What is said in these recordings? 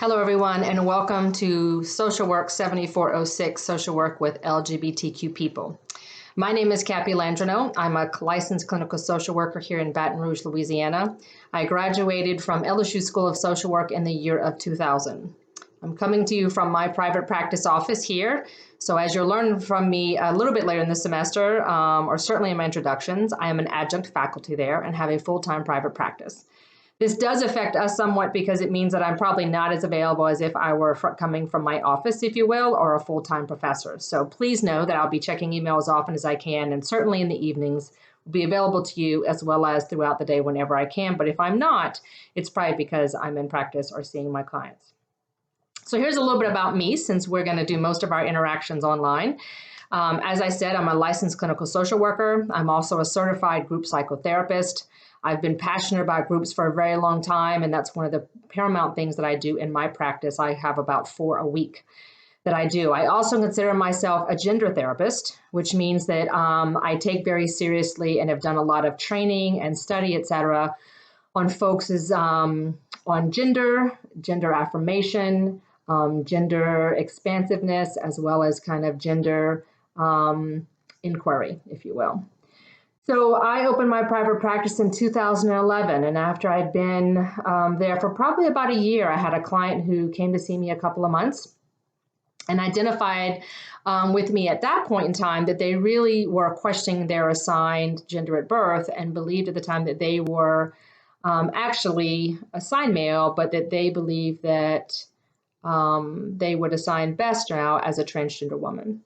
Hello, everyone, and welcome to Social Work 7406, Social Work with LGBTQ People. My name is Cappy Landrino. I'm a licensed clinical social worker here in Baton Rouge, Louisiana. I graduated from LSU School of Social Work in the year of 2000. I'm coming to you from my private practice office here. So as you'll learn from me a little bit later in the semester, or certainly in my introductions, I am an adjunct faculty there and have a full-time private practice. This does affect us somewhat because it means that I'm probably not as available as if I were coming from my office, if you will, or a full-time professor. So please know that I'll be checking email as often as I can, and certainly in the evenings will be available to you as well as throughout the day whenever I can. But if I'm not, it's probably because I'm in practice or seeing my clients. So here's a little bit about me, since we're going to do most of our interactions online. As I said, I'm a licensed clinical social worker. I'm also a certified group psychotherapist. I've been passionate about groups for a very long time, and that's one of the paramount things that I do in my practice. I have about 4 a week that I do. I also consider myself a gender therapist, which means that I take very seriously and have done a lot of training and study, etc., on folks' on gender affirmation, gender expansiveness, as well as kind of gender inquiry, if you will. So I opened my private practice in 2011, and after I'd been there for probably about a year, I had a client who came to see me a couple of months and identified with me at that point in time that they really were questioning their assigned gender at birth and believed at the time that they were actually assigned male, but that they believed that they would assign best now as a transgender woman.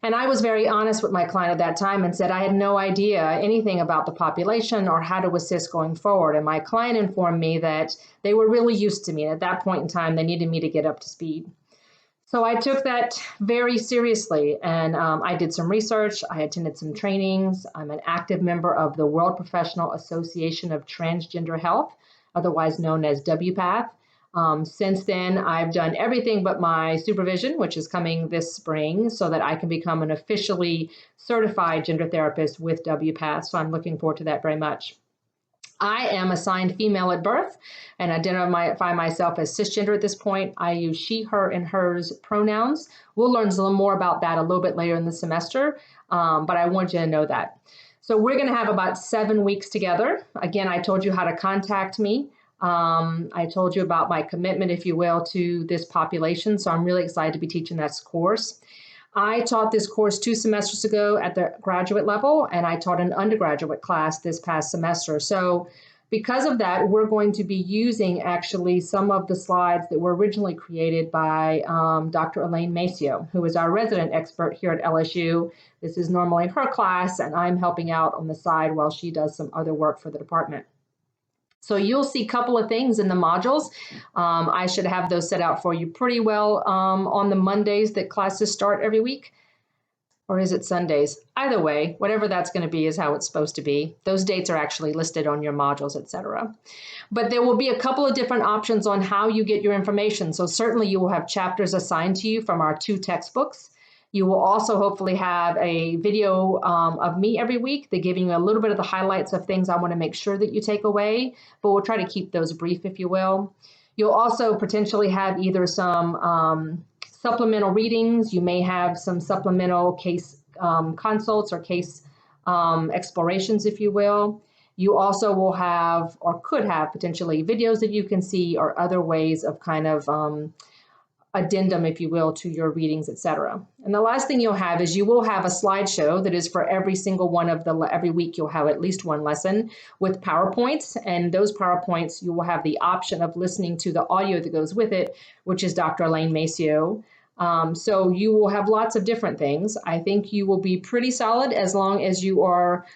And I was very honest with my client at that time and said I had no idea anything about the population or how to assist going forward. And my client informed me that they were really used to me. And at that point in time, they needed me to get up to speed. So I took that very seriously, and I did some research. I attended some trainings. I'm an active member of the World Professional Association of Transgender Health, otherwise known as WPATH. Since then, I've done everything but my supervision, which is coming this spring, so that I can become an officially certified gender therapist with WPATH. So I'm looking forward to that very much. I am assigned female at birth and identify myself as cisgender at this point. I use she, her, and hers pronouns. We'll learn a little more about that a little bit later in the semester, but I want you to know that. So we're going to have about 7 weeks together. Again, I told you how to contact me. I told you about my commitment, if you will, to this population. So I'm really excited to be teaching this course. I taught this course 2 semesters ago at the graduate level, and I taught an undergraduate class this past semester. So because of that, we're going to be using actually some of the slides that were originally created by Dr. Elaine Maceo, who is our resident expert here at LSU. This is normally her class, and I'm helping out on the side while she does some other work for the department. So you'll see a couple of things in the modules. I should have those set out for you pretty well on the Mondays that classes start every week. Or is it Sundays? Either way, whatever that's going to be is how it's supposed to be. Those dates are actually listed on your modules, etc. But there will be a couple of different options on how you get your information. So certainly you will have chapters assigned to you from our 2 textbooks. You will also hopefully have a video of me every week. They're giving you a little bit of the highlights of things I want to make sure that you take away, but we'll try to keep those brief, if you will. You'll also potentially have either some supplemental readings. You may have some supplemental case consults or case explorations, if you will. You also will have, or could have potentially, videos that you can see or other ways of kind of addendum, if you will, to your readings, etc. And the last thing you'll have is you will have a slideshow that is for every single one of every week you'll have at least one lesson with PowerPoints, and those PowerPoints you will have the option of listening to the audio that goes with it, which is Dr. Elaine Maceo. So you will have lots of different things. I think you will be pretty solid as long as you are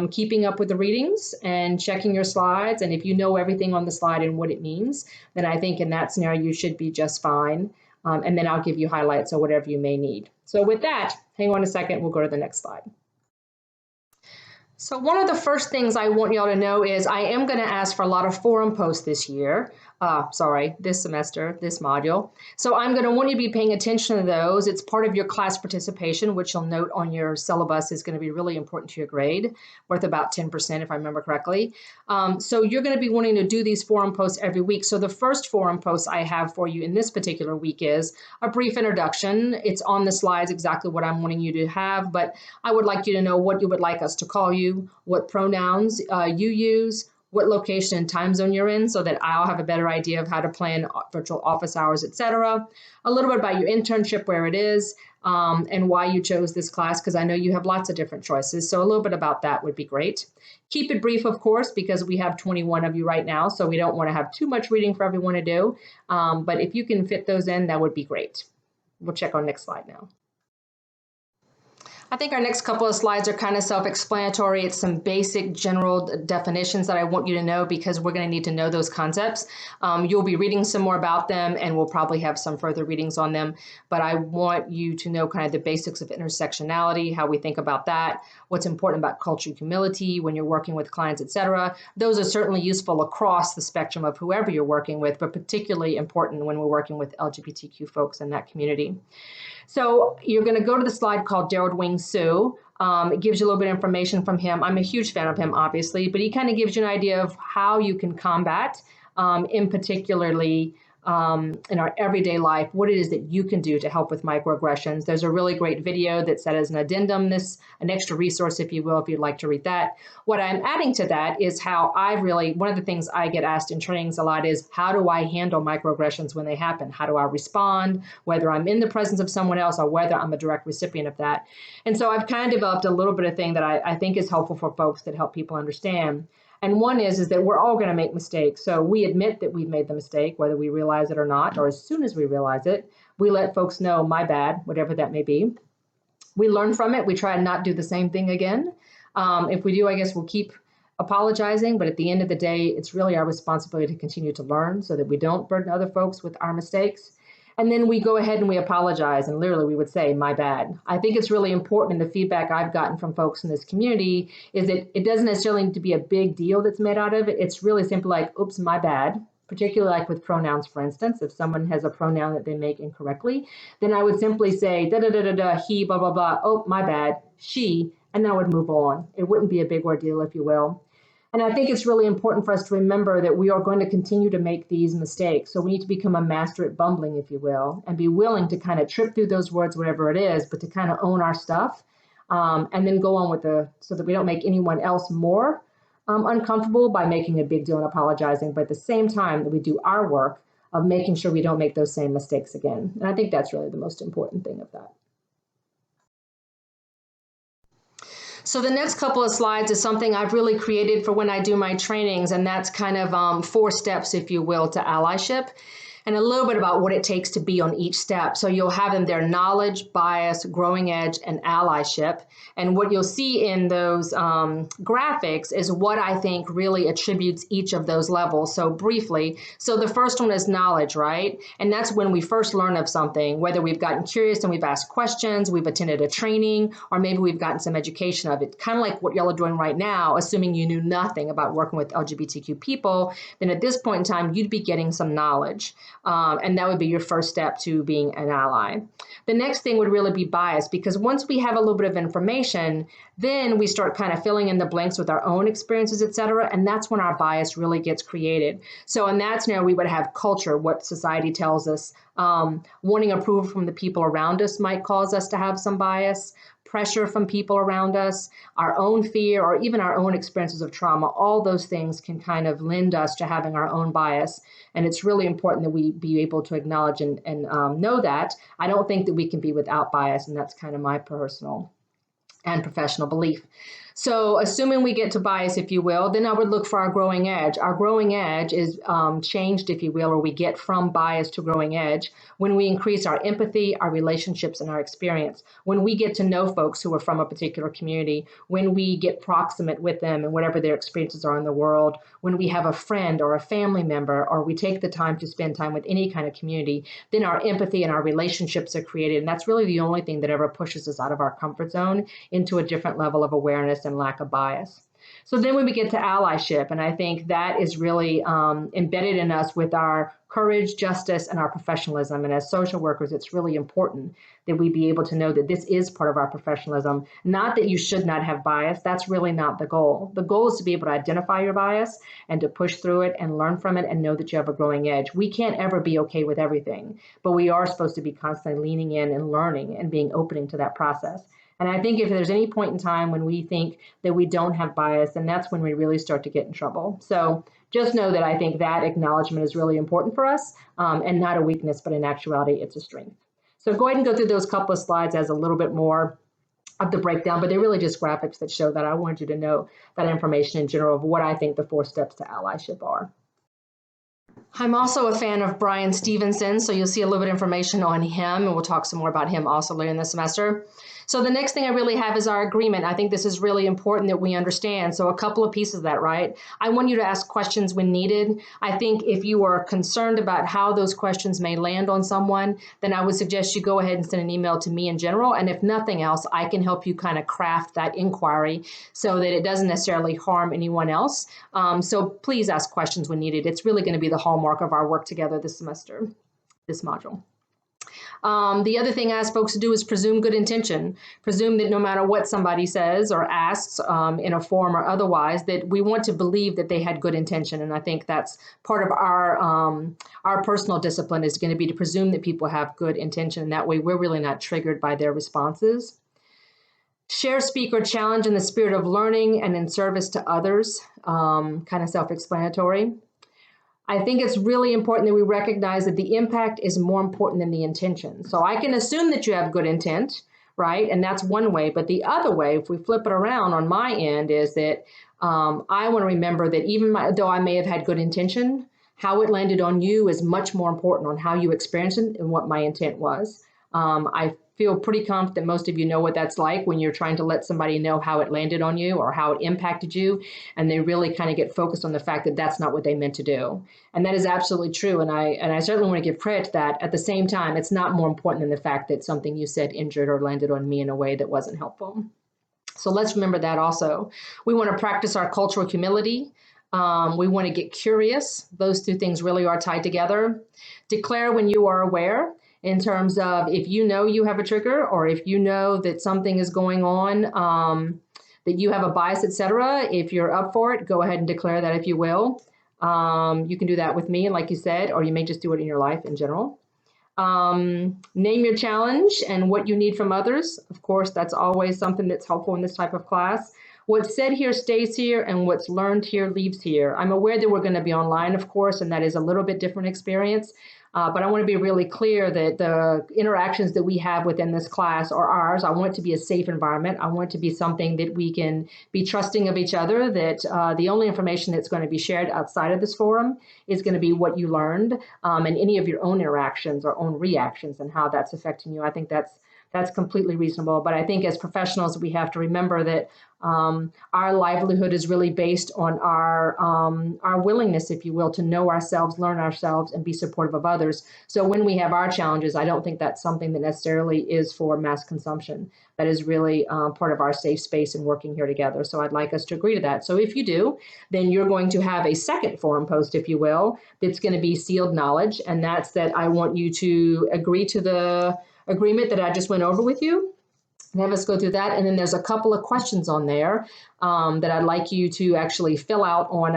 keeping up with the readings and checking your slides. And if you know everything on the slide and what it means, then I think in that scenario you should be just fine. And then I'll give you highlights or whatever you may need. So with that, hang on a second, we'll go to the next slide. So one of the first things I want y'all to know is I am going to ask for a lot of forum posts this year. this semester, this module. So I'm going to want you to be paying attention to those. It's part of your class participation, which you'll note on your syllabus is going to be really important to your grade, worth about 10% if I remember correctly. So you're going to be wanting to do these forum posts every week. So the first forum post I have for you in this particular week is a brief introduction. It's on the slides exactly what I'm wanting you to have, but I would like you to know what you would like us to call you, what pronouns you use, what location and time zone you're in so that I'll have a better idea of how to plan virtual office hours, etc. A little bit about your internship, where it is, and why you chose this class, because I know you have lots of different choices. So a little bit about that would be great. Keep it brief, of course, because we have 21 of you right now, so we don't want to have too much reading for everyone to do. But if you can fit those in, that would be great. We'll check on next slide now. I think our next couple of slides are kind of self-explanatory. It's some basic general definitions that I want you to know because we're going to need to know those concepts. You'll be reading some more about them and we'll probably have some further readings on them. But I want you to know kind of the basics of intersectionality, how we think about that, what's important about cultural humility when you're working with clients, etc. Those are certainly useful across the spectrum of whoever you're working with, but particularly important when we're working with LGBTQ folks in that community. So you're going to go to the slide called Gerald Wing Sue. It gives you a little bit of information from him. I'm a huge fan of him, obviously, but he kind of gives you an idea of how you can combat, in particularly in our everyday life, what it is that you can do to help with microaggressions. There's a really great video that said as an addendum, an extra resource, if you will, if you'd like to read that. What I'm adding to that is how one of the things I get asked in trainings a lot is, how do I handle microaggressions when they happen? How do I respond, whether I'm in the presence of someone else or whether I'm a direct recipient of that? And so I've kind of developed a little bit of thing that I think is helpful for folks that help people understand. And one is that we're all going to make mistakes. So we admit that we've made the mistake, whether we realize it or not, or as soon as we realize it, we let folks know, my bad, whatever that may be. We learn from it. We try to not do the same thing again. If we do, I guess we'll keep apologizing. But at the end of the day, it's really our responsibility to continue to learn so that we don't burden other folks with our mistakes. And then we go ahead and we apologize. And literally we would say, my bad. I think it's really important. And the feedback I've gotten from folks in this community is that it doesn't necessarily need to be a big deal that's made out of it. It's really simple, like, oops, my bad. Particularly like with pronouns, for instance, if someone has a pronoun that they make incorrectly, then I would simply say, he, blah, blah, blah. Oh, my bad, she, and then I would move on. It wouldn't be a big ordeal, if you will. And I think it's really important for us to remember that we are going to continue to make these mistakes. So we need to become a master at bumbling, if you will, and be willing to kind of trip through those words, whatever it is, but to kind of own our stuff and then go on with so that we don't make anyone else more uncomfortable by making a big deal and apologizing, but at the same time that we do our work of making sure we don't make those same mistakes again. And I think that's really the most important thing of that. So the next couple of slides is something I've really created for when I do my trainings, and that's kind of 4 steps, if you will, to allyship, and a little bit about what it takes to be on each step. So you'll have in there knowledge, bias, growing edge, and allyship. And what you'll see in those graphics is what I think really attributes each of those levels. So briefly, so the first one is knowledge, right? And that's when we first learn of something, whether we've gotten curious and we've asked questions, we've attended a training, or maybe we've gotten some education of it. Kind of like what y'all are doing right now, assuming you knew nothing about working with LGBTQ people, then at this point in time, you'd be getting some knowledge. And that would be your first step to being an ally. The next thing would really be bias, because once we have a little bit of information, then we start kind of filling in the blanks with our own experiences, et cetera. And that's when our bias really gets created. So in that scenario, we would have culture, what society tells us. Wanting approval from the people around us might cause us to have some bias. Pressure from people around us, our own fear, or even our own experiences of trauma, all those things can kind of lend us to having our own bias. And it's really important that we be able to acknowledge and know that. I don't think that we can be without bias, and that's kind of my personal and professional belief. So assuming we get to bias, if you will, then I would look for our growing edge. Our growing edge is changed, if you will, or we get from bias to growing edge when we increase our empathy, our relationships, and our experience. When we get to know folks who are from a particular community, when we get proximate with them and whatever their experiences are in the world, when we have a friend or a family member, or we take the time to spend time with any kind of community, then our empathy and our relationships are created. And that's really the only thing that ever pushes us out of our comfort zone into a different level of awareness and lack of bias. So then when we get to allyship, and I think that is really embedded in us with our courage, justice, and our professionalism. And as social workers, it's really important that we be able to know that this is part of our professionalism. Not that you should not have bias. That's really not the goal. The goal is to be able to identify your bias and to push through it and learn from it and know that you have a growing edge. We can't ever be okay with everything, but we are supposed to be constantly leaning in and learning and being opening to that process. And I think if there's any point in time when we think that we don't have bias, then that's when we really start to get in trouble. So just know that I think that acknowledgement is really important for us, and not a weakness, but in actuality, it's a strength. So go ahead and go through those couple of slides as a little bit more of the breakdown, but they're really just graphics that show that. I wanted you to know that information in general of what I think the 4 steps to allyship are. I'm also a fan of Brian Stevenson, so you'll see a little bit of information on him, and we'll talk some more about him also later in the semester. So the next thing I really have is our agreement. I think this is really important that we understand. So a couple of pieces of that, right? I want you to ask questions when needed. I think if you are concerned about how those questions may land on someone, then I would suggest you go ahead and send an email to me in general. And if nothing else, I can help you kind of craft that inquiry so that it doesn't necessarily harm anyone else. So please ask questions when needed. It's really going to be the hallmark of our work together this semester, this module. The other thing I ask folks to do is presume good intention. Presume that no matter what somebody says or asks in a forum or otherwise, that we want to believe that they had good intention. And I think that's part of our personal discipline is going to be to presume that people have good intention. And that way we're really not triggered by their responses. Share, speak, or challenge in the spirit of learning and in service to others. Kind of self-explanatory. I think it's really important that we recognize that the impact is more important than the intention. So I can assume that you have good intent, right? And that's one way. But the other way, if we flip it around on my end, is that I want to remember that even though I may have had good intention, how it landed on you is much more important on how you experienced it and what my intent was. I feel pretty confident most of you know what that's like when you're trying to let somebody know how it landed on you or how it impacted you, and they really kind of get focused on the fact that that's not what they meant to do. And that is absolutely true, and I certainly want to give credit to that. At the same time, it's not more important than the fact that something you said injured or landed on me in a way that wasn't helpful. So let's remember that also. We want to practice our cultural humility. We want to get curious. Those two things really are tied together. Declare when you are aware. In terms of if you know you have a trigger or if you know that something is going on, that you have a bias, etc. If you're up for it, go ahead and declare that if you will. You can do that with me, like you said, or you may just do it in your life in general. Name your challenge and what you need from others. Of course, that's always something that's helpful in this type of class. What's said here stays here, and what's learned here leaves here. I'm aware that we're going to be online, of course, and that is a little bit different experience. But I want to be really clear that the interactions that we have within this class are ours. I want it to be a safe environment. I want it to be something that we can be trusting of each other, that the only information that's going to be shared outside of this forum is going to be what you learned and any of your own interactions or own reactions and how that's affecting you. I think that's completely reasonable. But I think as professionals, we have to remember that our livelihood is really based on our willingness, if you will, to know ourselves, learn ourselves, and be supportive of others. So when we have our challenges, I don't think that's something that necessarily is for mass consumption. That is really part of our safe space in working here together. So I'd like us to agree to that. So if you do, then you're going to have a second forum post, if you will, that's going to be sealed knowledge. And that's that I want you to agree to the agreement that I just went over with you. Have us go through that. And then there's a couple of questions on there that I'd like you to actually fill out on,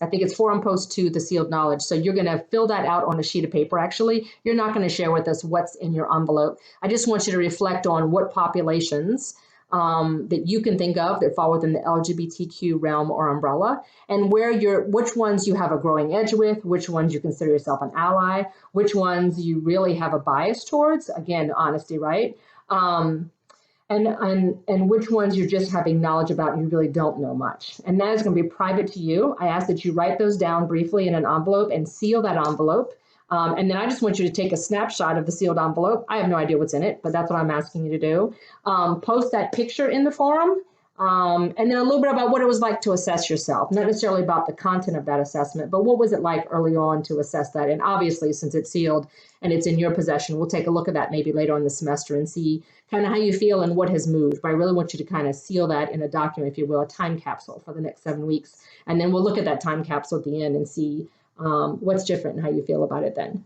I think it's forum post 2, the sealed knowledge. So you're going to fill that out on a sheet of paper. Actually, you're not going to share with us what's in your envelope. I just want you to reflect on what populations that you can think of that fall within the LGBTQ realm or umbrella, and which ones you have a growing edge with, which ones you consider yourself an ally, which ones you really have a bias towards. Again, honesty, right? And which ones you're just having knowledge about and you really don't know much. And that is going to be private to you. I ask that you write those down briefly in an envelope and seal that envelope. And then I just want you to take a snapshot of the sealed envelope. I have no idea what's in it, but that's what I'm asking you to do. Post that picture in the forum. And then a little bit about what it was like to assess yourself, not necessarily about the content of that assessment, but what was it like early on to assess that? And obviously, since it's sealed and it's in your possession, we'll take a look at that maybe later on the semester and see kind of how you feel and what has moved. But I really want you to kind of seal that in a document, if you will, a time capsule for the next 7 weeks. And then we'll look at that time capsule at the end and see what's different and how you feel about it then.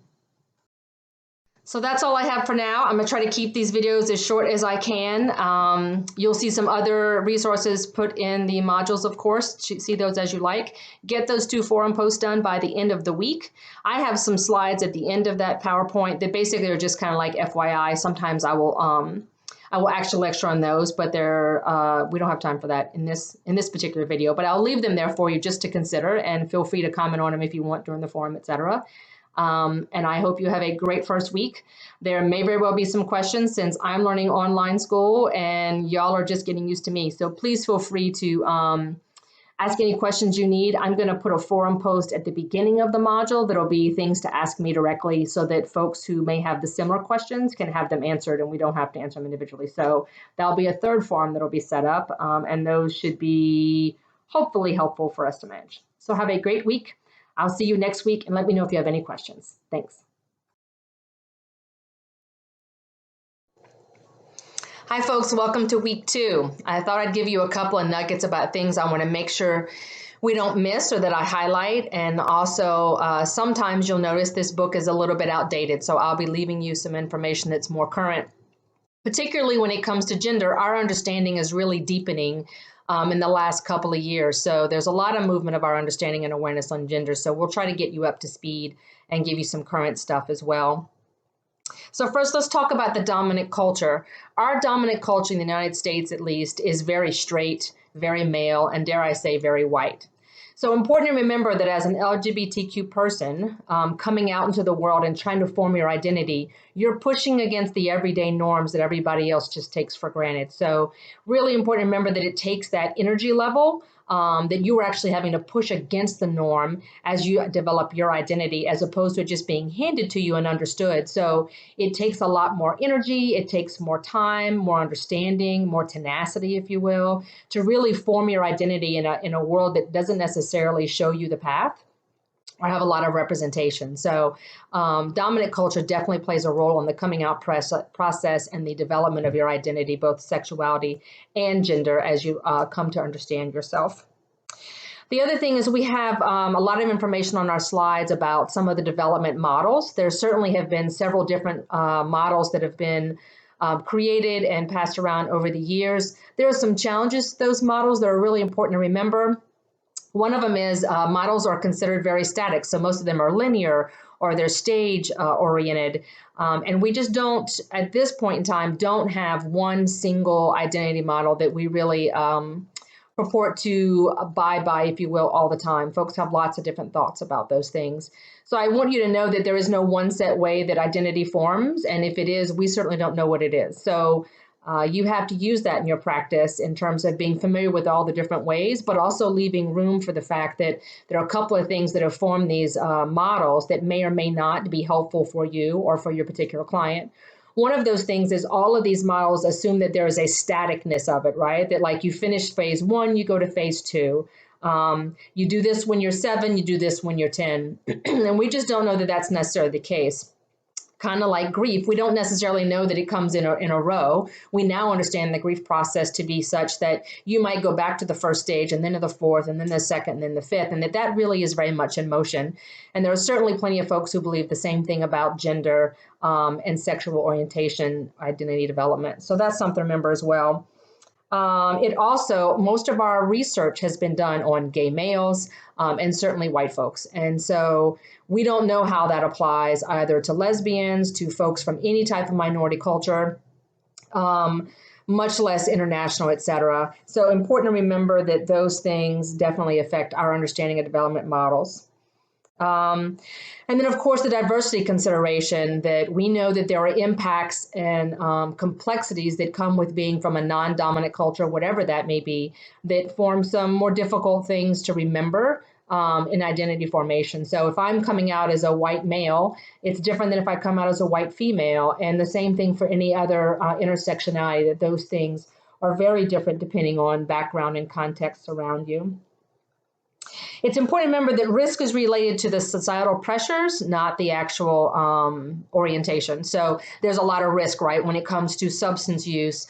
So that's all I have for now. I'm going to try to keep these videos as short as I can. You'll see some other resources put in the modules, of course. See those as you like. Get those 2 forum posts done by the end of the week. I have some slides at the end of that PowerPoint that basically are just kind of like FYI. Sometimes I will actually lecture on those, but we don't have time for that in this particular video. But I'll leave them there for you just to consider, and feel free to comment on them if you want during the forum, etc. And I hope you have a great first week. There may very well be some questions since I'm learning online school and y'all are just getting used to me. So please feel free to ask any questions you need. I'm going to put a forum post at the beginning of the module that'll be things to ask me directly so that folks who may have the similar questions can have them answered and we don't have to answer them individually. So that'll be a third forum that'll be set up, and those should be hopefully helpful for us to manage. So have a great week. I'll see you next week, and let me know if you have any questions. Thanks. Hi, folks. Welcome to week 2. I thought I'd give you a couple of nuggets about things I want to make sure we don't miss or that I highlight. And also, sometimes you'll notice this book is a little bit outdated, so I'll be leaving you some information that's more current. Particularly when it comes to gender, our understanding is really deepening in the last couple of years. So there's a lot of movement of our understanding and awareness on gender. So we'll try to get you up to speed and give you some current stuff as well. So first, let's talk about the dominant culture. Our dominant culture in the United States, at least, is very straight, very male, and dare I say, very white. So important to remember that as an LGBTQ person coming out into the world and trying to form your identity, you're pushing against the everyday norms that everybody else just takes for granted. So really important to remember that it takes that energy level that you are actually having to push against the norm as you develop your identity, as opposed to it just being handed to you and understood. So it takes a lot more energy, it takes more time, more understanding, more tenacity, if you will, to really form your identity in a world that doesn't necessarily show you the path or have a lot of representation. So dominant culture definitely plays a role in the coming out process and the development of your identity, both sexuality and gender, as you come to understand yourself. The other thing is we have a lot of information on our slides about some of the development models. There certainly have been several different models that have been created and passed around over the years. There are some challenges to those models that are really important to remember. One of them is models are considered very static. So most of them are linear or they're stage oriented. And we just don't, at this point in time, don't have one single identity model that we really purport to abide by, if you will, all the time. Folks have lots of different thoughts about those things. So I want you to know that there is no one set way that identity forms. And if it is, we certainly don't know what it is. So you have to use that in your practice in terms of being familiar with all the different ways, but also leaving room for the fact that there are a couple of things that have formed these models that may or may not be helpful for you or for your particular client. One of those things is all of these models assume that there is a staticness of it, right? That like you finish phase 1, you go to phase 2. You do this when you're 7, you do this when you're 10. And we just don't know that that's necessarily the case. Kind of like grief, we don't necessarily know that it comes in a row. We now understand the grief process to be such that you might go back to the first stage and then to the fourth and then the second and then the fifth, and that really is very much in motion. And there are certainly plenty of folks who believe the same thing about gender and sexual orientation, identity development. So that's something to remember as well. It also, most of our research has been done on gay males and certainly white folks. And so we don't know how that applies either to lesbians, to folks from any type of minority culture, much less international, et cetera. So important to remember that those things definitely affect our understanding of development models. And then, of course, the diversity consideration that we know that there are impacts and complexities that come with being from a non-dominant culture, whatever that may be, that form some more difficult things to remember in identity formation. So if I'm coming out as a white male, it's different than if I come out as a white female. And the same thing for any other intersectionality, that those things are very different depending on background and context around you. It's important to remember that risk is related to the societal pressures, not the actual orientation. So there's a lot of risk, right, when it comes to substance use,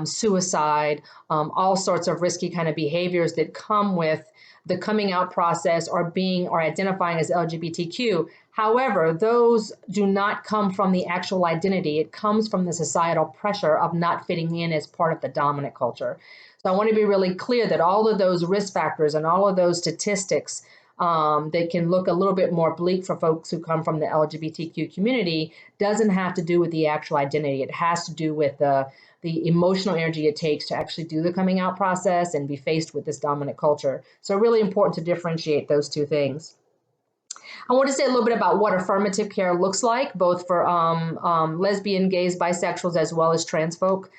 suicide, all sorts of risky kind of behaviors that come with the coming out process or being or identifying as LGBTQ. However, those do not come from the actual identity. It comes from the societal pressure of not fitting in as part of the dominant culture. So I want to be really clear that all of those risk factors and all of those statistics that can look a little bit more bleak for folks who come from the LGBTQ community doesn't have to do with the actual identity. It has to do with the emotional energy it takes to actually do the coming out process and be faced with this dominant culture. So really important to differentiate those two things. I want to say a little bit about what affirmative care looks like, both for lesbian, gays, bisexuals, as well as trans folk.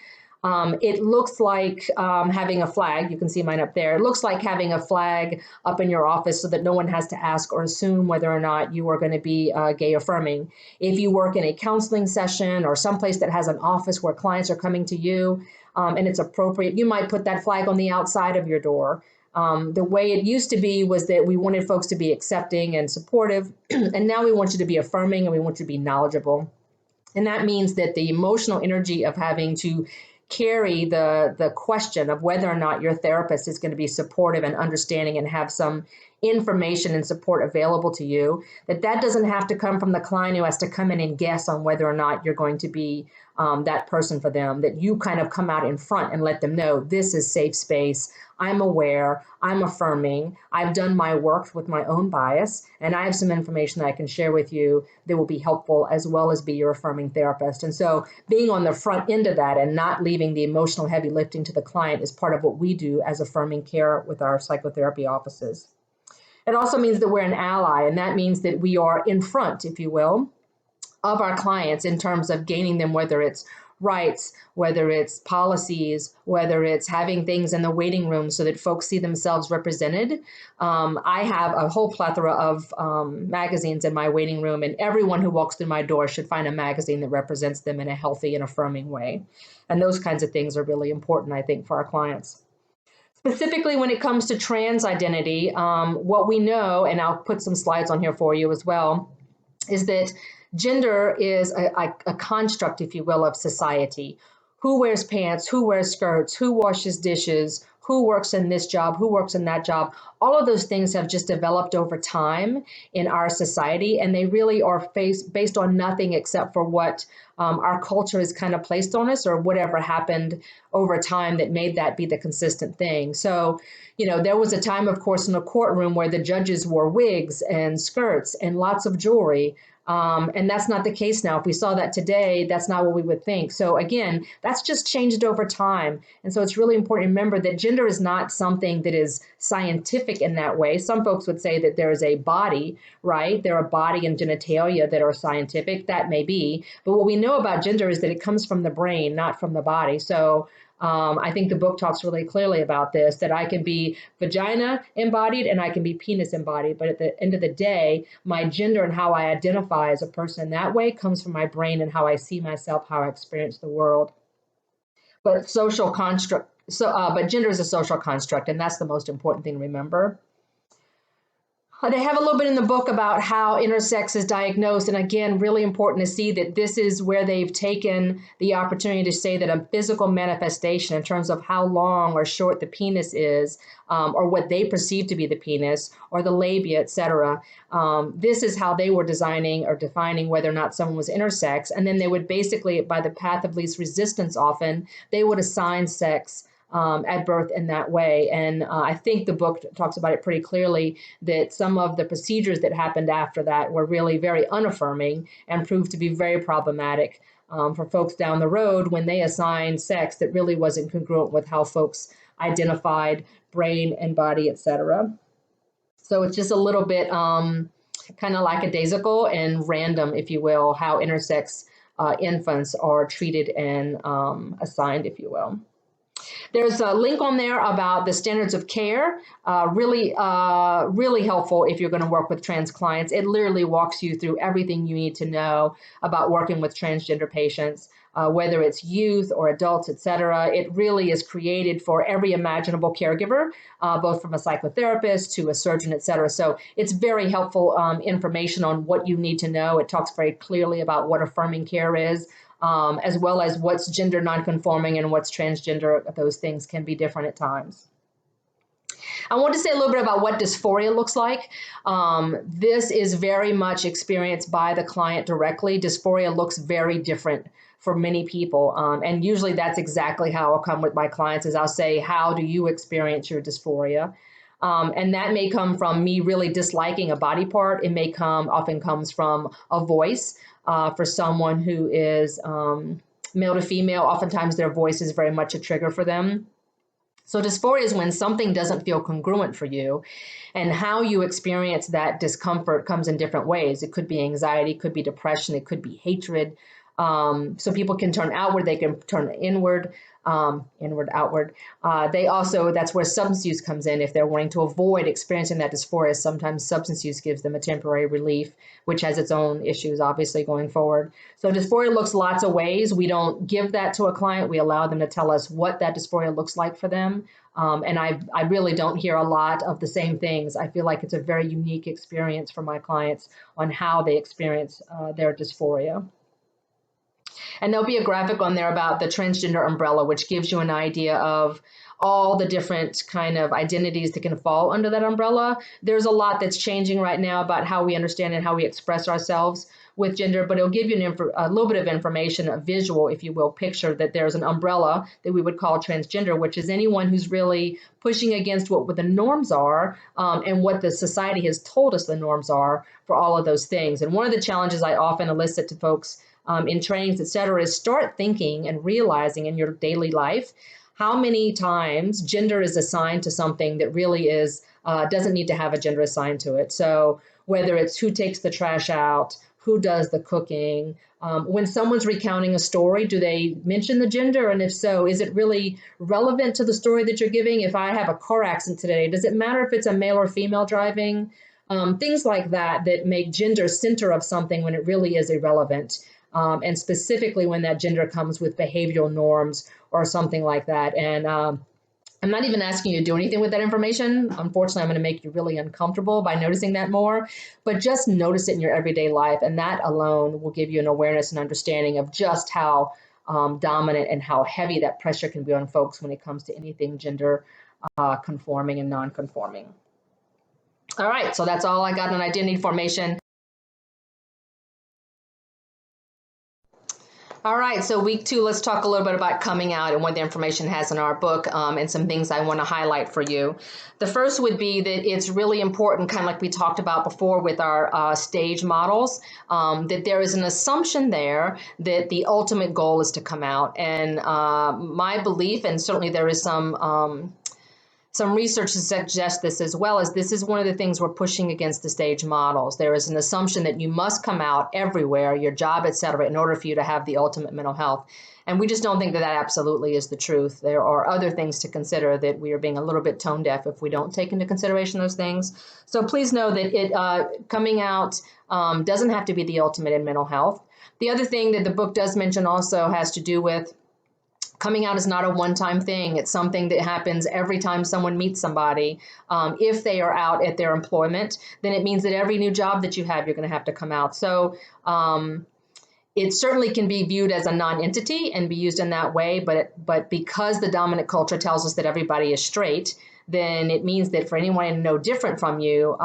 It looks like having a flag. You can see mine up there. It looks like having a flag up in your office so that no one has to ask or assume whether or not you are going to be gay affirming. If you work in a counseling session or someplace that has an office where clients are coming to you and it's appropriate, you might put that flag on the outside of your door. The way it used to be was that we wanted folks to be accepting and supportive, and now we want you to be affirming and we want you to be knowledgeable. And that means that the emotional energy of having to carry the question of whether or not your therapist is going to be supportive and understanding and have some information and support available to you, that doesn't have to come from the client who has to come in and guess on whether or not you're going to be that person for them, that you kind of come out in front and let them know this is safe space. I'm aware, I'm affirming, I've done my work with my own bias, and I have some information that I can share with you that will be helpful as well as be your affirming therapist. And so being on the front end of that and not leaving the emotional heavy lifting to the client is part of what we do as affirming care with our psychotherapy offices. It also means that we're an ally, and that means that we are in front, if you will, of our clients in terms of gaining them, whether it's rights, whether it's policies, whether it's having things in the waiting room so that folks see themselves represented. I have a whole plethora of magazines in my waiting room, and everyone who walks through my door should find a magazine that represents them in a healthy and affirming way. And those kinds of things are really important, I think, for our clients. Specifically, when it comes to trans identity, what we know, and I'll put some slides on here for you as well, is that gender is a construct, if you will, of society. Who wears pants, who wears skirts, who washes dishes, who works in this job, who works in that job. All of those things have just developed over time in our society, and they really are based on nothing except for what our culture has kind of placed on us or whatever happened over time that made that be the consistent thing. So, you know, there was a time, of course, in a courtroom where the judges wore wigs and skirts and lots of jewelry. And that's not the case now. If we saw that today, that's not what we would think. So again, that's just changed over time. And so it's really important to remember that gender is not something that is scientific in that way. Some folks would say that there is a body, right? There are body and genitalia that are scientific. That may be. But what we know about gender is that it comes from the brain, not from the body. So I think the book talks really clearly about this, that I can be vagina embodied and I can be penis embodied. But at the end of the day, my gender and how I identify as a person in that way comes from my brain and how I see myself, how I experience the world. But social construct, but gender is a social construct, and that's the most important thing to remember. They have a little bit in the book about how intersex is diagnosed. And again, really important to see that this is where they've taken the opportunity to say that a physical manifestation in terms of how long or short the penis is, or what they perceive to be the penis or the labia, et cetera. This is how they were designing or defining whether or not someone was intersex. And then they would basically, by the path of least resistance often, they would assign sex at birth in that way. And I think the book talks about it pretty clearly that some of the procedures that happened after that were really very unaffirming and proved to be very problematic for folks down the road when they assigned sex that really wasn't congruent with how folks identified brain and body, et cetera. So it's just a little bit kind of lackadaisical and random, if you will, how intersex infants are treated and assigned, if you will. There's a link on there about the standards of care, really helpful if you're going to work with trans clients. It literally walks you through everything you need to know about working with transgender patients. whether it's youth or adults, etc. It really is created for every imaginable caregiver, both from a psychotherapist to a surgeon, etc. So it's very helpful information on what you need to know. It talks very clearly about what affirming care is, as well as what's gender nonconforming and what's transgender. Those things can be different at times. I want to say a little bit about what dysphoria looks like. This is very much experienced by the client directly. Dysphoria looks very different for many people. And usually that's exactly how I'll come with my clients is I'll say, how do you experience your dysphoria? And that may come from me really disliking a body part. It may often comes from a voice. For someone who is male to female, oftentimes their voice is very much a trigger for them. So dysphoria is when something doesn't feel congruent for you, and how you experience that discomfort comes in different ways. It could be anxiety, it could be depression, it could be hatred. So people can turn outward, they can turn inward, outward. That's where substance use comes in. If they're wanting to avoid experiencing that dysphoria, sometimes substance use gives them a temporary relief, which has its own issues, obviously, going forward. So dysphoria looks lots of ways. We don't give that to a client. We allow them to tell us what that dysphoria looks like for them. And I really don't hear a lot of the same things. I feel like it's a very unique experience for my clients on how they experience their dysphoria. And there'll be a graphic on there about the transgender umbrella, which gives you an idea of all the different kind of identities that can fall under that umbrella. There's a lot that's changing right now about how we understand and how we express ourselves with gender, but it'll give you a little bit of information, a visual, if you will, picture that there's an umbrella that we would call transgender, which is anyone who's really pushing against what the norms are and what the society has told us the norms are for all of those things. And one of the challenges I often elicit to folks in trainings, et cetera, is start thinking and realizing in your daily life how many times gender is assigned to something that really doesn't need to have a gender assigned to it. So whether it's who takes the trash out, who does the cooking, when someone's recounting a story, do they mention the gender? And if so, is it really relevant to the story that you're giving? If I have a car accident today, does it matter if it's a male or female driving? Things like that make gender center of something when it really is irrelevant. And specifically when that gender comes with behavioral norms or something like that. And I'm not even asking you to do anything with that information. Unfortunately, I'm going to make you really uncomfortable by noticing that more, but just notice it in your everyday life. And that alone will give you an awareness and understanding of just how dominant and how heavy that pressure can be on folks when it comes to anything gender conforming and non-conforming. All right, so that's all I got on identity formation. All right, so week 2, let's talk a little bit about coming out and what the information has in our book and some things I want to highlight for you. The first would be that it's really important, kind of like we talked about before with our stage models, that there is an assumption there that the ultimate goal is to come out. And my belief, and certainly there is some research to suggest this as well, as this is one of the things we're pushing against the stage models. There is an assumption that you must come out everywhere, your job, et cetera, in order for you to have the ultimate mental health. And we just don't think that absolutely is the truth. There are other things to consider that we are being a little bit tone deaf if we don't take into consideration those things. So please know that coming out doesn't have to be the ultimate in mental health. The other thing that the book does mention also has to do with coming out is not a one-time thing. It's something that happens every time someone meets somebody. If they are out at their employment, then it means that every new job that you have, you're going to have to come out. So it certainly can be viewed as a non-entity and be used in that way. But because the dominant culture tells us that everybody is straight, then it means that for anyone no different from you,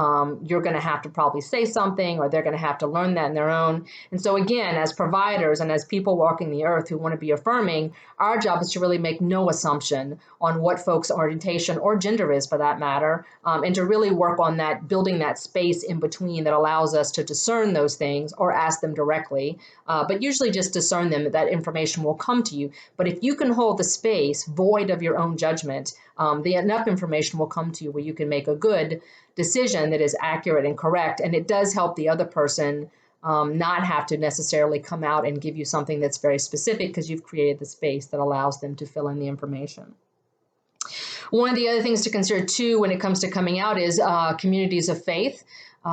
you're going to have to probably say something, or they're going to have to learn that on their own. And so again, as providers and as people walking the earth who want to be affirming, our job is to really make no assumption on what folks' orientation or gender is, for that matter, and to really work on that, building that space in between that allows us to discern those things or ask them directly, but usually just discern them. That information will come to you. But if you can hold the space void of your own judgment, enough information will come to you where you can make a good decision that is accurate and correct. And it does help the other person not have to necessarily come out and give you something that's very specific, because you've created the space that allows them to fill in the information. One of the other things to consider too when it comes to coming out is communities of faith.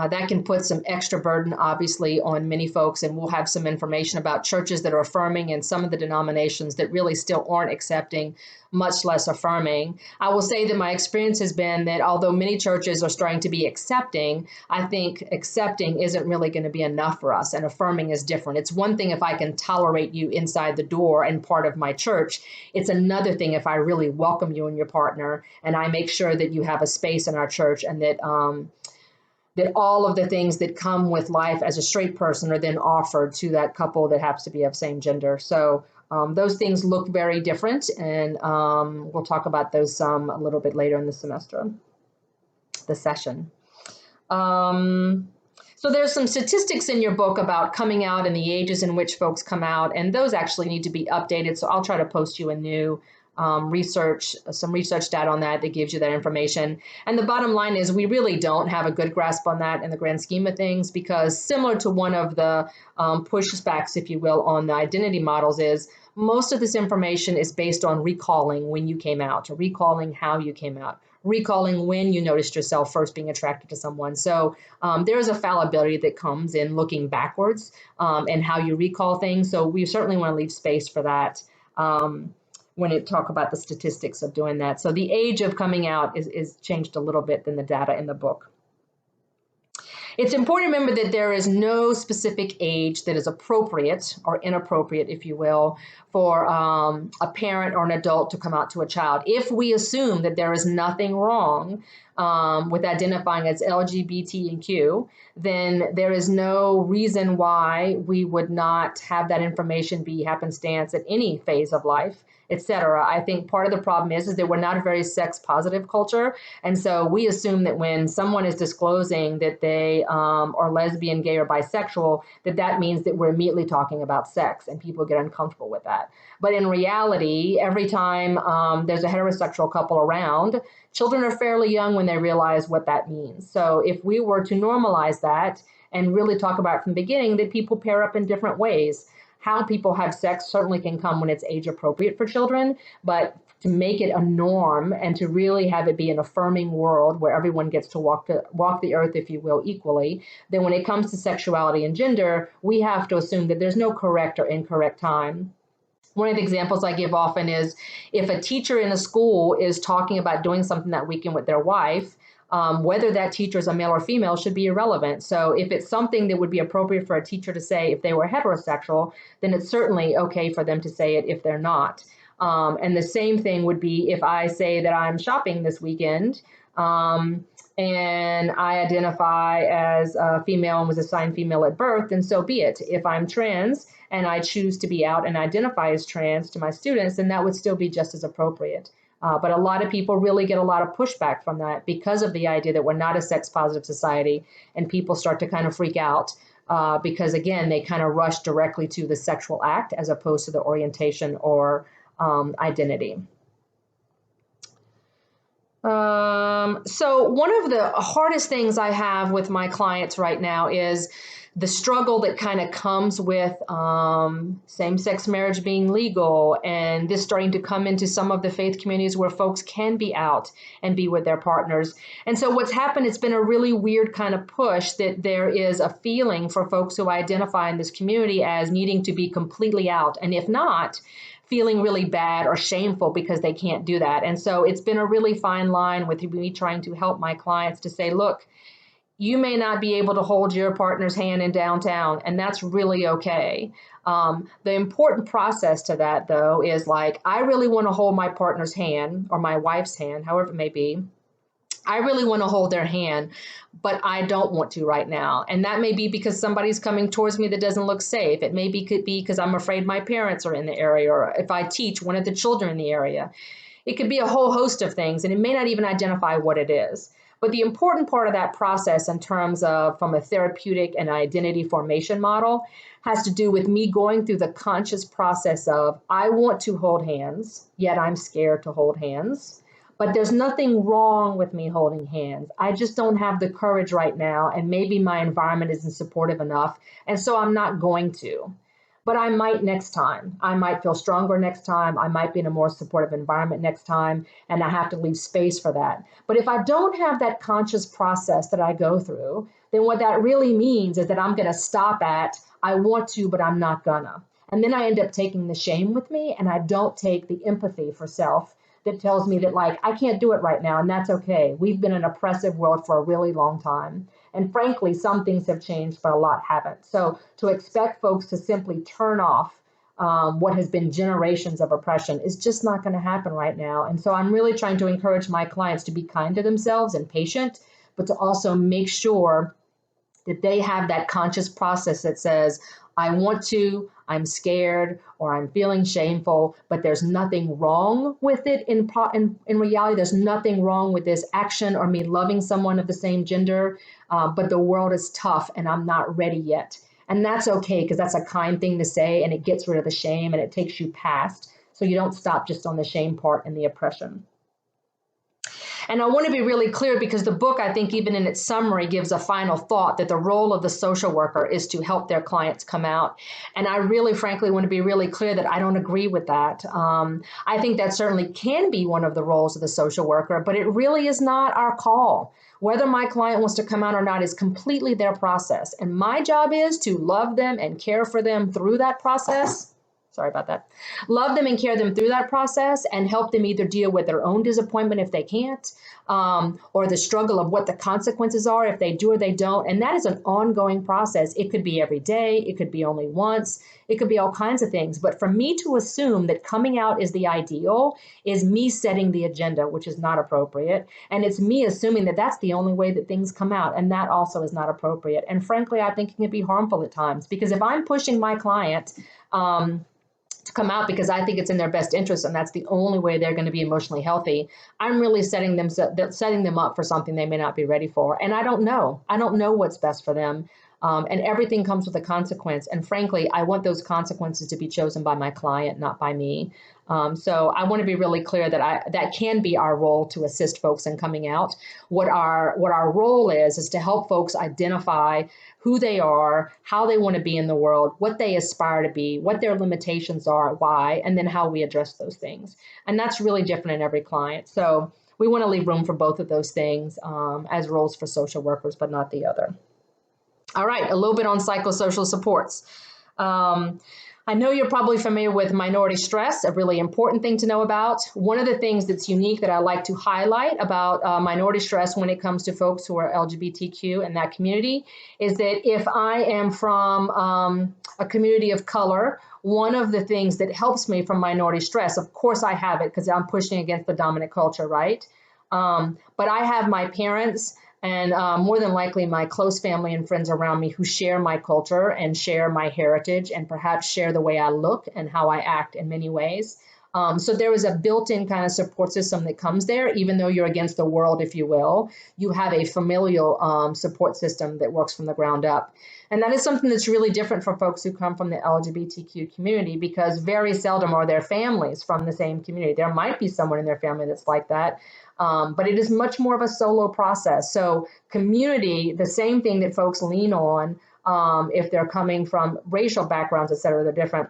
That can put some extra burden, obviously, on many folks, and we'll have some information about churches that are affirming and some of the denominations that really still aren't accepting, much less affirming. I will say that my experience has been that although many churches are starting to be accepting, I think accepting isn't really going to be enough for us, and affirming is different. It's one thing if I can tolerate you inside the door and part of my church. It's another thing if I really welcome you and your partner, and I make sure that you have a space in our church, and that all of the things that come with life as a straight person are then offered to that couple that happens to be of same gender. So those things look very different, and we'll talk about those some a little bit later in the session. So there's some statistics in your book about coming out and the ages in which folks come out, and those actually need to be updated. So I'll try to post you a new some research data on that gives you that information. And the bottom line is we really don't have a good grasp on that in the grand scheme of things, because similar to one of the pushbacks, if you will, on the identity models is most of this information is based on recalling when you came out, or recalling how you came out, recalling when you noticed yourself first being attracted to someone. So there's a fallibility that comes in looking backwards and how you recall things. So we certainly want to leave space for that when it talk about the statistics of doing that. So the age of coming out is changed a little bit than the data in the book. It's important to remember that there is no specific age that is appropriate or inappropriate, if you will, for a parent or an adult to come out to a child. If we assume that there is nothing wrong with identifying as LGBTQ, then there is no reason why we would not have that information be happenstance at any phase of life, etc. I think part of the problem is that we're not a very sex positive culture. And so we assume that when someone is disclosing that they are lesbian, gay, or bisexual, that means that we're immediately talking about sex, and people get uncomfortable with that. But in reality, every time there's a heterosexual couple around, children are fairly young when they realize what that means. So if we were to normalize that and really talk about from the beginning that people pair up in different ways, how people have sex certainly can come when it's age appropriate for children, but to make it a norm and to really have it be an affirming world where everyone gets to walk the earth, if you will, equally, then when it comes to sexuality and gender, we have to assume that there's no correct or incorrect time. One of the examples I give often is if a teacher in a school is talking about doing something that weekend with their wife, whether that teacher is a male or female should be irrelevant. So if it's something that would be appropriate for a teacher to say if they were heterosexual, then it's certainly okay for them to say it if they're not. And the same thing would be if I say that I'm shopping this weekend and I identify as a female and was assigned female at birth, then so be it. If I'm trans and I choose to be out and identify as trans to my students, then that would still be just as appropriate. But a lot of people really get a lot of pushback from that because of the idea that we're not a sex-positive society, and people start to kind of freak out because, again, they kind of rush directly to the sexual act as opposed to the orientation or identity. So one of the hardest things I have with my clients right now is the struggle that kind of comes with same-sex marriage being legal, and this starting to come into some of the faith communities where folks can be out and be with their partners. And so what's happened, it's been a really weird kind of push that there is a feeling for folks who identify in this community as needing to be completely out, and if not, feeling really bad or shameful because they can't do that. And so it's been a really fine line with me trying to help my clients to say, look, you may not be able to hold your partner's hand in downtown, and that's really okay. The important process to that, though, is like, I really want to hold my partner's hand or my wife's hand, however it may be. I really want to hold their hand, but I don't want to right now. And that may be because somebody's coming towards me that doesn't look safe. It could be because I'm afraid my parents are in the area, or if I teach one of the children in the area. It could be a whole host of things, and it may not even identify what it is. But the important part of that process in terms of from a therapeutic and identity formation model has to do with me going through the conscious process of, I want to hold hands, yet I'm scared to hold hands. But there's nothing wrong with me holding hands. I just don't have the courage right now, and maybe my environment isn't supportive enough, and so I'm not going to. But I might next time. I might feel stronger next time. I might be in a more supportive environment next time, and I have to leave space for that. But if I don't have that conscious process that I go through, then what that really means is that I'm going to stop at, I want to, but I'm not gonna. And then I end up taking the shame with me, and I don't take the empathy for self that tells me that, like, I can't do it right now, and that's okay. We've been in an oppressive world for a really long time. And frankly, some things have changed, but a lot haven't. So to expect folks to simply turn off what has been generations of oppression is just not going to happen right now. And so I'm really trying to encourage my clients to be kind to themselves and patient, but to also make sure that they have that conscious process that says, I want to, I'm scared, or I'm feeling shameful, but there's nothing wrong with it. In reality, there's nothing wrong with this action or me loving someone of the same gender, but the world is tough and I'm not ready yet. And that's okay, because that's a kind thing to say, and it gets rid of the shame and it takes you past. So you don't stop just on the shame part and the oppression. And I want to be really clear, because the book, I think, even in its summary, gives a final thought that the role of the social worker is to help their clients come out. And I really, frankly, want to be really clear that I don't agree with that. I think that certainly can be one of the roles of the social worker, but it really is not our call. Whether my client wants to come out or not is completely their process. And my job is to love them and care for them through that process. Sorry about that. Love them and care them through that process, and help them either deal with their own disappointment if they can't, or the struggle of what the consequences are if they do or they don't. And that is an ongoing process. It could be every day. It could be only once. It could be all kinds of things. But for me to assume that coming out is the ideal is me setting the agenda, which is not appropriate. And it's me assuming that that's the only way that things come out. And that also is not appropriate. And frankly, I think it can be harmful at times, because if I'm pushing my client, to come out because I think it's in their best interest and that's the only way they're going to be emotionally healthy, I'm really setting them up for something they may not be ready for. And I don't know what's best for them. And everything comes with a consequence. And frankly, I want those consequences to be chosen by my client, not by me. So I want to be really clear that that can be our role, to assist folks in coming out. What our role is to help folks identify who they are, how they want to be in the world, what they aspire to be, what their limitations are, why, and then how we address those things. And that's really different in every client. So we want to leave room for both of those things as roles for social workers, but not the other. All right, a little bit on psychosocial supports. I know you're probably familiar with minority stress, a really important thing to know about. One of the things that's unique that I like to highlight about minority stress when it comes to folks who are LGBTQ in that community is that if I am from a community of color, one of the things that helps me from minority stress, of course I have it because I'm pushing against the dominant culture, right? But I have my parents and more than likely my close family and friends around me who share my culture and share my heritage and perhaps share the way I look and how I act in many ways. So there is a built-in kind of support system that comes there, even though you're against the world, if you will. You have a familial support system that works from the ground up. And that is something that's really different for folks who come from the LGBTQ community, because very seldom are their families from the same community. There might be someone in their family that's like that, but it is much more of a solo process. So community, the same thing that folks lean on if they're coming from racial backgrounds, et cetera, they're different.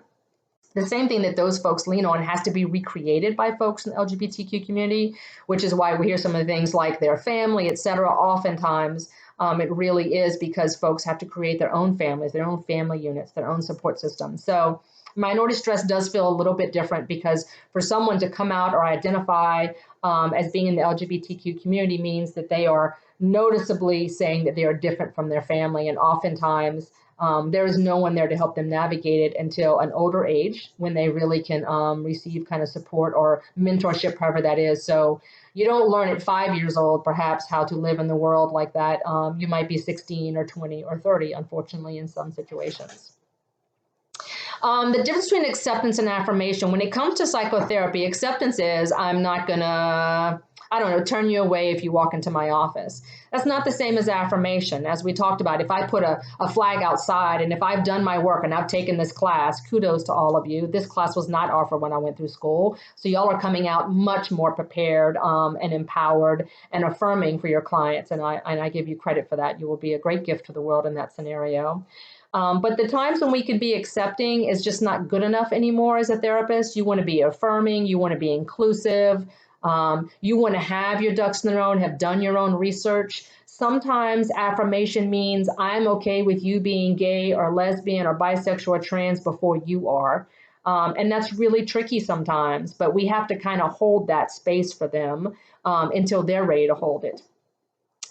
The same thing that those folks lean on has to be recreated by folks in the LGBTQ community, which is why we hear some of the things like their family, et cetera. Oftentimes, it really is because folks have to create their own families, their own family units, their own support systems. So minority stress does feel a little bit different, because for someone to come out or identify as being in the LGBTQ community means that they are noticeably saying that they are different from their family. And oftentimes, there is no one there to help them navigate it until an older age, when they really can receive kind of support or mentorship, however that is. So you don't learn at 5 years old, perhaps, how to live in the world like that. You might be 16 or 20 or 30, unfortunately, in some situations. The difference between acceptance and affirmation, when it comes to psychotherapy, acceptance is I'm not going to, turn you away if you walk into my office. That's not the same as affirmation. As we talked about, if I put a flag outside and if I've done my work and I've taken this class, kudos to all of you. This class was not offered when I went through school. So y'all are coming out much more prepared and empowered and affirming for your clients. And I give you credit for that. You will be a great gift to the world in that scenario. But the times when we could be accepting is just not good enough anymore as a therapist. You want to be affirming. You want to be inclusive. You want to have your ducks in a row and have done your own research. Sometimes affirmation means I'm okay with you being gay or lesbian or bisexual or trans before you are. And that's really tricky sometimes, but we have to kind of hold that space for them until they're ready to hold it.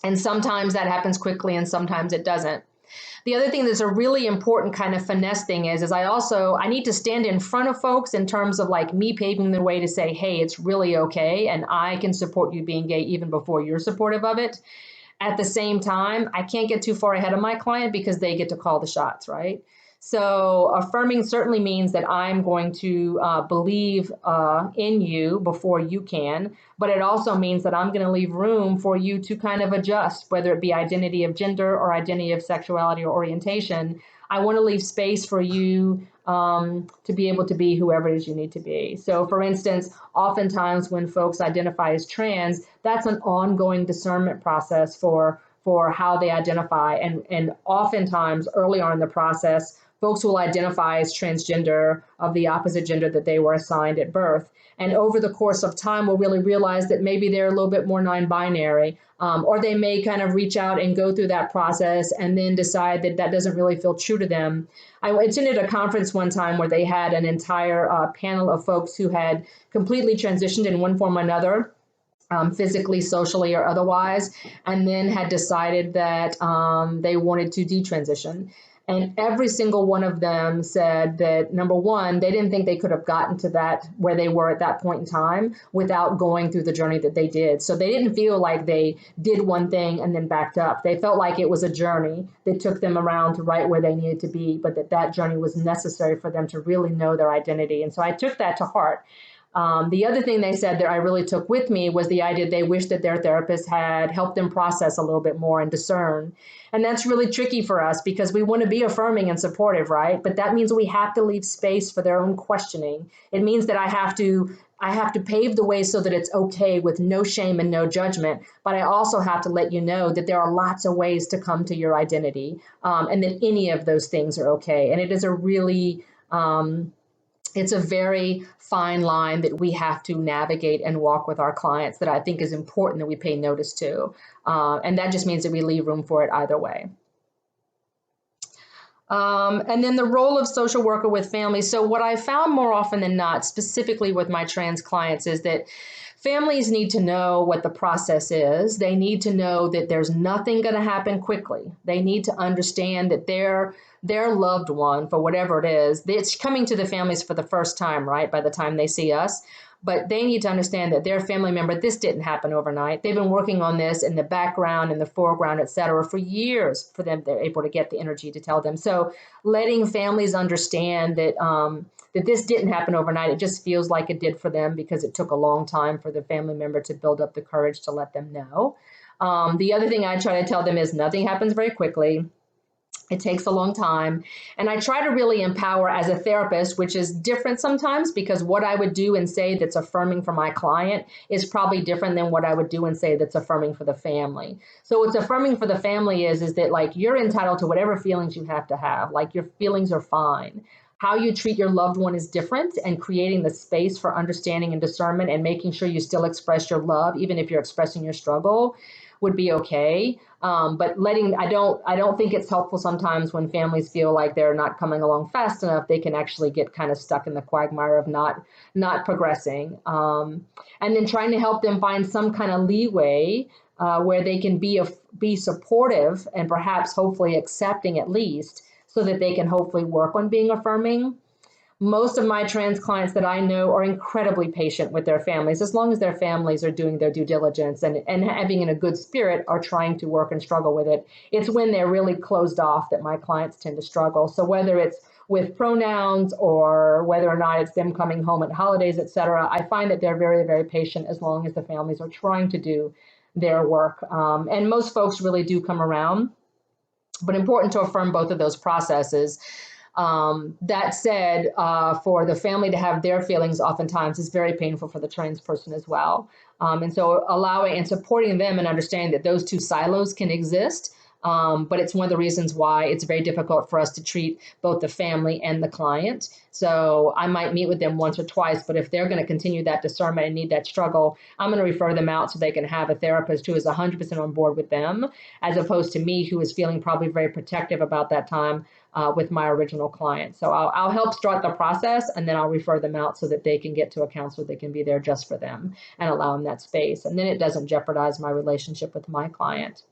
And sometimes that happens quickly and sometimes it doesn't. The other thing that's a really important kind of finesse thing is I need to stand in front of folks in terms of like me paving the way to say, hey, it's really okay. And I can support you being gay even before you're supportive of it. At the same time, I can't get too far ahead of my client because they get to call the shots, right? So affirming certainly means that I'm going to believe in you before you can, but it also means that I'm going to leave room for you to kind of adjust, whether it be identity of gender or identity of sexuality or orientation. I want to leave space for you to be able to be whoever it is you need to be. So for instance, oftentimes when folks identify as trans, that's an ongoing discernment process for how they identify. And oftentimes early on in the process, folks will identify as transgender of the opposite gender that they were assigned at birth. And over the course of time, we'll really realize that maybe they're a little bit more non-binary, or they may kind of reach out and go through that process and then decide that that doesn't really feel true to them. I attended a conference one time where they had an entire panel of folks who had completely transitioned in one form or another, physically, socially, or otherwise, and then had decided that they wanted to detransition. And every single one of them said that, number one, they didn't think they could have gotten to that where they were at that point in time without going through the journey that they did. So they didn't feel like they did one thing and then backed up. They felt like it was a journey that took them around to right where they needed to be, but that journey was necessary for them to really know their identity. And so I took that to heart. The other thing they said that I really took with me was the idea they wished that their therapist had helped them process a little bit more and discern. And that's really tricky for us because we want to be affirming and supportive, right? But that means we have to leave space for their own questioning. It means that I have to pave the way so that it's okay with no shame and no judgment. But I also have to let you know that there are lots of ways to come to your identity, and that any of those things are okay. And it is it's a very fine line that we have to navigate and walk with our clients that I think is important that we pay notice to. And that just means that we leave room for it either way. And then the role of social worker with families. So what I found more often than not, specifically with my trans clients, is that families need to know what the process is. They need to know that there's nothing going to happen quickly. They need to understand that their loved one, for whatever it is, it's coming to the families for the first time, right, by the time they see us. But they need to understand that their family member, this didn't happen overnight. They've been working on this in the background, in the foreground, et cetera, for years for them. They're able to get the energy to tell them. So letting families understand that that this didn't happen overnight. It just feels like it did for them because it took a long time for the family member to build up the courage to let them know. The other thing I try to tell them is nothing happens very quickly. It takes a long time. And I try to really empower as a therapist, which is different sometimes because what I would do and say that's affirming for my client is probably different than what I would do and say that's affirming for the family. So what's affirming for the family is that like you're entitled to whatever feelings you have to have, like your feelings are fine. How you treat your loved one is different, and creating the space for understanding and discernment and making sure you still express your love, even if you're expressing your struggle, would be okay. But I don't think it's helpful sometimes when families feel like they're not coming along fast enough. They can actually get kind of stuck in the quagmire of not progressing. And then trying to help them find some kind of leeway where they can be supportive and perhaps hopefully accepting at least, so that they can hopefully work on being affirming. Most of my trans clients that I know are incredibly patient with their families, as long as their families are doing their due diligence and having in a good spirit are trying to work and struggle with it. It's when they're really closed off that my clients tend to struggle. So whether it's with pronouns or whether or not it's them coming home at holidays, et cetera, I find that they're very, very patient as long as the families are trying to do their work. And most folks really do come around, but important to affirm both of those processes. That said, for the family to have their feelings oftentimes is very painful for the trans person as well. And so allowing and supporting them and understanding that those two silos can exist But it's one of the reasons why it's very difficult for us to treat both the family and the client. So I might meet with them once or twice, but if they're going to continue that discernment and need that struggle, I'm going to refer them out so they can have a therapist who is 100% on board with them, as opposed to me, who is feeling probably very protective about that time with my original client. So I'll help start the process, and then I'll refer them out so that they can get to a counselor that can be there just for them and allow them that space. And then it doesn't jeopardize my relationship with my client.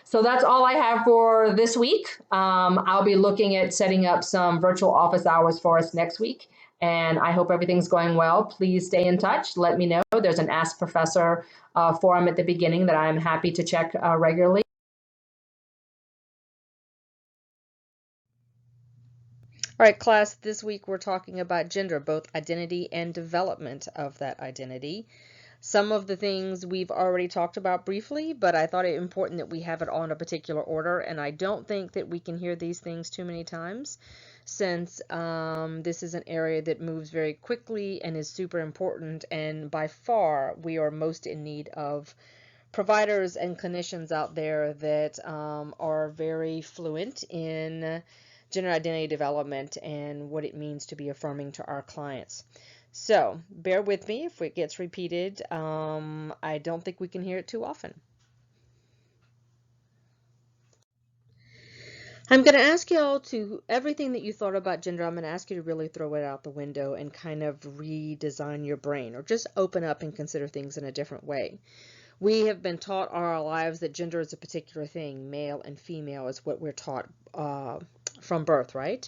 So that's all I have for this week. I'll be looking at setting up some virtual office hours for us next week. And I hope everything's going well. Please stay in touch. Let me know. There's an Ask Professor forum at the beginning that I'm happy to check regularly. All right, class, this week we're talking about gender, both identity and development of that identity. Some of the things we've already talked about briefly, but I thought it important that we have it all in a particular order, and I don't think that we can hear these things too many times, since this is an area that moves very quickly and is super important, and by far we are most in need of providers and clinicians out there that are very fluent in gender identity development and what it means to be affirming to our clients. So bear with me if it gets repeated. I don't think we can hear it too often. I'm going to ask y'all to, everything that you thought about gender, I'm going to ask you to really throw it out the window and kind of redesign your brain, or just open up and consider things in a different way. We have been taught all our lives that gender is a particular thing. Male and female is what we're taught from birth, right?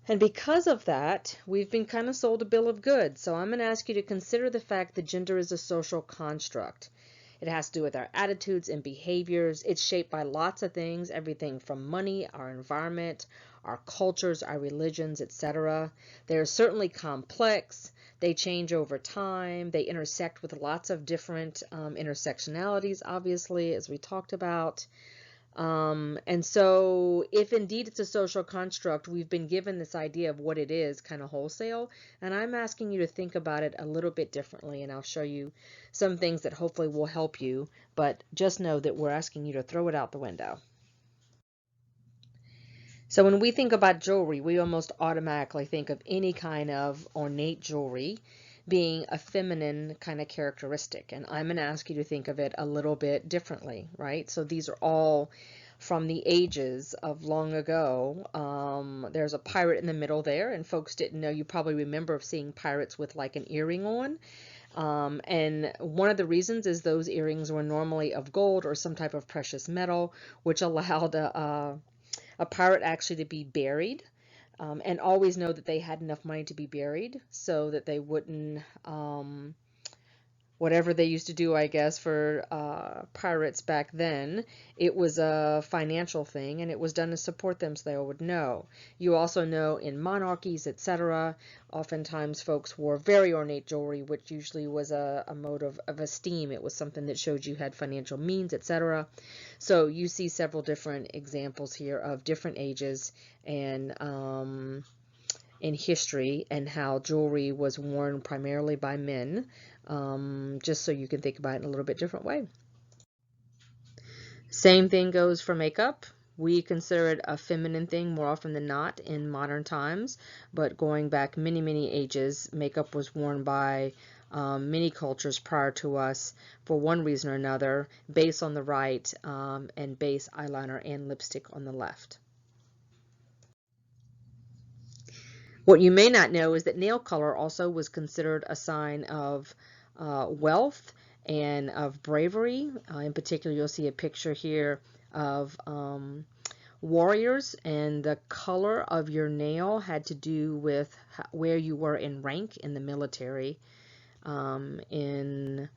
And because of that, we've been kind of sold a bill of goods. So I'm going to ask you to consider the fact that gender is a social construct. It has to do with our attitudes and behaviors. It's shaped by lots of things, everything from money, our environment, our cultures, our religions, etc. They're certainly complex. They change over time. They intersect with lots of different intersectionalities, obviously, as we talked about. And so if indeed it's a social construct, we've been given this idea of what it is kind of wholesale, and I'm asking you to think about it a little bit differently, and I'll show you some things that hopefully will help you, but just know that we're asking you to throw it out the window. So when we think about jewelry, we almost automatically think of any kind of ornate jewelry being a feminine kind of characteristic. And I'm going to ask you to think of it a little bit differently, right? So these are all from the ages of long ago. There's a pirate in the middle there, and folks didn't know, you probably remember seeing pirates with like an earring on. And one of the reasons is those earrings were normally of gold or some type of precious metal, which allowed a pirate actually to be buried, and always know that they had enough money to be buried so that they wouldn't, whatever they used to do, I guess, for pirates back then, it was a financial thing, and it was done to support them so they would know. You also know in monarchies, etc., oftentimes folks wore very ornate jewelry, which usually was a mode of esteem. It was something that showed you had financial means, etc. So you see several different examples here of different ages and in history, and how jewelry was worn primarily by men, just so you can think about it in a little bit different way. Same thing goes for makeup. We consider it a feminine thing more often than not in modern times, but going back many, many ages, makeup was worn by many cultures prior to us for one reason or another, base on the right and base, eyeliner, and lipstick on the left. What you may not know is that nail color also was considered a sign of wealth and of bravery. In particular, you'll see a picture here of warriors, and the color of your nail had to do with where you were in rank in the military in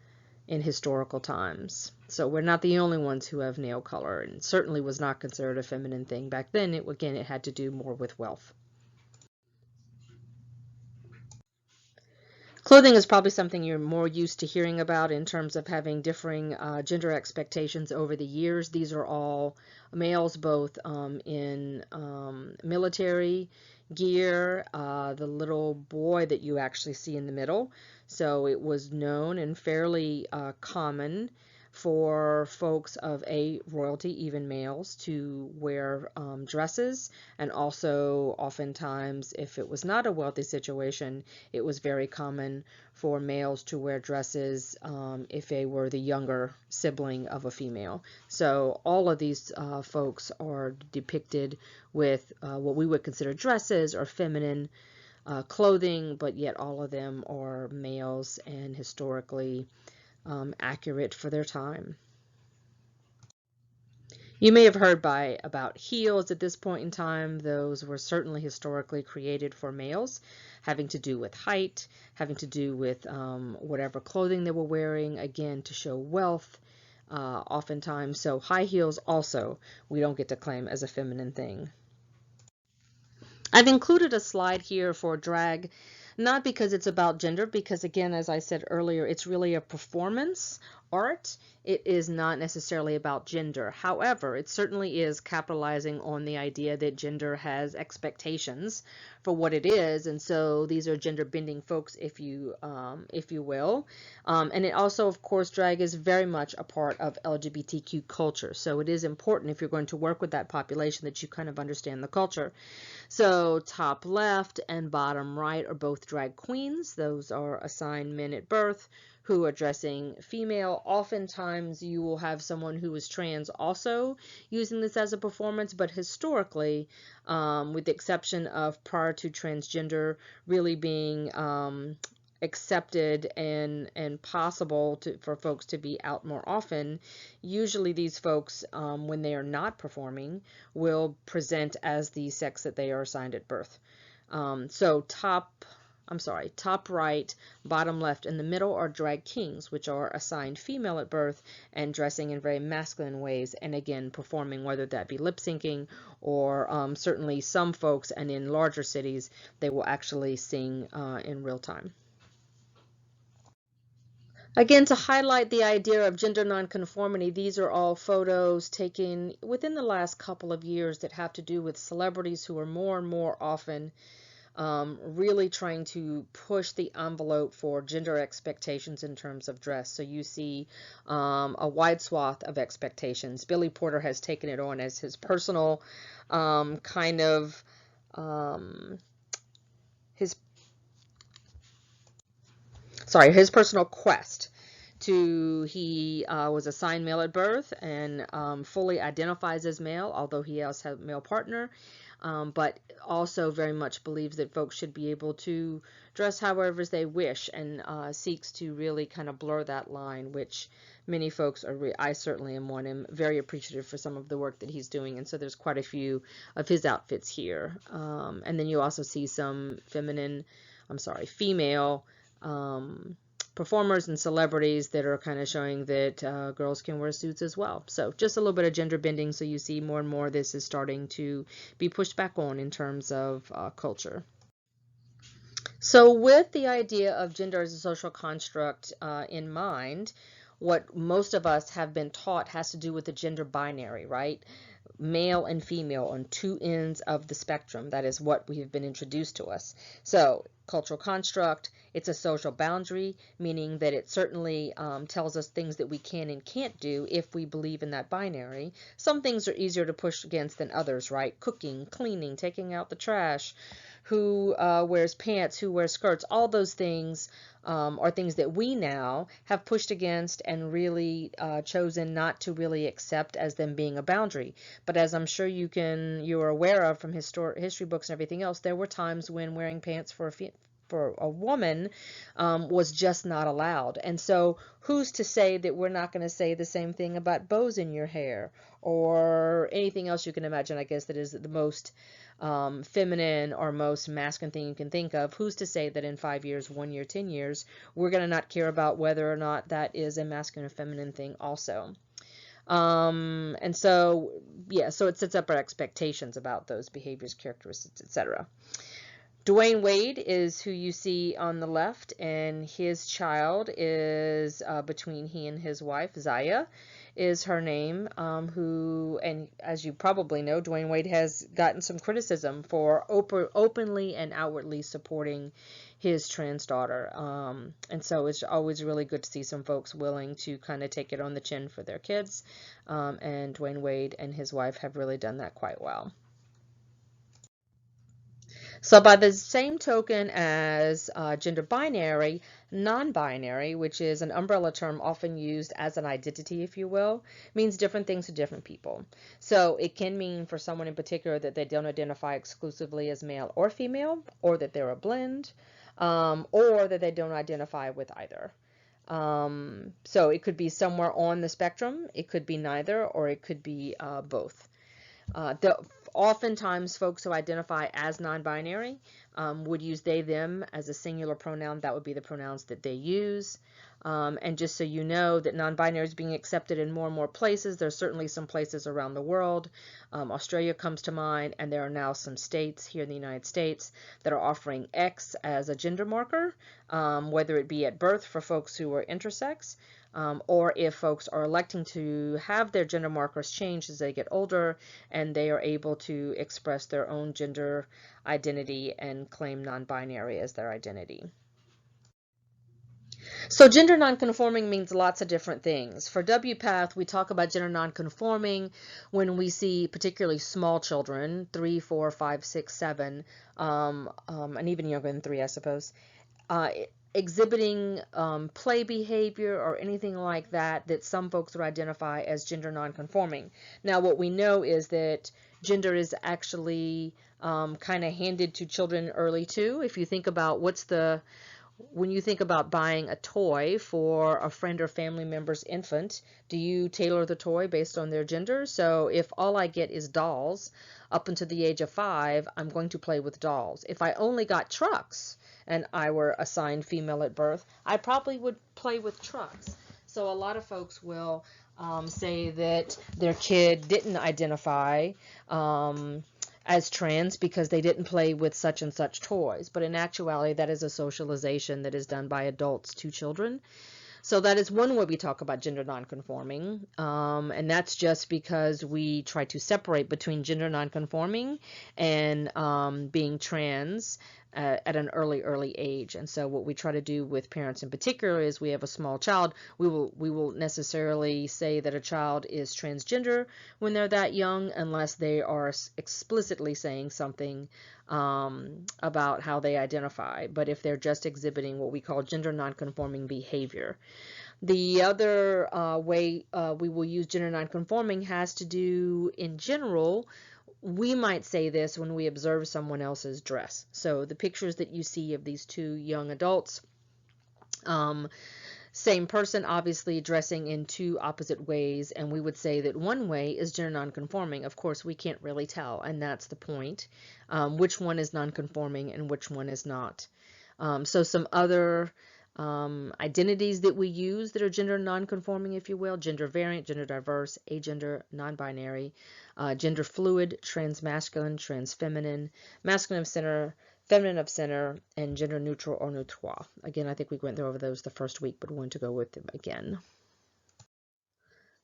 historical times. So we're not the only ones who have nail color, and certainly was not considered a feminine thing back then. Again, it had to do more with wealth. Clothing is probably something you're more used to hearing about in terms of having differing gender expectations over the years. These are all males, both in military gear, the little boy that you actually see in the middle. So it was known and fairly common for folks of royalty, even males, to wear dresses, and also oftentimes, if it was not a wealthy situation, it was very common for males to wear dresses if they were the younger sibling of a female. So all of these folks are depicted with what we would consider dresses or feminine clothing, but yet all of them are males and historically accurate for their time. You may have heard about heels at this point in time. Those were certainly historically created for males, having to do with height, having to do with whatever clothing they were wearing, again, to show wealth, oftentimes. So high heels also, we don't get to claim as a feminine thing. I've included a slide here for drag, not because it's about gender, because again, as I said earlier, it's really a performance art. It is not necessarily about gender. However, it certainly is capitalizing on the idea that gender has expectations for what it is, and so these are gender bending folks, if you will. And it also, of course, drag is very much a part of LGBTQ culture. So it is important, if you're going to work with that population, that you kind of understand the culture. So top left and bottom right are both drag queens. Those are assigned men at birth who are dressing female. Oftentimes you will have someone who is trans also using this as a performance, but historically, with the exception of prior to transgender really being accepted and possible for folks to be out more often, usually these folks, when they are not performing, will present as the sex that they are assigned at birth. So top right, bottom left, and the middle are drag kings, which are assigned female at birth and dressing in very masculine ways, and again performing, whether that be lip syncing or certainly some folks, and in larger cities, they will actually sing in real time. Again, to highlight the idea of gender nonconformity, these are all photos taken within the last couple of years that have to do with celebrities who are more and more often really trying to push the envelope for gender expectations in terms of dress. So you see a wide swath of expectations. Billy Porter has taken it on as his personal his personal quest he was assigned male at birth and fully identifies as male, although he also has a male partner, but also very much believes that folks should be able to dress however they wish, and seeks to really kind of blur that line, which many folks are, I certainly am one, am very appreciative for some of the work that he's doing, and so there's quite a few of his outfits here. And then you also see some female performers and celebrities that are kind of showing that girls can wear suits as well. So just a little bit of gender bending, so you see more and more this is starting to be pushed back on in terms of culture. So with the idea of gender as a social construct in mind, what most of us have been taught has to do with the gender binary, right? Male and female on two ends of the spectrum. That is what we have been introduced to us. So cultural construct, it's a social boundary, meaning that it certainly tells us things that we can and can't do if we believe in that binary. Some things are easier to push against than others, right? Cooking, cleaning, taking out the trash, who wears pants, who wears skirts, all those things are things that we now have pushed against and really chosen not to really accept as them being a boundary. But as I'm sure you're aware of from history books and everything else, there were times when wearing pants for a woman was just not allowed. And so who's to say that we're not going to say the same thing about bows in your hair or anything else you can imagine, I guess, that is the most feminine or most masculine thing you can think of? Who's to say that in 5 years, 1 year, 10 years, we're going to not care about whether or not that is a masculine or feminine thing also? And so, yeah, so it sets up our expectations about those behaviors, characteristics, etc. Dwayne Wade is who you see on the left, and his child is between he and his wife, Zaya is her name, who, and as you probably know, Dwayne Wade has gotten some criticism for openly and outwardly supporting his trans daughter. And so it's always really good to see some folks willing to kind of take it on the chin for their kids. And Dwayne Wade and his wife have really done that quite well. So by the same token as gender binary, non-binary, which is an umbrella term often used as an identity, if you will, means different things to different people. So it can mean for someone in particular that they don't identify exclusively as male or female, or that they're a blend, or that they don't identify with either. So it could be somewhere on the spectrum, it could be neither, or it could be both. Oftentimes, folks who identify as non-binary would use they, them as a singular pronoun. That would be the pronouns that they use. And just so you know that non-binary is being accepted in more and more places. There's certainly some places around the world. Australia comes to mind, and there are now some states here in the United States that are offering X as a gender marker, whether it be at birth for folks who are intersex, or if folks are electing to have their gender markers changed as they get older and they are able to express their own gender identity and claim non-binary as their identity. So gender nonconforming means lots of different things. For WPATH, we talk about gender nonconforming when we see particularly small children, 3, 4, 5, 6, 7, and even younger than 3, I suppose, exhibiting play behavior or anything like that that some folks would identify as gender nonconforming. Now, what we know is that gender is actually kind of handed to children early too. If you think about when you think about buying a toy for a friend or family member's infant, do you tailor the toy based on their gender? So if all I get is dolls up until the age of 5, I'm going to play with dolls. If I only got trucks and I were assigned female at birth, I probably would play with trucks. So a lot of folks will say that their kid didn't identify as trans because they didn't play with such and such toys. But in actuality, that is a socialization that is done by adults to children. So that is one way we talk about gender nonconforming, and that's just because we try to separate between gender nonconforming and being trans at an early age. And so what we try to do with parents in particular is we have a small child, we will necessarily say that a child is transgender when they're that young unless they are explicitly saying something about how they identify. But if they're just exhibiting what we call gender nonconforming behavior. The other way we will use gender nonconforming has to do, in general, we might say this when we observe someone else's dress. So the pictures that you see of these two young adults, same person obviously dressing in two opposite ways, and we would say that one way is gender nonconforming. Of course, we can't really tell, and that's the point, which one is nonconforming and which one is not. So some other identities that we use that are gender nonconforming, if you will: gender variant, gender diverse, agender, non-binary, gender fluid, transmasculine, transfeminine, masculine of center, feminine of center, and gender neutral or neutre. Again, I think we went over those the first week, but we want to go with them again.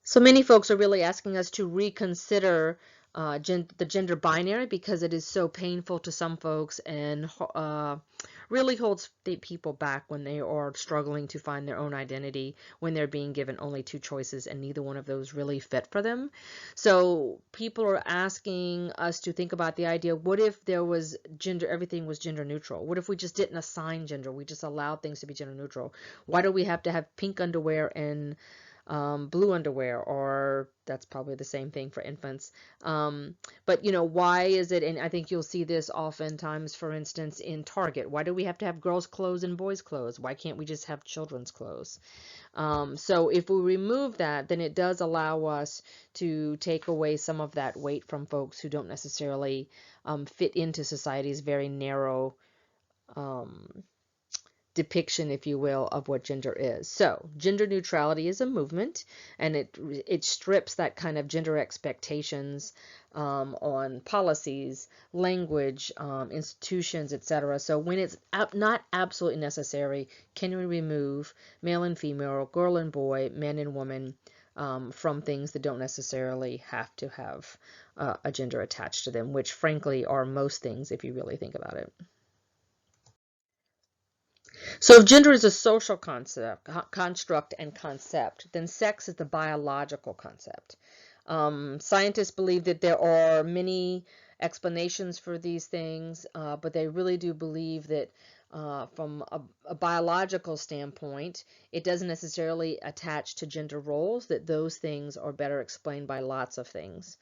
So many folks are really asking us to reconsider the gender binary because it is so painful to some folks and really holds people back when they are struggling to find their own identity, when they're being given only two choices and neither one of those really fit for them. So people are asking us to think about the idea, what if there was everything was gender neutral? What if we just didn't assign gender? We just allowed things to be gender neutral. Why do we have to have pink underwear and blue underwear? Or that's probably the same thing for infants. But why is it, and I think you'll see this oftentimes, for instance, in Target, why do we have to have girls' clothes and boys' clothes? Why can't we just have children's clothes? So if we remove that, then it does allow us to take away some of that weight from folks who don't necessarily fit into society's very narrow depiction, if you will, of what gender is. So gender neutrality is a movement, and it strips that kind of gender expectations on policies, language, institutions, etc. So when it's not absolutely necessary, can we remove male and female, girl and boy, man and woman from things that don't necessarily have to have a gender attached to them, which frankly are most things if you really think about it. So if gender is a social construct and concept, then sex is the biological concept. Scientists believe that there are many explanations for these things, but they really do believe that from a biological standpoint, it doesn't necessarily attach to gender roles, that those things are better explained by lots of things.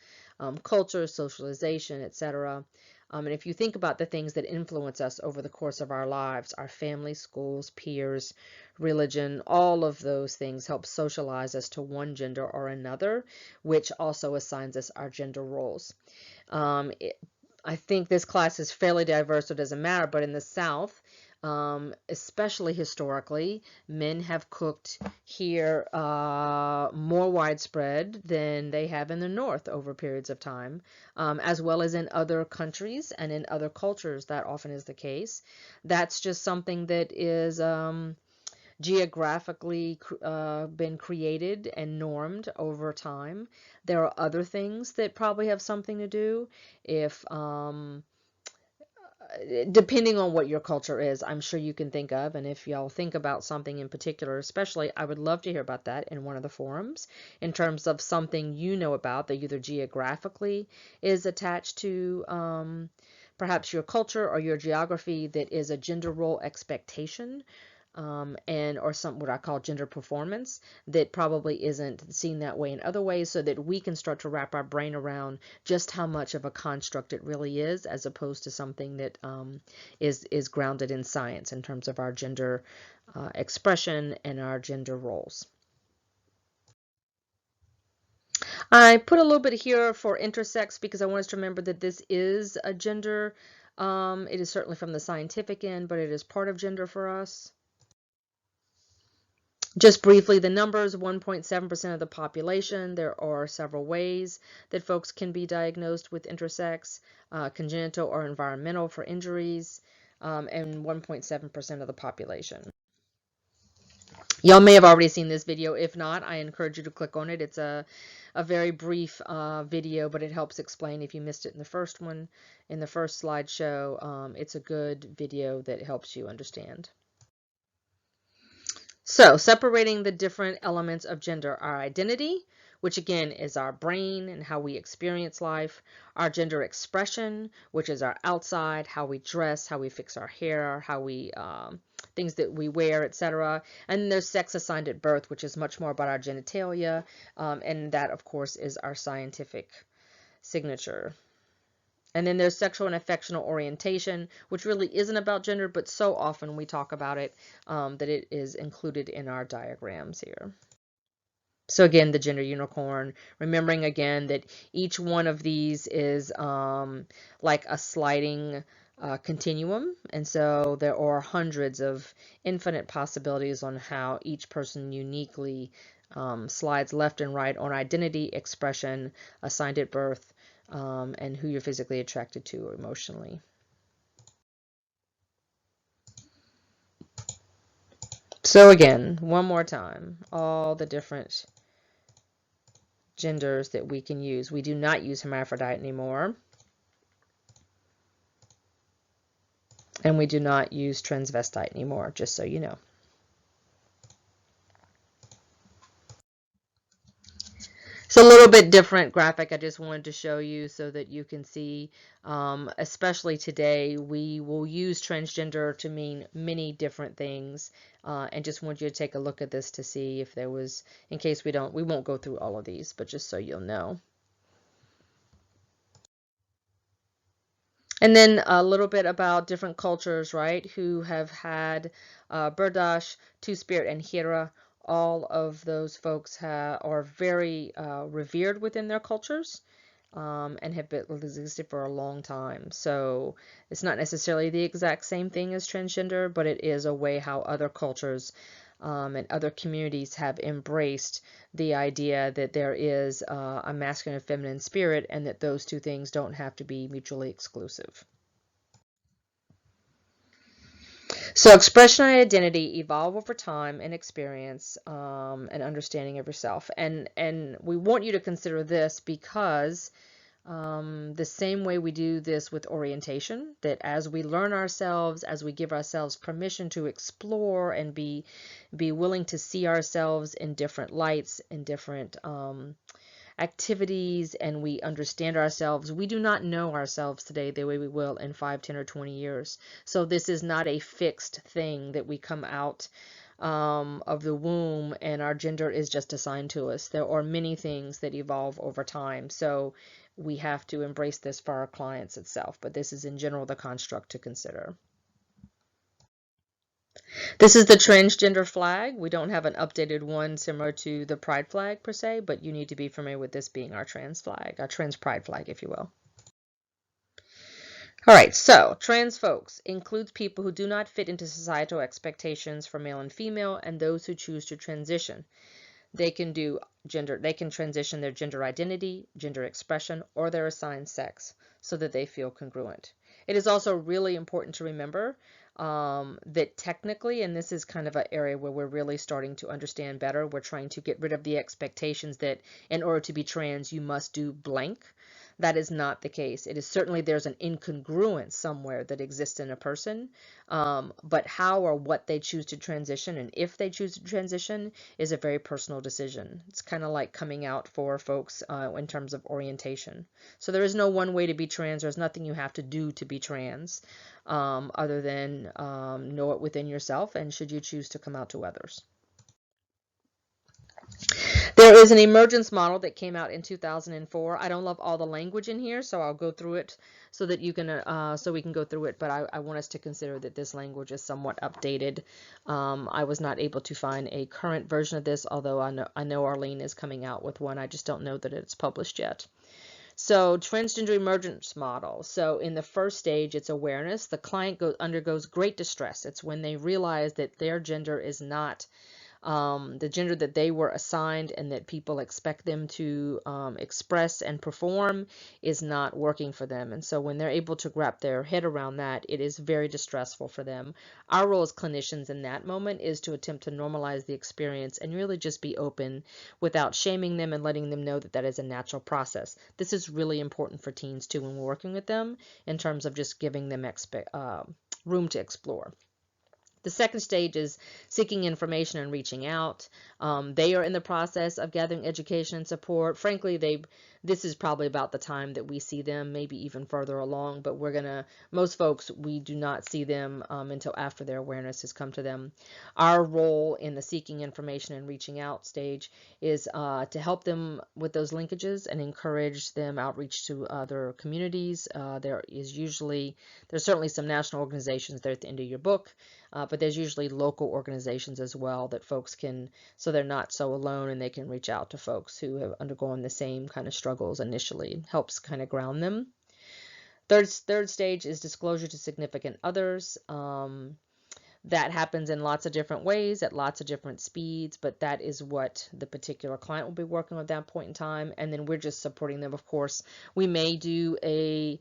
Culture, socialization, etc. And if you think about the things that influence us over the course of our lives, our family, schools, peers, religion, all of those things help socialize us to one gender or another, which also assigns us our gender roles. I think this class is fairly diverse, so it doesn't matter, but in the South, especially historically, men have cooked here more widespread than they have in the North over periods of time, as well as in other countries and in other cultures. That often is the case. That's just something that is geographically been created and normed over time. There are other things that probably have something to do. If depending on what your culture is, I'm sure you can think of, and if y'all think about something in particular, especially, I would love to hear about that in one of the forums in terms of something you know about that either geographically is attached to perhaps your culture or your geography that is a gender role expectation. Or some what I call gender performance that probably isn't seen that way in other ways, so that we can start to wrap our brain around just how much of a construct it really is, as opposed to something that is grounded in science in terms of our gender expression and our gender roles. I put a little bit here for intersex because I want us to remember that this is a gender. It is certainly from the scientific end, but it is part of gender for us. Just briefly, the numbers, 1.7% of the population. There are several ways that folks can be diagnosed with intersex, congenital or environmental for injuries, and 1.7% of the population. Y'all may have already seen this video. If not, I encourage you to click on it. It's a very brief video, but it helps explain if you missed it in the first one, in the first slideshow. It's a good video that helps you understand. So, separating the different elements of gender: our identity, which again is our brain and how we experience life; our gender expression, which is our outside, how we dress, how we fix our hair, how we things that we wear, etc. And then there's sex assigned at birth, which is much more about our genitalia, and that, of course, is our scientific signature. And then there's sexual and affectional orientation, which really isn't about gender, but so often we talk about it that it is included in our diagrams here. So again, the gender unicorn, remembering again that each one of these is like a sliding continuum. And so there are hundreds of infinite possibilities on how each person uniquely slides left and right on identity, expression, assigned at birth, and who you're physically attracted to or emotionally. So again, one more time, all the different genders that we can use. We do not use hermaphrodite anymore. And we do not use transvestite anymore, just so you know. It's a little bit different graphic I just wanted to show you so that you can see, especially today, we will use transgender to mean many different things, and just want you to take a look at this to see if there was, in case we won't go through all of these, but just so you'll know. And then a little bit about different cultures, right, who have had Berdash, Two-Spirit, and Hira. All of those folks are very revered within their cultures. and have existed for a long time. So it's not necessarily the exact same thing as transgender, but it is a way how other cultures and other communities have embraced the idea that there is a masculine and feminine spirit, and that those two things don't have to be mutually exclusive. So expression and identity evolve over time and experience and understanding of yourself. And we want you to consider this because the same way we do this with orientation, that as we learn ourselves, as we give ourselves permission to explore and be willing to see ourselves in different lights, in different activities, and we understand ourselves, we do not know ourselves today the way we will in 5, 10, or 20 years. So this is not a fixed thing that we come out of the womb and our gender is just assigned to us. There are many things that evolve over time. So we have to embrace this for our clients itself, but this is in general the construct to consider. This is the transgender flag. We don't have an updated one similar to the pride flag per se, but you need to be familiar with this being our trans flag, our trans pride flag, if you will. All right, so trans folks includes people who do not fit into societal expectations for male and female, and those who choose to transition. They can transition their gender identity, gender expression, or their assigned sex so that they feel congruent. It is also really important to remember that technically, and this is kind of an area where we're really starting to understand better, we're trying to get rid of the expectations that in order to be trans, you must do blank. That is not the case. It is certainly there's an incongruence somewhere that exists in a person, but how or what they choose to transition and if they choose to transition is a very personal decision. It's kind of like coming out for folks in terms of orientation. So there is no one way to be trans. There's nothing you have to do to be trans other than know it within yourself, and should you choose to come out to others. There is an emergence model that came out in 2004. I don't love all the language in here, so I'll go through it so that you can, so we can go through it. But I want us to consider that this language is somewhat updated. I was not able to find a current version of this, although I know Arlene is coming out with one. I just don't know that it's published yet. So transgender emergence model. So in the first stage, it's awareness. The client undergoes great distress. It's when they realize that their gender is not the gender that they were assigned and that people expect them to express and perform is not working for them. And so when they're able to wrap their head around that, it is very distressful for them. Our role as clinicians in that moment is to attempt to normalize the experience and really just be open without shaming them and letting them know that that is a natural process. This is really important for teens too when we're working with them in terms of just giving them room to explore. The second stage is seeking information and reaching out. They are in the process of gathering education and support. Frankly, this is probably about the time that we see them, maybe even further along, but most folks, we do not see them until after their awareness has come to them. Our role in the seeking information and reaching out stage is to help them with those linkages and encourage them outreach to other communities. There's certainly some national organizations there at the end of your book. But there's usually local organizations as well that folks can, so they're not so alone and they can reach out to folks who have undergone the same kind of struggles initially. It helps kind of ground them. Third stage is disclosure to significant others. That happens in lots of different ways at lots of different speeds, but that is what the particular client will be working on at that point in time. And then we're just supporting them, of course. We may do a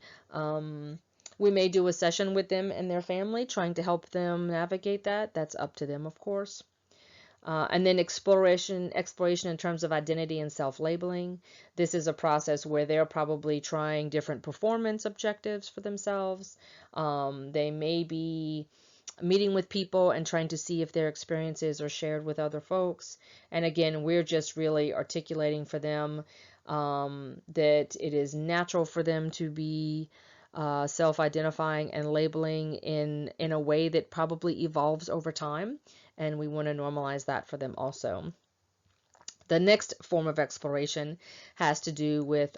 session with them and their family, trying to help them navigate that. That's up to them, of course. And then exploration in terms of identity and self-labeling. This is a process where they're probably trying different performance objectives for themselves. They may be meeting with people and trying to see if their experiences are shared with other folks. And again, we're just really articulating for them that it is natural for them to be self-identifying and labeling in a way that probably evolves over time, and we want to normalize that for them also. The next form of exploration has to do with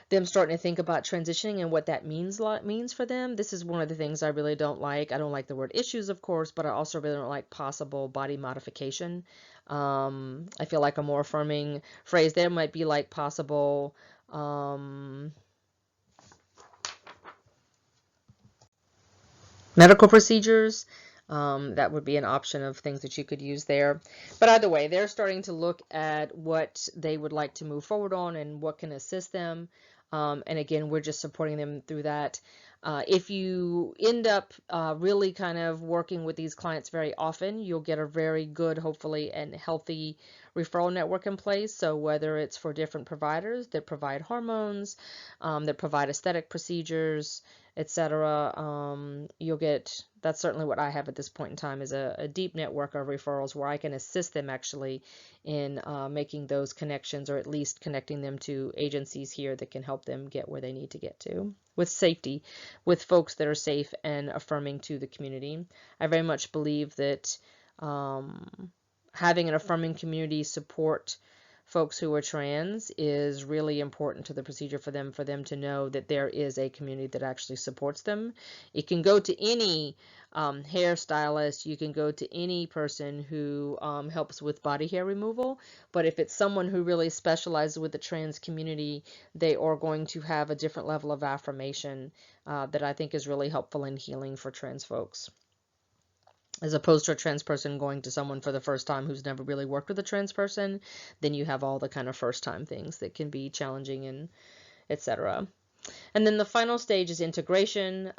them starting to think about transitioning and what that means for them. This is one of the things I really don't like. I don't like the word issues, of course, but I also really don't like possible body modification. I feel like a more affirming phrase there might be like possible medical procedures. That would be an option of things that you could use there. But either way, they're starting to look at what they would like to move forward on and what can assist them. And again, we're just supporting them through that. If you end up really kind of working with these clients very often, you'll get a very good, hopefully, and healthy referral network in place. So whether it's for different providers that provide hormones, that provide aesthetic procedures, etc., you'll get, that's certainly what I have at this point in time, is a deep network of referrals where I can assist them actually in making those connections, or at least connecting them to agencies here that can help them get where they need to get to with safety, with folks that are safe and affirming to the community. I very much believe that having an affirming community support folks who are trans is really important to the procedure for them to know that there is a community that actually supports them. It can go to any hairstylist, you can go to any person who helps with body hair removal, but if it's someone who really specializes with the trans community, they are going to have a different level of affirmation that I think is really helpful in healing for trans folks, as opposed to a trans person going to someone for the first time who's never really worked with a trans person. Then you have all the kind of first time things that can be challenging and etc. And then the final stage is integration.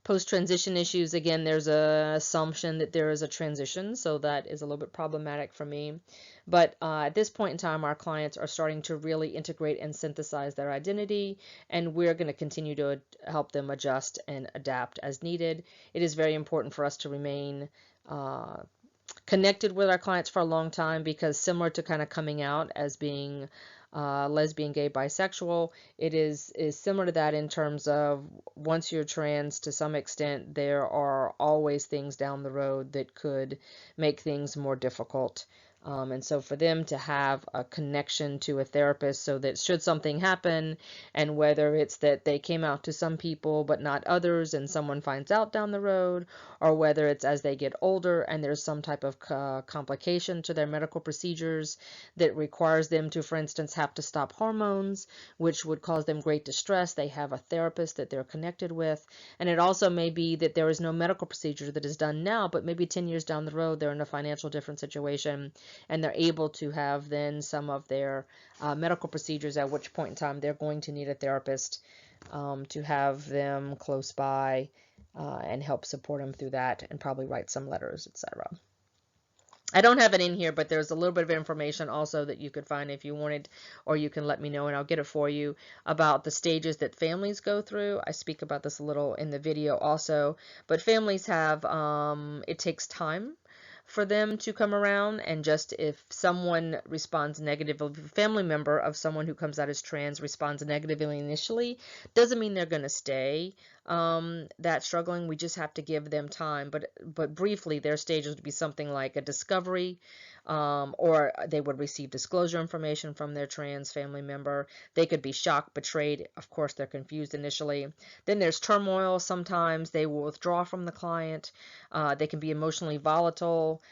Post-transition issues, again, there's an assumption that there is a transition, so that is a little bit problematic for me. But at this point in time, our clients are starting to really integrate and synthesize their identity, and we're going to continue to help them adjust and adapt as needed. It is very important for us to remain connected with our clients for a long time, because similar to kind of coming out as being lesbian, gay, bisexual, it is similar to that in terms of once you're trans, to some extent, there are always things down the road that could make things more difficult. And so for them to have a connection to a therapist, so that should something happen, and whether it's that they came out to some people but not others and someone finds out down the road, or whether it's as they get older and there's some type of complication to their medical procedures that requires them to, for instance, have to stop hormones, which would cause them great distress, they have a therapist that they're connected with. And it also may be that there is no medical procedure that is done now, but maybe 10 years down the road they're in a financial different situation, and they're able to have then some of their medical procedures, at which point in time they're going to need a therapist to have them close by and help support them through that, and probably write some letters, etc. I don't have it in here, but there's a little bit of information also that you could find if you wanted, or you can let me know and I'll get it for you, about the stages that families go through. I speak about this a little in the video also, but families have, it takes time for them to come around, and just if someone responds negatively, if a family member of someone who comes out as trans responds negatively initially, doesn't mean they're going to stay that struggling. We just have to give them time. But briefly, their stages would be something like a discovery, or they would receive disclosure information from their trans family member. They could be shocked, betrayed. Of course, they're confused initially. Then there's turmoil. Sometimes they will withdraw from the client. They can be emotionally volatile.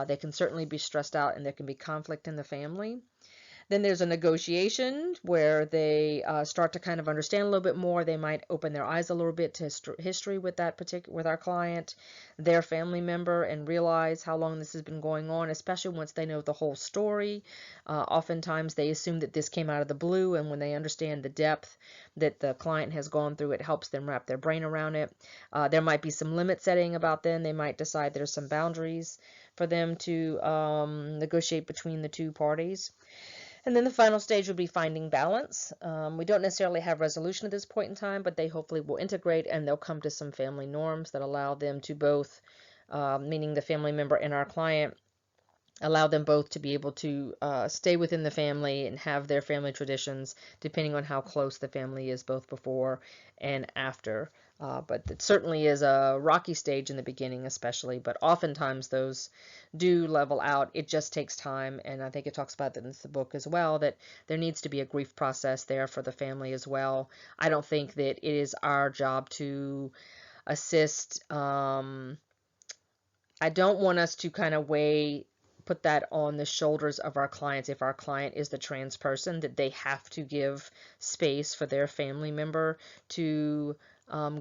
They can certainly be stressed out, and there can be conflict in the family. Then there's a negotiation where they start to kind of understand a little bit more. They might open their eyes a little bit to history with with our client, their family member, and realize how long this has been going on, especially once they know the whole story. Oftentimes they assume that this came out of the blue, and when they understand the depth that the client has gone through, it helps them wrap their brain around it. There might be some limit setting about them. They might decide there's some boundaries for them to negotiate between the two parties. And then the final stage would be finding balance. We don't necessarily have resolution at this point in time, but they hopefully will integrate, and they'll come to some family norms that allow them to both, meaning the family member and our client, allow them both to be able to stay within the family and have their family traditions, depending on how close the family is, both before and after. But it certainly is a rocky stage in the beginning, especially, but oftentimes those do level out. It just takes time, and I think it talks about that in the book as well, that there needs to be a grief process there for the family as well. I don't think that it is our job to assist. I don't want us to kind of put that on the shoulders of our clients. If our client is the trans person, that they have to give space for their family member to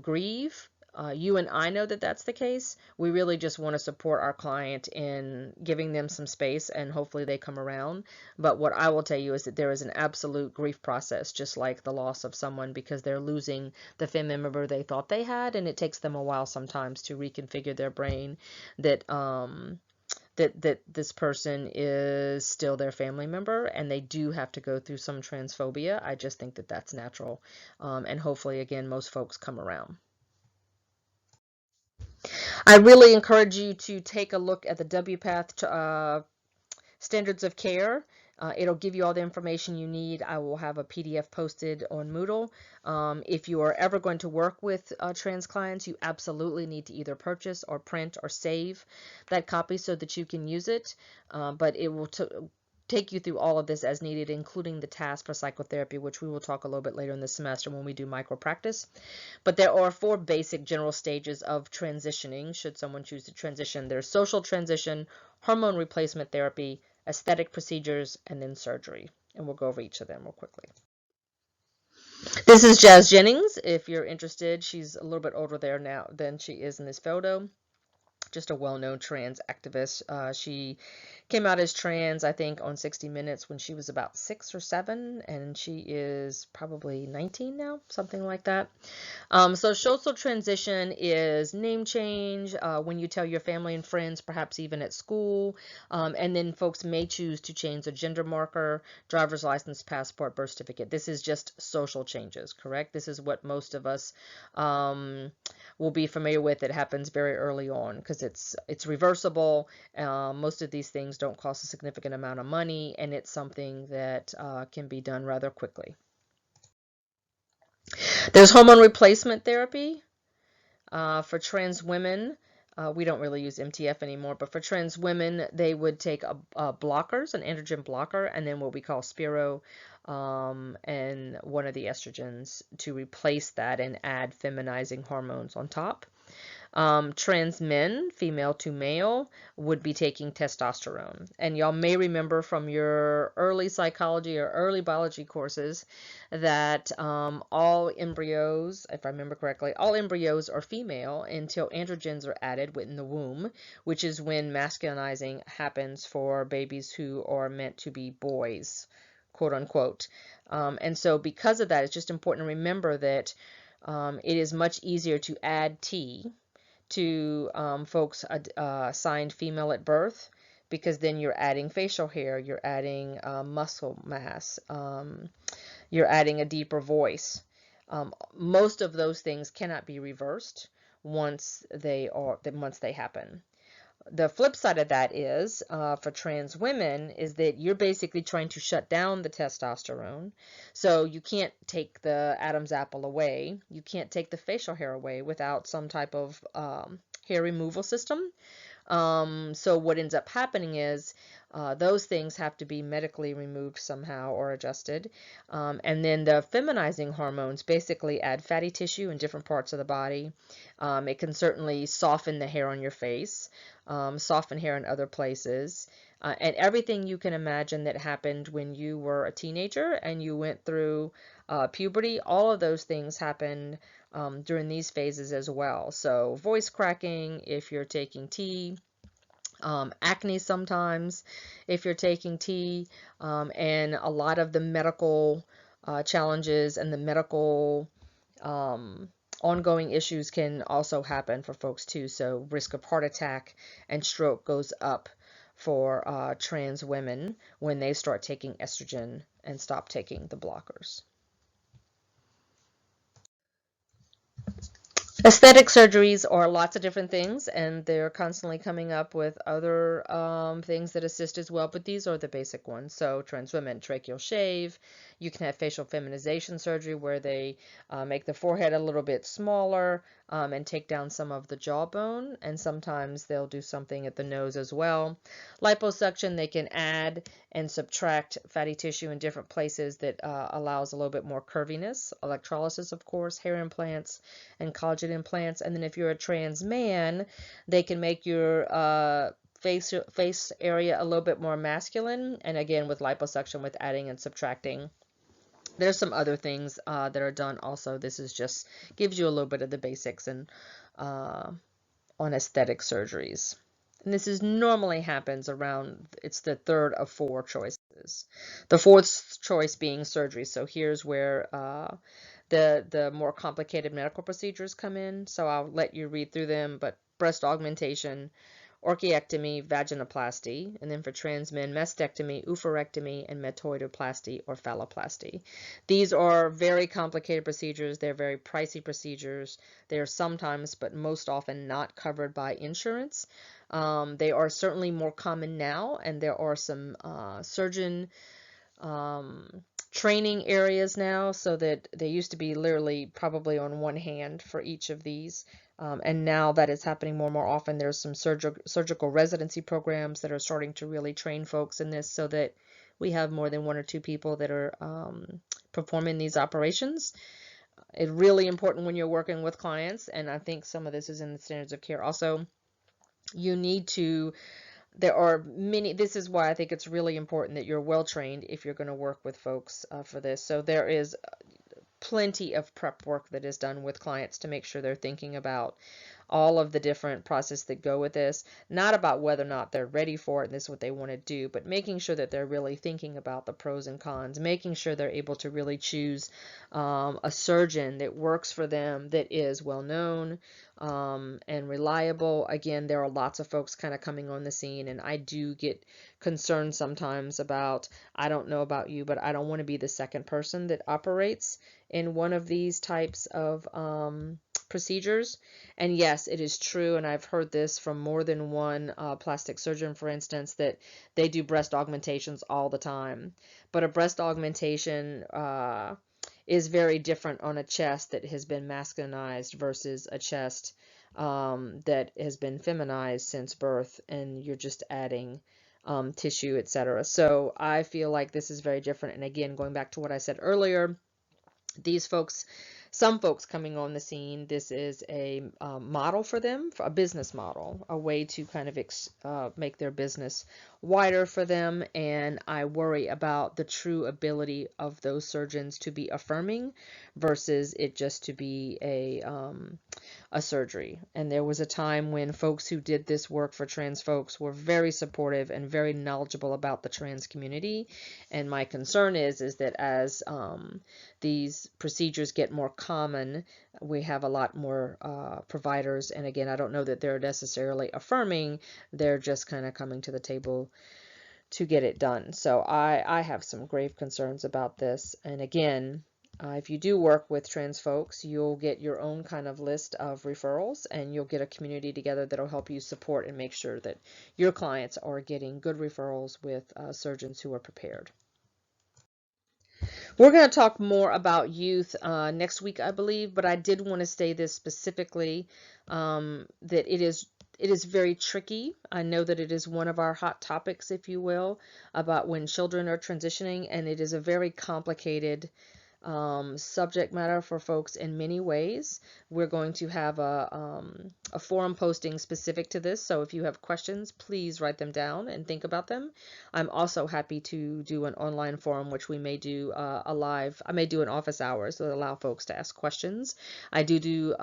grieve. You and I know that that's the case. We really just want to support our client in giving them some space, and hopefully they come around. But what I will tell you is that there is an absolute grief process, just like the loss of someone, because they're losing the family member they thought they had, and it takes them a while sometimes to reconfigure their brain that that this person is still their family member, and they do have to go through some transphobia. I just think that that's natural, and hopefully, again, most folks come around. I really encourage you to take a look at the WPATH standards of care. It'll give you all the information you need. I will have a PDF posted on Moodle. If you are ever going to work with trans clients, you absolutely need to either purchase or print or save that copy so that you can use it. But it will take you through all of this as needed, including the task for psychotherapy, which we will talk a little bit later in the semester when we do micro practice. But there are 4 basic general stages of transitioning, should someone choose to transition. There's social transition, hormone replacement therapy, aesthetic procedures, and then surgery. And we'll go over each of them real quickly. This is Jazz Jennings. If you're interested, she's a little bit older there now than she is in this photo. Just a well-known trans activist. She came out as trans, I think, on 60 Minutes when she was about 6 or 7, and she is probably 19 now, something like that. So social transition is name change, when you tell your family and friends, perhaps even at school, and then folks may choose to change a gender marker, driver's license, passport, birth certificate. This is just social changes, correct? This is what most of us will be familiar with. It happens very early on because it's reversible. Most of these things don't cost a significant amount of money, and it's something that can be done rather quickly. There's hormone replacement therapy for trans women. We don't really use MTF anymore, but for trans women, they would take blockers, an androgen blocker, and then what we call Spiro, and one of the estrogens to replace that and add feminizing hormones on top. Trans men, female to male, would be taking testosterone. And y'all may remember from your early psychology or early biology courses that all embryos, if I remember correctly, all embryos are female until androgens are added within the womb, which is when masculinizing happens for babies who are meant to be boys, quote unquote. And so because of that, it's just important to remember that it is much easier to add T to folks assigned female at birth, because then you're adding facial hair, you're adding muscle mass, you're adding a deeper voice. Most of those things cannot be reversed once they happen. The flip side of that is, for trans women, is that you're basically trying to shut down the testosterone. So you can't take the Adam's apple away. You can't take the facial hair away without some type of hair removal system. So what ends up happening is those things have to be medically removed somehow or adjusted. And then the feminizing hormones basically add fatty tissue in different parts of the body. It can certainly soften the hair on your face, soften hair in other places. And everything you can imagine that happened when you were a teenager and you went through puberty, all of those things happened during these phases as well. So voice cracking if you're taking tea, acne sometimes if you're taking tea, and a lot of the medical challenges and the medical ongoing issues can also happen for folks too. So risk of heart attack and stroke goes up for trans women when they start taking estrogen and stop taking the blockers. Aesthetic surgeries are lots of different things, and they're constantly coming up with other things that assist as well, but these are the basic ones. So trans women, tracheal shave. You can have facial feminization surgery where they make the forehead a little bit smaller and take down some of the jawbone, and sometimes they'll do something at the nose as well. Liposuction, they can add and subtract fatty tissue in different places that allows a little bit more curviness. Electrolysis, of course, hair implants, and collagen implants. And then if you're a trans man, they can make your face area a little bit more masculine. And again, with liposuction, with adding and subtracting. There's some other things that are done also. This is just gives you a little bit of the basics and on aesthetic surgeries. And this is normally happens around, it's the third of four choices. The fourth choice being surgery. So here's where the more complicated medical procedures come in. So I'll let you read through them, but breast augmentation, orchiectomy, vaginoplasty, and then for trans men, mastectomy, oophorectomy, and metoidoplasty or phalloplasty. These are very complicated procedures. They're very pricey procedures. They are sometimes, but most often, not covered by insurance. They are certainly more common now, and there are some surgeon training areas now, so that they used to be literally probably on one hand for each of these. And now that is happening more and more often. There's some surgical residency programs that are starting to really train folks in this so that we have more than one or two people that are performing these operations. It's really important when you're working with clients, and I think some of this is in the standards of care also. You need to There are many, this is why I think it's really important that you're well trained if you're going to work with folks for this. So there is plenty of prep work that is done with clients to make sure they're thinking about all of the different processes that go with this, not about whether or not they're ready for it and this is what they want to do, but making sure that they're really thinking about the pros and cons, making sure they're able to really choose a surgeon that works for them, that is well known and reliable. Again, there are lots of folks kind of coming on the scene, and I do get concerned sometimes about, I don't know about you, but I don't want to be the second person that operates in one of these types of procedures. And yes, it is true, and I've heard this from more than one plastic surgeon, for instance, that they do breast augmentations all the time. But a breast augmentation is very different on a chest that has been masculinized versus a chest that has been feminized since birth, and you're just adding tissue, etc. So I feel like this is very different. And again, going back to what I said earlier, these folks, some folks coming on the scene, this is a model for them, a business model, a way to kind of make their business wider for them. And I worry about the true ability of those surgeons to be affirming versus it just to be a surgery. And there was a time when folks who did this work for trans folks were very supportive and very knowledgeable about the trans community. And my concern is that as these procedures get more common, we have a lot more providers. And again, I don't know that they're necessarily affirming, they're just kind of coming to the table to get it done. So I have some grave concerns about this. And again, if you do work with trans folks, you'll get your own kind of list of referrals, and you'll get a community together that'll help you support and make sure that your clients are getting good referrals with surgeons who are prepared. We're going to talk more about youth next week, I believe, but I did want to say this specifically, that it is very tricky. I know that it is one of our hot topics, if you will, about when children are transitioning, and it is a very complicated subject matter for folks in many ways. We're going to have a forum posting specific to this, so if you have questions, please write them down and think about them. I'm also happy to do an online forum, which we may do I may do an office hours that allow folks to ask questions. I do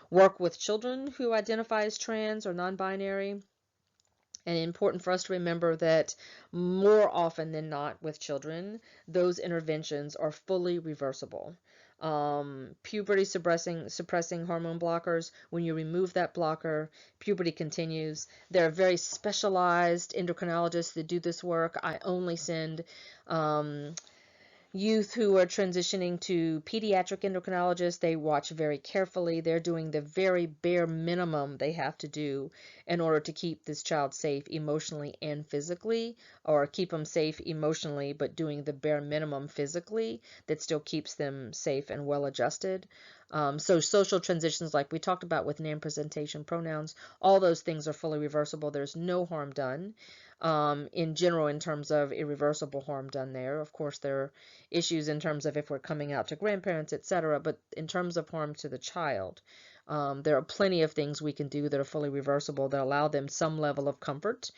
work with children who identify as trans or non-binary. And important for us to remember that more often than not with children, those interventions are fully reversible. Puberty suppressing hormone blockers, when you remove that blocker, puberty continues. There are very specialized endocrinologists that do this work. I only send youth who are transitioning to pediatric endocrinologists, they watch very carefully. They're doing the very bare minimum they have to do in order to keep this child safe emotionally and physically, or keep them safe emotionally, but doing the bare minimum physically that still keeps them safe and well adjusted. So social transitions, like we talked about with name presentation, pronouns, all those things are fully reversible. There's no harm done. In general, in terms of irreversible harm done there. Of course, there are issues in terms of if we're coming out to grandparents, etc. But in terms of harm to the child, there are plenty of things we can do that are fully reversible that allow them some level of comfort.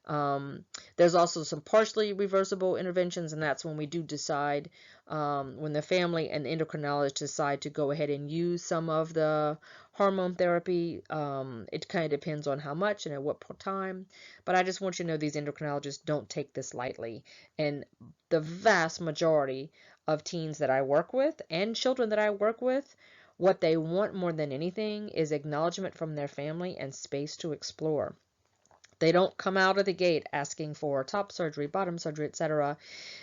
There's also some partially reversible interventions, and that's when we do decide, when the family and endocrinologist decide to go ahead and use some of the hormone therapy. It kind of depends on how much and at what time, but I just want you to know these endocrinologists don't take this lightly, and the vast majority of teens that I work with and children that I work with, what they want more than anything is acknowledgement from their family and space to explore. They don't come out of the gate asking for top surgery, bottom surgery, etc.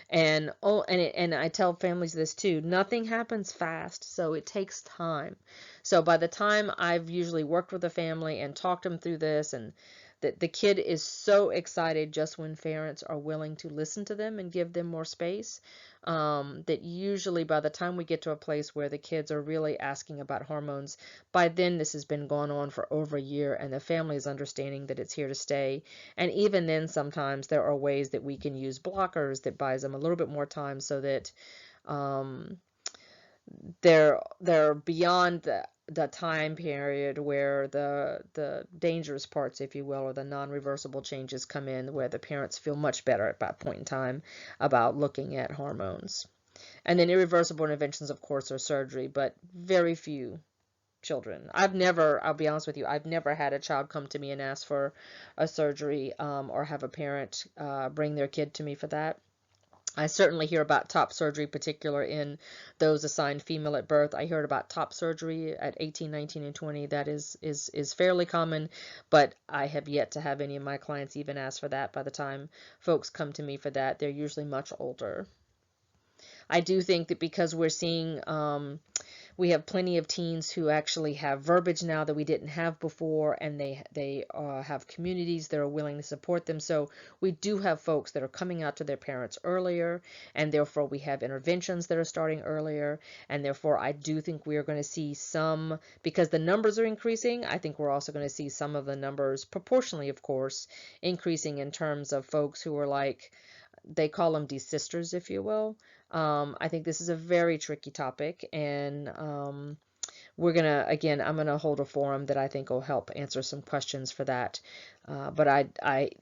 And I tell families this too. Nothing happens fast, so it takes time. So by the time I've usually worked with a family and talked them through this, and the kid is so excited just when parents are willing to listen to them and give them more space, that usually by the time we get to a place where the kids are really asking about hormones, by then this has been going on for over a year and the family is understanding that it's here to stay. And even then, sometimes there are ways that we can use blockers that buys them a little bit more time so that they're beyond the time period where the dangerous parts, if you will, or the non-reversible changes come in, where the parents feel much better at that point in time about looking at hormones. And then irreversible interventions, of course, are surgery, but very few children. I'll be honest with you, I've never had a child come to me and ask for a surgery, or have a parent bring their kid to me for that. I certainly hear about top surgery, particular in those assigned female at birth. I heard about top surgery at 18, 19, and 20. That is fairly common, but I have yet to have any of my clients even ask for that. By the time folks come to me for that, they're usually much older. I do think that because we're seeing, we have plenty of teens who actually have verbiage now that we didn't have before, and they have communities that are willing to support them. So we do have folks that are coming out to their parents earlier, and therefore we have interventions that are starting earlier, and therefore I do think we are going to see some, because the numbers are increasing, I think we're also going to see some of the numbers, proportionally of course, increasing in terms of folks who are like, they call them desisters, if you will. I think this is a very tricky topic, and we're gonna, again, I'm gonna hold a forum that I think will help answer some questions for that. But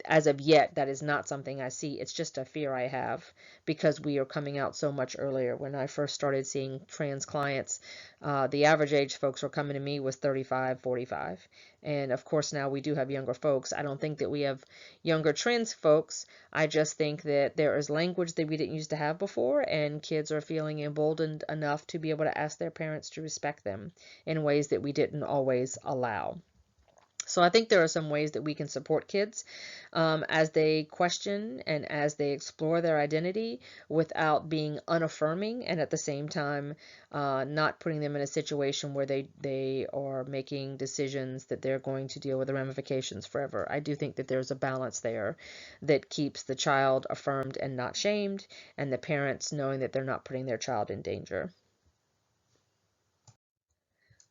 as of yet, that is not something I see. It's just a fear I have because we are coming out so much earlier. When I first started seeing trans clients, the average age folks were coming to me was 35, 45. And of course, now we do have younger folks. I don't think that we have younger trans folks. I just think that there is language that we didn't used to have before, and kids are feeling emboldened enough to be able to ask their parents to respect them in ways that we didn't always allow. So I think there are some ways that we can support kids as they question and as they explore their identity without being unaffirming, and at the same time not putting them in a situation where they are making decisions that they're going to deal with the ramifications forever. I do think that there's a balance there that keeps the child affirmed and not shamed, and the parents knowing that they're not putting their child in danger.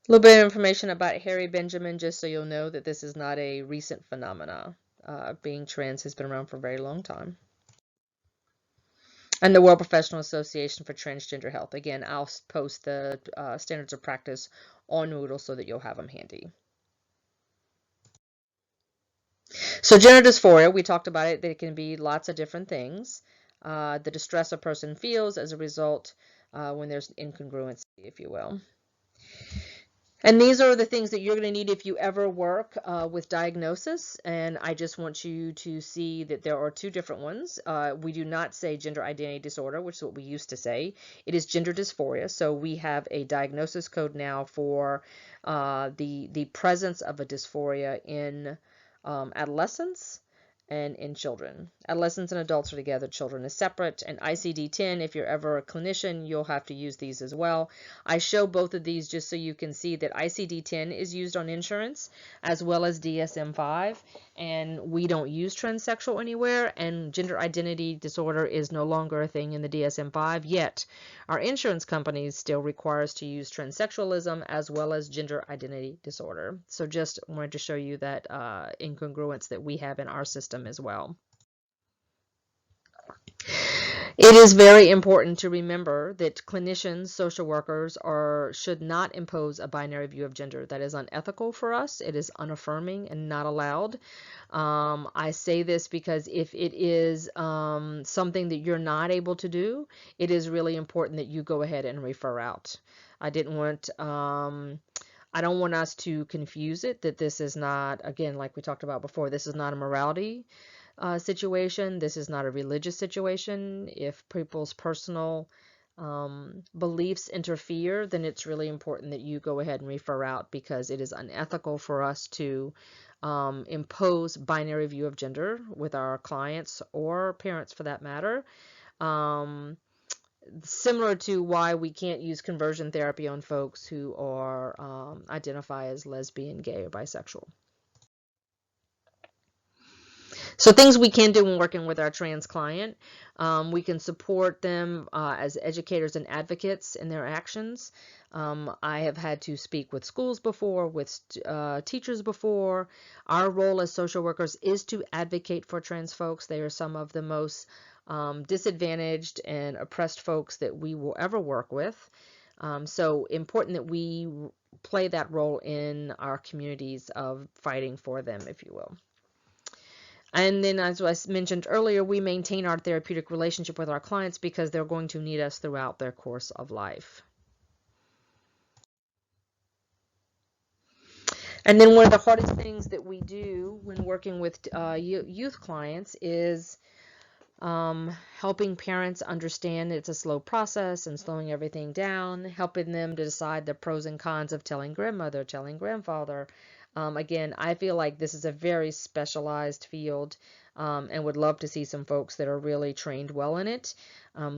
A little bit of information about Harry Benjamin, just so you'll know that this is not a recent phenomena. Being trans has been around for a very long time. And the World Professional Association for Transgender Health. Again, I'll post the standards of practice on Moodle so that you'll have them handy. So gender dysphoria, we talked about it, that it can be lots of different things. The distress a person feels as a result when there's incongruency, if you will. And these are the things that you're going to need if you ever work with diagnosis. And I just want you to see that there are two different ones. We do not say gender identity disorder, which is what we used to say. It is gender dysphoria. So we have a diagnosis code now for the presence of a dysphoria in adolescence and in children. Adolescents and adults are together, children is separate. And ICD-10, if you're ever a clinician, you'll have to use these as well. I show both of these just so you can see that ICD-10 is used on insurance as well as DSM-5, and we don't use transsexual anywhere, and gender identity disorder is no longer a thing in the DSM-5, yet our insurance companies still require us to use transsexualism as well as gender identity disorder. So just wanted to show you that incongruence that we have in our system as well. It is very important to remember that clinicians, social workers should not impose a binary view of gender. That is unethical for us. It is unaffirming and not allowed. I say this because if it is something that you're not able to do, it is really important that you go ahead and refer out. I don't want us to confuse it, that this is not, again, like we talked about before, this is not a morality situation. This is not a religious situation. If people's personal beliefs interfere, then it's really important that you go ahead and refer out, because it is unethical for us to impose binary view of gender with our clients or parents for that matter. Similar to why we can't use conversion therapy on folks who are identify as lesbian, gay, or bisexual. So things we can do when working with our trans client, we can support them as educators and advocates in their actions. I have had to speak with schools before, with teachers before. Our role as social workers is to advocate for trans folks. They are some of the most disadvantaged and oppressed folks that we will ever work with. So important that we play that role in our communities of fighting for them, if you will. And then, as I mentioned earlier, we maintain our therapeutic relationship with our clients because they're going to need us throughout their course of life. And then one of the hardest things that we do when working with youth clients is helping parents understand it's a slow process and slowing everything down, helping them to decide the pros and cons of telling grandmother, telling grandfather. Again, I feel like this is a very specialized field and would love to see some folks that are really trained well in it.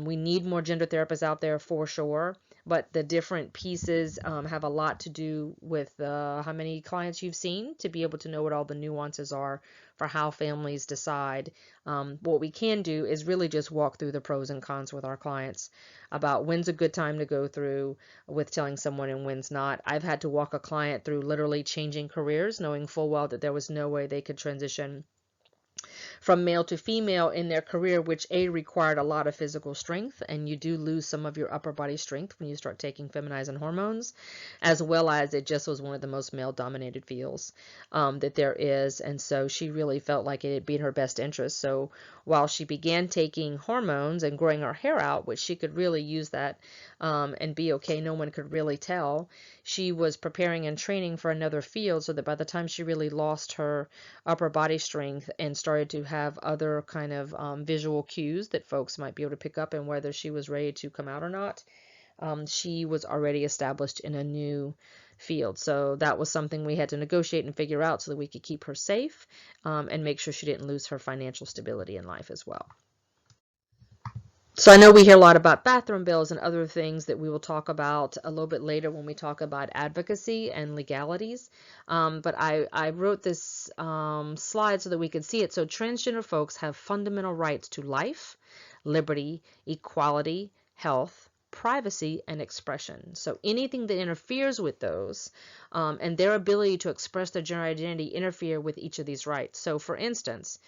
We need more gender therapists out there for sure, but the different pieces have a lot to do with how many clients you've seen to be able to know what all the nuances are for how families decide. What we can do is really just walk through the pros and cons with our clients about when's a good time to go through with telling someone and when's not. I've had to walk a client through literally changing careers, knowing full well that there was no way they could transition from male to female in their career, which required a lot of physical strength, and you do lose some of your upper body strength when you start taking feminizing hormones, as well as it just was one of the most male-dominated fields that there is, and so she really felt like it had been her best interest. So while she began taking hormones and growing her hair out, which she could really use that and be okay, no one could really tell, she was preparing and training for another field, so that by the time she really lost her upper body strength and started to have other kind of visual cues that folks might be able to pick up and whether she was ready to come out or not, she was already established in a new field. So that was something we had to negotiate and figure out so that we could keep her safe and make sure she didn't lose her financial stability in life as well. So I know we hear a lot about bathroom bills and other things that we will talk about a little bit later when we talk about advocacy and legalities. But I wrote this slide so that we could see it. So transgender folks have fundamental rights to life, liberty, equality, health, privacy, and expression. So anything that interferes with those and their ability to express their gender identity interfere with each of these rights. So for instance,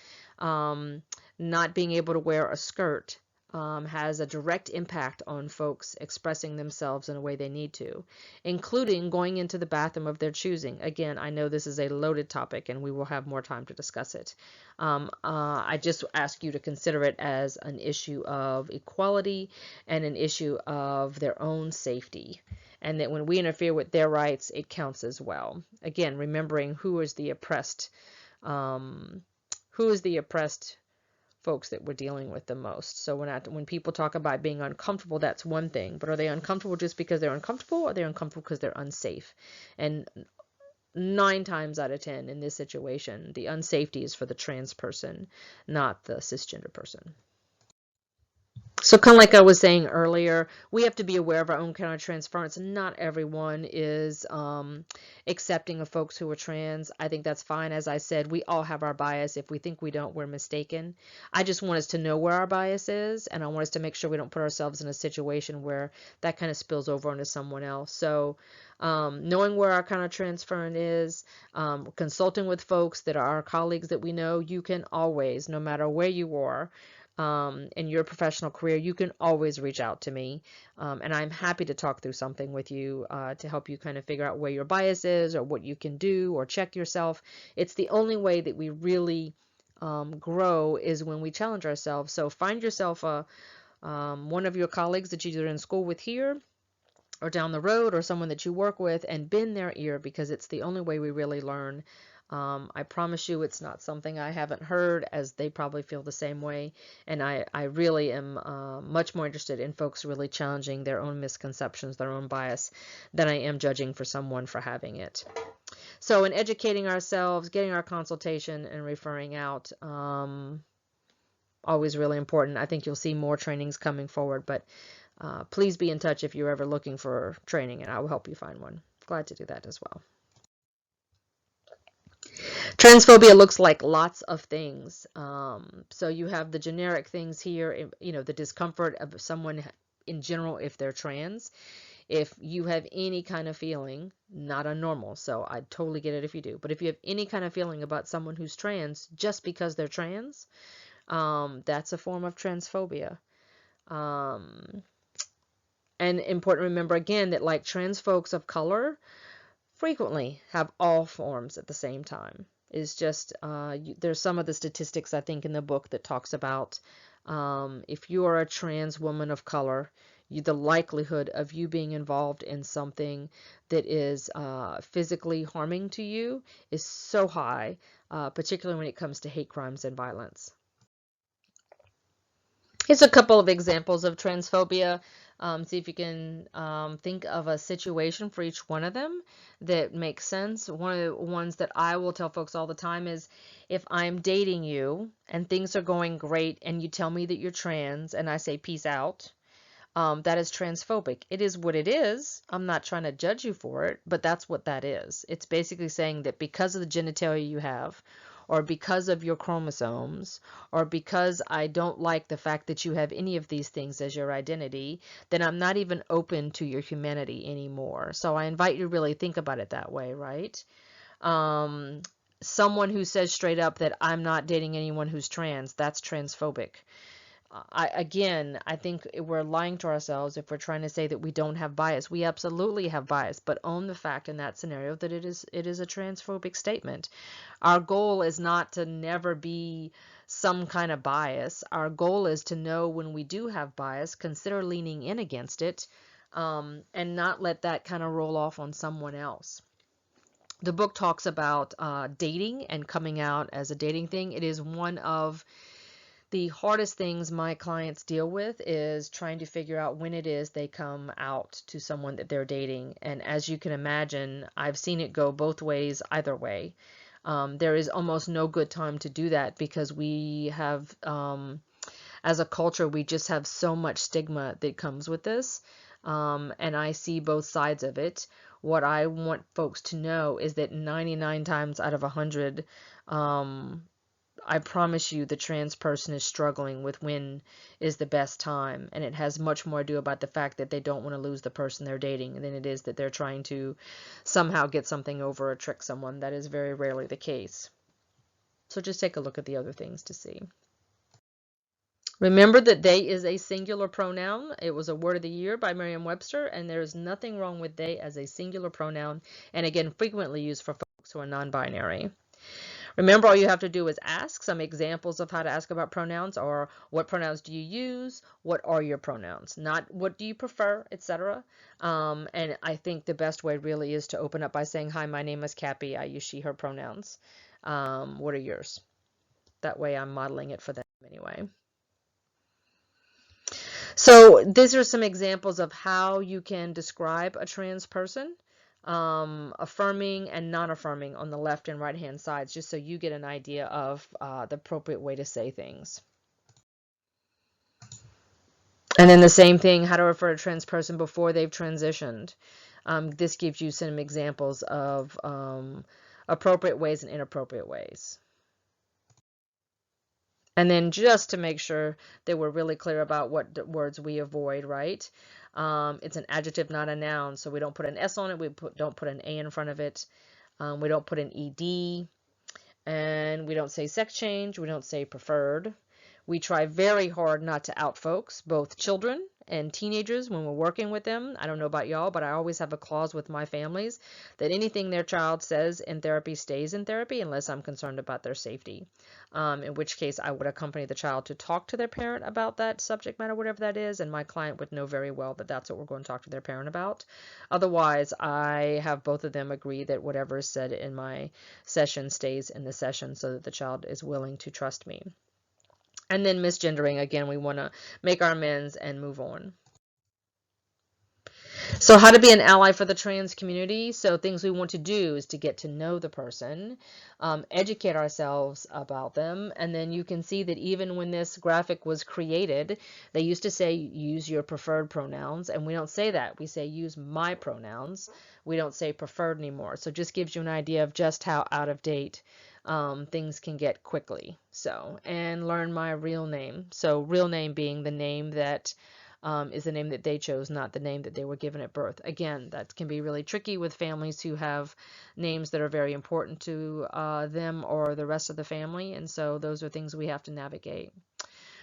not being able to wear a skirt has a direct impact on folks expressing themselves in a way they need to, including going into the bathroom of their choosing. Again, I know this is a loaded topic and we will have more time to discuss it. I just ask you to consider it as an issue of equality and an issue of their own safety, and that when we interfere with their rights, it counts as well. Again, remembering who is the oppressed folks that we're dealing with the most. So when people talk about being uncomfortable, that's one thing, but are they uncomfortable just because they're uncomfortable, or are they uncomfortable because they're unsafe? And 9 times out of 10 in this situation, the unsafety is for the trans person, not the cisgender person. So kind of like I was saying earlier, we have to be aware of our own countertransference. Not everyone is accepting of folks who are trans. I think that's fine. As I said, we all have our bias. If we think we don't, we're mistaken. I just want us to know where our bias is, and I want us to make sure we don't put ourselves in a situation where that kind of spills over onto someone else. So knowing where our countertransference is, consulting with folks that are our colleagues that we know, you can always, no matter where you are, in your professional career, you can always reach out to me, and I'm happy to talk through something with you to help you kind of figure out where your bias is or what you can do or check yourself. It's the only way that we really grow is when we challenge ourselves. So find yourself one of your colleagues that you're in school with here or down the road, or someone that you work with, and bend their ear, because it's the only way we really learn. I promise you it's not something I haven't heard, as they probably feel the same way, and I really am much more interested in folks really challenging their own misconceptions, their own bias, than I am judging for someone for having it. So in educating ourselves, getting our consultation, and referring out, always really important. I think you'll see more trainings coming forward, but please be in touch if you're ever looking for training, and I will help you find one. Glad to do that as well. Transphobia looks like lots of things. So you have the generic things here, the discomfort of someone in general if they're trans. If you have any kind of feeling, not unnormal, so I totally get it if you do, but if you have any kind of feeling about someone who's trans just because they're trans, that's a form of transphobia. And important to remember again that like trans folks of color frequently have all forms at the same time. It's just there's some of the statistics I think in the book that talks about if you are a trans woman of color, the likelihood of you being involved in something that is physically harming to you is so high, particularly when it comes to hate crimes and violence. Here's a couple of examples of transphobia. See if you can think of a situation for each one of them that makes sense. One of the ones that I will tell folks all the time is if I'm dating you and things are going great and you tell me that you're trans and I say peace out, that is transphobic. It is what it is. I'm not trying to judge you for it, but that's what that is. It's basically saying that because of the genitalia you have, or because of your chromosomes, or because I don't like the fact that you have any of these things as your identity, then I'm not even open to your humanity anymore. So I invite you to really think about it that way, right? Someone who says straight up that I'm not dating anyone who's trans, that's transphobic. I think we're lying to ourselves if we're trying to say that we don't have bias. We absolutely have bias, but own the fact in that scenario that it is a transphobic statement. Our goal is not to never be some kind of bias. Our goal is to know when we do have bias, consider leaning in against it, and not let that kind of roll off on someone else. The book talks about dating and coming out as a dating thing. It is one of the hardest things my clients deal with is trying to figure out when it is they come out to someone that they're dating. And as you can imagine, I've seen it go both ways, either way. There is almost no good time to do that because we have, as a culture, we just have so much stigma that comes with this. And I see both sides of it. What I want folks to know is that 99 times out of 100, I promise you the trans person is struggling with when is the best time, and it has much more to do about the fact that they don't want to lose the person they're dating than it is that they're trying to somehow get something over or trick someone. That is very rarely the case. So just take a look at the other things to see. Remember that they is a singular pronoun. It was a word of the year by Merriam-Webster, and there is nothing wrong with they as a singular pronoun, and again, frequently used for folks who are non-binary. Remember, all you have to do is ask. Some examples of how to ask about pronouns are what pronouns do you use? What are your pronouns? Not what do you prefer, etc. And I think the best way really is to open up by saying, hi, my name is Cappy. I use she, her pronouns. What are yours? That way I'm modeling it for them anyway. So these are some examples of how you can describe a trans person. affirming and non-affirming on the left and right hand sides, just so you get an idea of the appropriate way to say things. And then the same thing, how to refer to a trans person before they've transitioned. This gives you some examples of appropriate ways and inappropriate ways. And then just to make sure that we're really clear about what words we avoid, right? It's an adjective, not a noun, so we don't put an S on it. We don't put an A in front of it. We don't put an ED. And we don't say sex change. We don't say preferred. We try very hard not to out folks, both children and teenagers, when we're working with them. I don't know about y'all, but I always have a clause with my families that anything their child says in therapy stays in therapy unless I'm concerned about their safety. In which case I would accompany the child to talk to their parent about that subject matter, whatever that is, and my client would know very well that that's what we're going to talk to their parent about. Otherwise, I have both of them agree that whatever is said in my session stays in the session so that the child is willing to trust me. And then misgendering, again, we want to make our amends and move on. So how to be an ally for the trans community. So things we want to do is to get to know the person, educate ourselves about them. And then you can see that even when this graphic was created, they used to say use your preferred pronouns. And we don't say that. We say use my pronouns. We don't say preferred anymore. So just gives you an idea of just how out of date things can get quickly. So, and learn my real name. So real name being the name that is the name that they chose, not the name that they were given at birth. Again, that can be really tricky with families who have names that are very important to them or the rest of the family, and so those are things we have to navigate.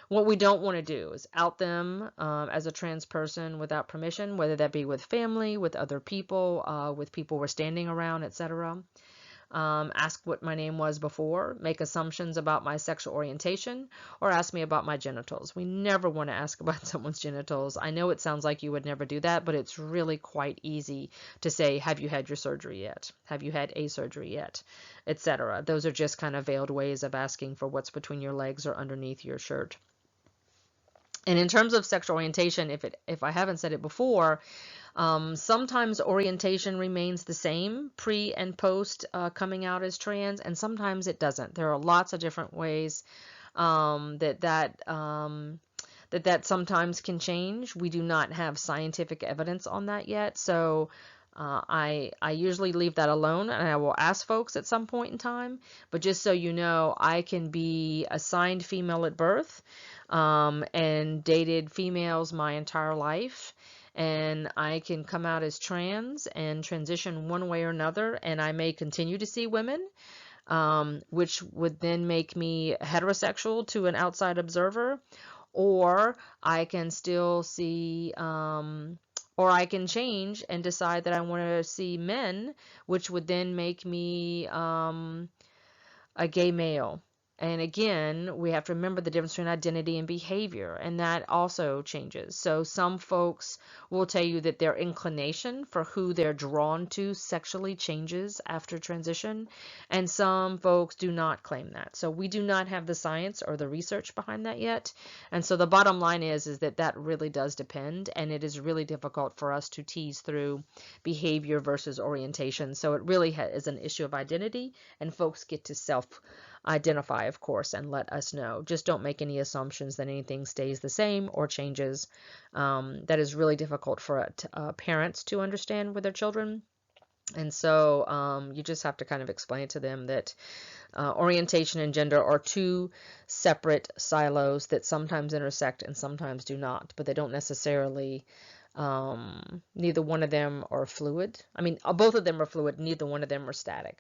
What we don't want to do is out them as a trans person without permission, whether that be with family, with other people, with people we're standing around, etc. Ask what my name was before, make assumptions about my sexual orientation, or ask me about my genitals. We never want to ask about someone's genitals. I know it sounds like you would never do that, but it's really quite easy to say, have you had your surgery yet? Have you had a surgery yet? Etc. Those are just kind of veiled ways of asking for what's between your legs or underneath your shirt. And in terms of sexual orientation, if I haven't said it before, sometimes orientation remains the same pre and post coming out as trans, and sometimes it doesn't. There are lots of different ways that sometimes can change. We do not have scientific evidence on that yet, so I usually leave that alone, and I will ask folks at some point in time. But just so you know, I can be assigned female at birth and dated females my entire life. And I can come out as trans and transition one way or another, and I may continue to see women, which would then make me heterosexual to an outside observer, or I can still see, or I can change and decide that I want to see men, which would then make me a gay male. And again, we have to remember the difference between identity and behavior, and that also changes. So some folks will tell you that their inclination for who they're drawn to sexually changes after transition, and some folks do not claim that. So we do not have the science or the research behind that yet. And so the bottom line is that really does depend, and it is really difficult for us to tease through behavior versus orientation. So it really is an issue of identity, and folks get to self-identify, of course, and let us know. Just don't make any assumptions that anything stays the same or changes. That is really difficult for parents to understand with their children. And so you just have to kind of explain to them that orientation and gender are two separate silos that sometimes intersect and sometimes do not, but they don't necessarily, neither one of them are fluid. I mean, both of them are fluid, neither one of them are static.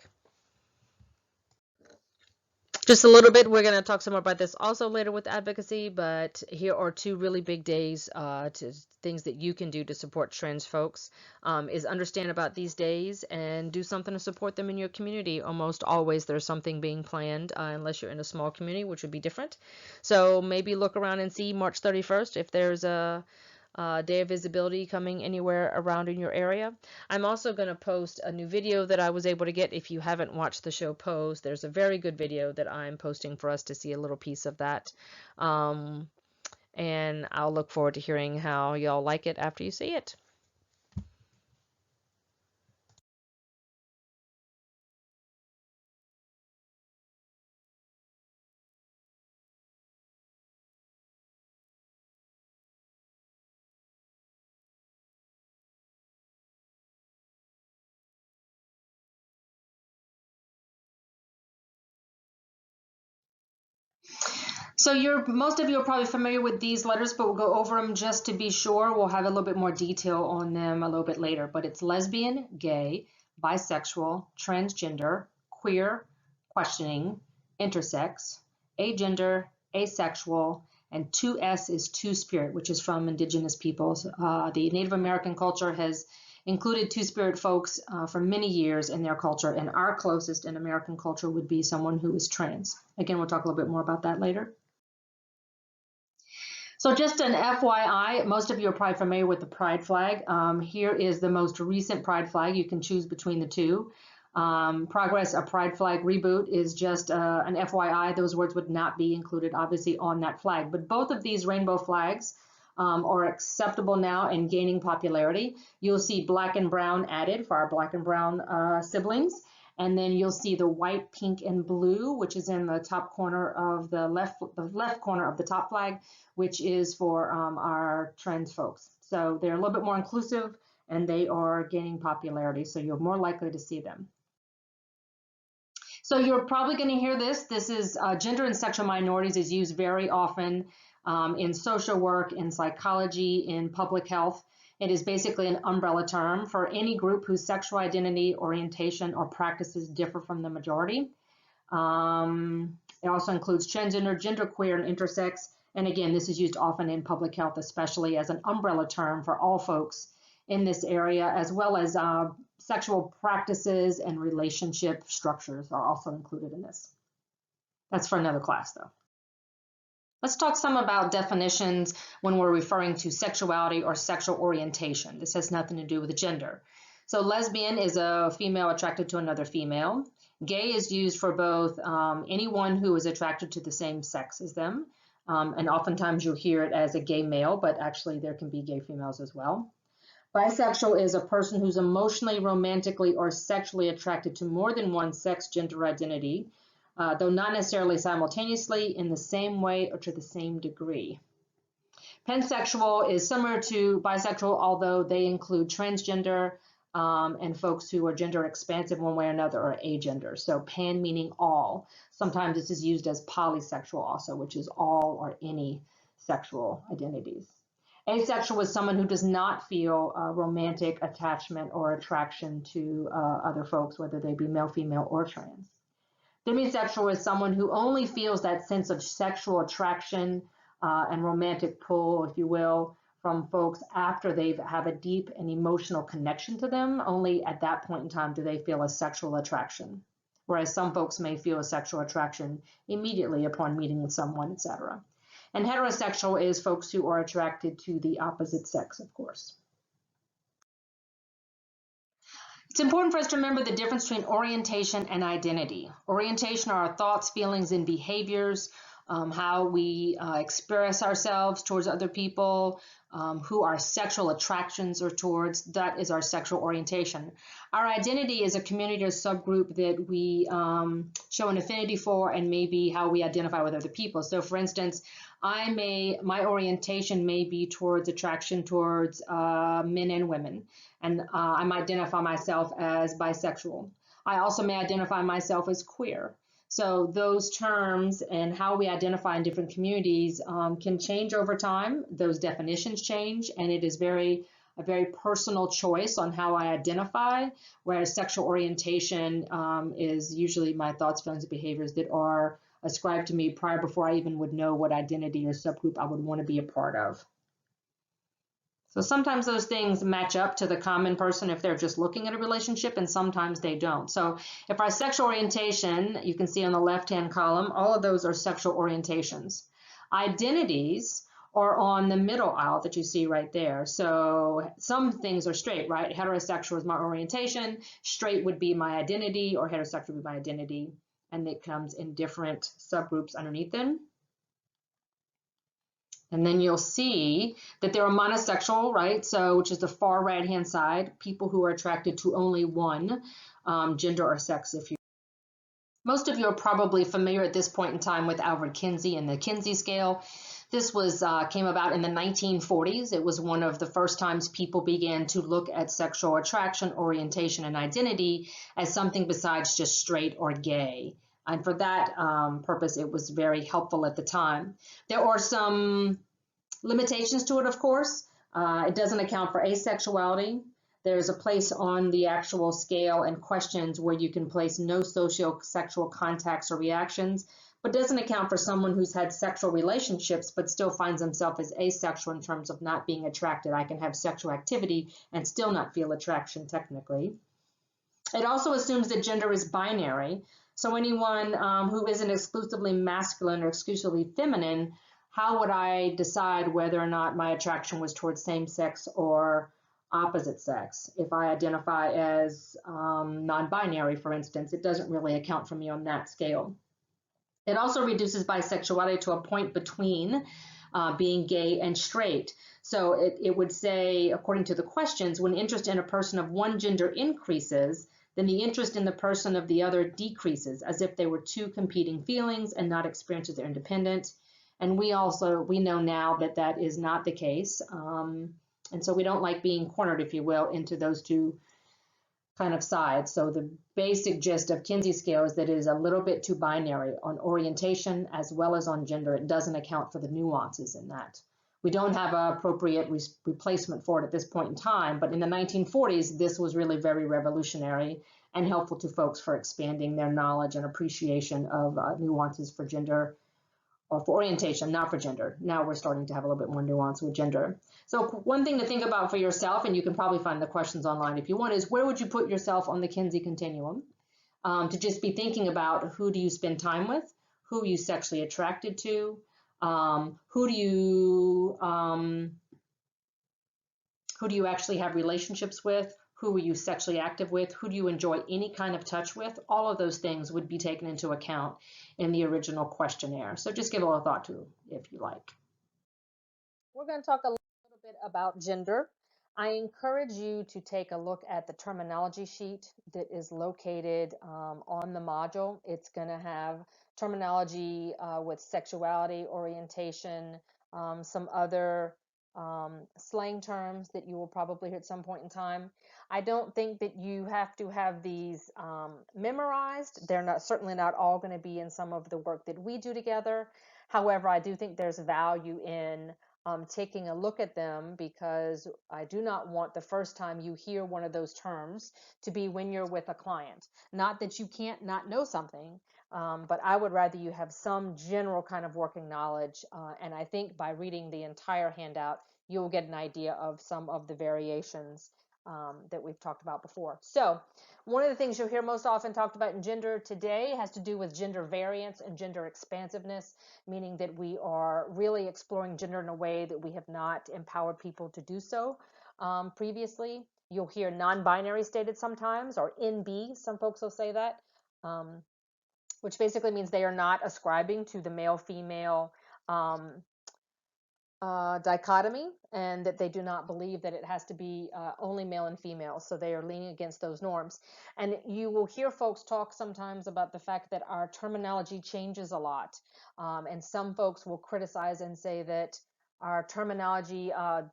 Just a little bit. We're going to talk some more about this also later with advocacy, but here are two really big days to things that you can do to support trans folks, is understand about these days and do something to support them in your community. Almost always there's something being planned, unless you're in a small community, which would be different. So maybe look around and see March 31st if there's a day of visibility coming anywhere around in your area. I'm also going to post a new video that I was able to get. If you haven't watched the show Pose, there's a very good video that I'm posting for us to see a little piece of that. And I'll look forward to hearing how y'all like it after you see it. So most of you are probably familiar with these letters, but we'll go over them just to be sure. We'll have a little bit more detail on them a little bit later, but it's lesbian, gay, bisexual, transgender, queer, questioning, intersex, agender, asexual, and 2S is two-spirit, which is from indigenous peoples. The Native American culture has included two-spirit folks for many years in their culture, and our closest in American culture would be someone who is trans. Again, we'll talk a little bit more about that later. So just an FYI, most of you are probably familiar with the pride flag. Here is the most recent pride flag. You can choose between the two. Progress, a pride flag reboot is just an FYI. Those words would not be included, obviously, on that flag. But both of these rainbow flags are acceptable now and gaining popularity. You'll see black and brown added for our black and brown siblings. And then you'll see the white, pink, and blue, which is in the top corner of the left corner of the top flag, which is for our trans folks. So they're a little bit more inclusive and they are gaining popularity, so you're more likely to see them. So you're probably going to hear this. This is gender and sexual minorities is used very often in social work, in psychology, in public health. It is basically an umbrella term for any group whose sexual identity, orientation, or practices differ from the majority. It also includes transgender, genderqueer, and intersex. And again, this is used often in public health, especially as an umbrella term for all folks in this area, as well as sexual practices and relationship structures are also included in this. That's for another class, though. Let's talk some about definitions when we're referring to sexuality or sexual orientation. This has nothing to do with gender. So lesbian is a female attracted to another female. Gay is used for both anyone who is attracted to the same sex as them. And oftentimes you'll hear it as a gay male, but actually there can be gay females as well. Bisexual is a person who's emotionally, romantically, or sexually attracted to more than one sex, gender identity. Though not necessarily simultaneously, in the same way or to the same degree. Pansexual is similar to bisexual, although they include transgender and folks who are gender expansive one way or another, or agender. So pan meaning all. Sometimes this is used as polysexual also, which is all or any sexual identities. Asexual is someone who does not feel romantic attachment or attraction to other folks, whether they be male, female, or trans. Demisexual is someone who only feels that sense of sexual attraction and romantic pull, if you will, from folks after they have a deep and emotional connection to them. Only at that point in time do they feel a sexual attraction, whereas some folks may feel a sexual attraction immediately upon meeting with someone, etc. And heterosexual is folks who are attracted to the opposite sex, of course. It's important for us to remember the difference between orientation and identity. Orientation are our thoughts, feelings, and behaviors, how we express ourselves towards other people, who our sexual attractions are towards. That is our sexual orientation. Our identity is a community or subgroup that we show an affinity for, and maybe how we identify with other people. So for instance, my orientation may be towards attraction towards men and women, and I might identify myself as bisexual. I also may identify myself as queer. So those terms and how we identify in different communities can change over time. Those definitions change, and it is a very personal choice on how I identify, whereas sexual orientation is usually my thoughts, feelings, and behaviors that are ascribed to me before I even would know what identity or subgroup I would want to be a part of. So sometimes those things match up to the common person if they're just looking at a relationship, and sometimes they don't. So if our sexual orientation, you can see on the left-hand column, all of those are sexual orientations. Identities are on the middle aisle that you see right there. So some things are straight, right? Heterosexual is my orientation, straight would be my identity, or heterosexual would be my identity, and it comes in different subgroups underneath them. And then you'll see that there are monosexual, right? So, which is the far right-hand side, people who are attracted to only one gender or sex, if you. Most of you are probably familiar at this point in time with Alfred Kinsey and the Kinsey scale. This came about in the 1940s. It was one of the first times people began to look at sexual attraction, orientation, and identity as something besides just straight or gay. And for that purpose, it was very helpful at the time. There are some limitations to it, of course. It doesn't account for asexuality. There's a place on the actual scale and questions where you can place no socio-sexual contacts or reactions, but doesn't account for someone who's had sexual relationships but still finds himself as asexual in terms of not being attracted. I can have sexual activity and still not feel attraction technically. It also assumes that gender is binary. So anyone who isn't exclusively masculine or exclusively feminine, how would I decide whether or not my attraction was towards same sex or opposite sex? If I identify as non-binary, for instance, it doesn't really account for me on that scale. It also reduces bisexuality to a point between being gay and straight. So it would say, according to the questions, when interest in a person of one gender increases, then the interest in the person of the other decreases, as if they were two competing feelings and not experiences that are independent. And we know now that that is not the case. And so we don't like being cornered, if you will, into those two kind of sides. So the basic gist of Kinsey scale is that it is a little bit too binary on orientation as well as on gender. It doesn't account for the nuances in that. We don't have an appropriate replacement for it at this point in time, but in the 1940s, this was really very revolutionary and helpful to folks for expanding their knowledge and appreciation of nuances for gender, or for orientation, not for gender. Now we're starting to have a little bit more nuance with gender. So one thing to think about for yourself, and you can probably find the questions online if you want, is where would you put yourself on the Kinsey continuum? To just be thinking about who do you spend time with, who are you sexually attracted to, who do you actually have relationships with, who are you sexually active with, who do you enjoy any kind of touch with. All of those things would be taken into account in the original questionnaire. So just give a little thought to if you like. We're going to talk a little bit about gender. I encourage you to take a look at the terminology sheet that is located on the module. It's going to have terminology with sexuality, orientation, some other slang terms that you will probably hear at some point in time. I don't think that you have to have these memorized. They're certainly not all going to be in some of the work that we do together. However, I do think there's value in taking a look at them, because I do not want the first time you hear one of those terms to be when you're with a client. Not that you can't not know something, but I would rather you have some general kind of working knowledge. And I think by reading the entire handout, you'll get an idea of some of the variations that we've talked about before. So one of the things you'll hear most often talked about in gender today has to do with gender variance and gender expansiveness, meaning that we are really exploring gender in a way that we have not empowered people to do so previously. You'll hear non-binary stated sometimes, or NB, some folks will say that, which basically means they are not ascribing to the male-female dichotomy, and that they do not believe that it has to be only male and female, so they are leaning against those norms. And you will hear folks talk sometimes about the fact that our terminology changes a lot, and some folks will criticize and say that our terminology,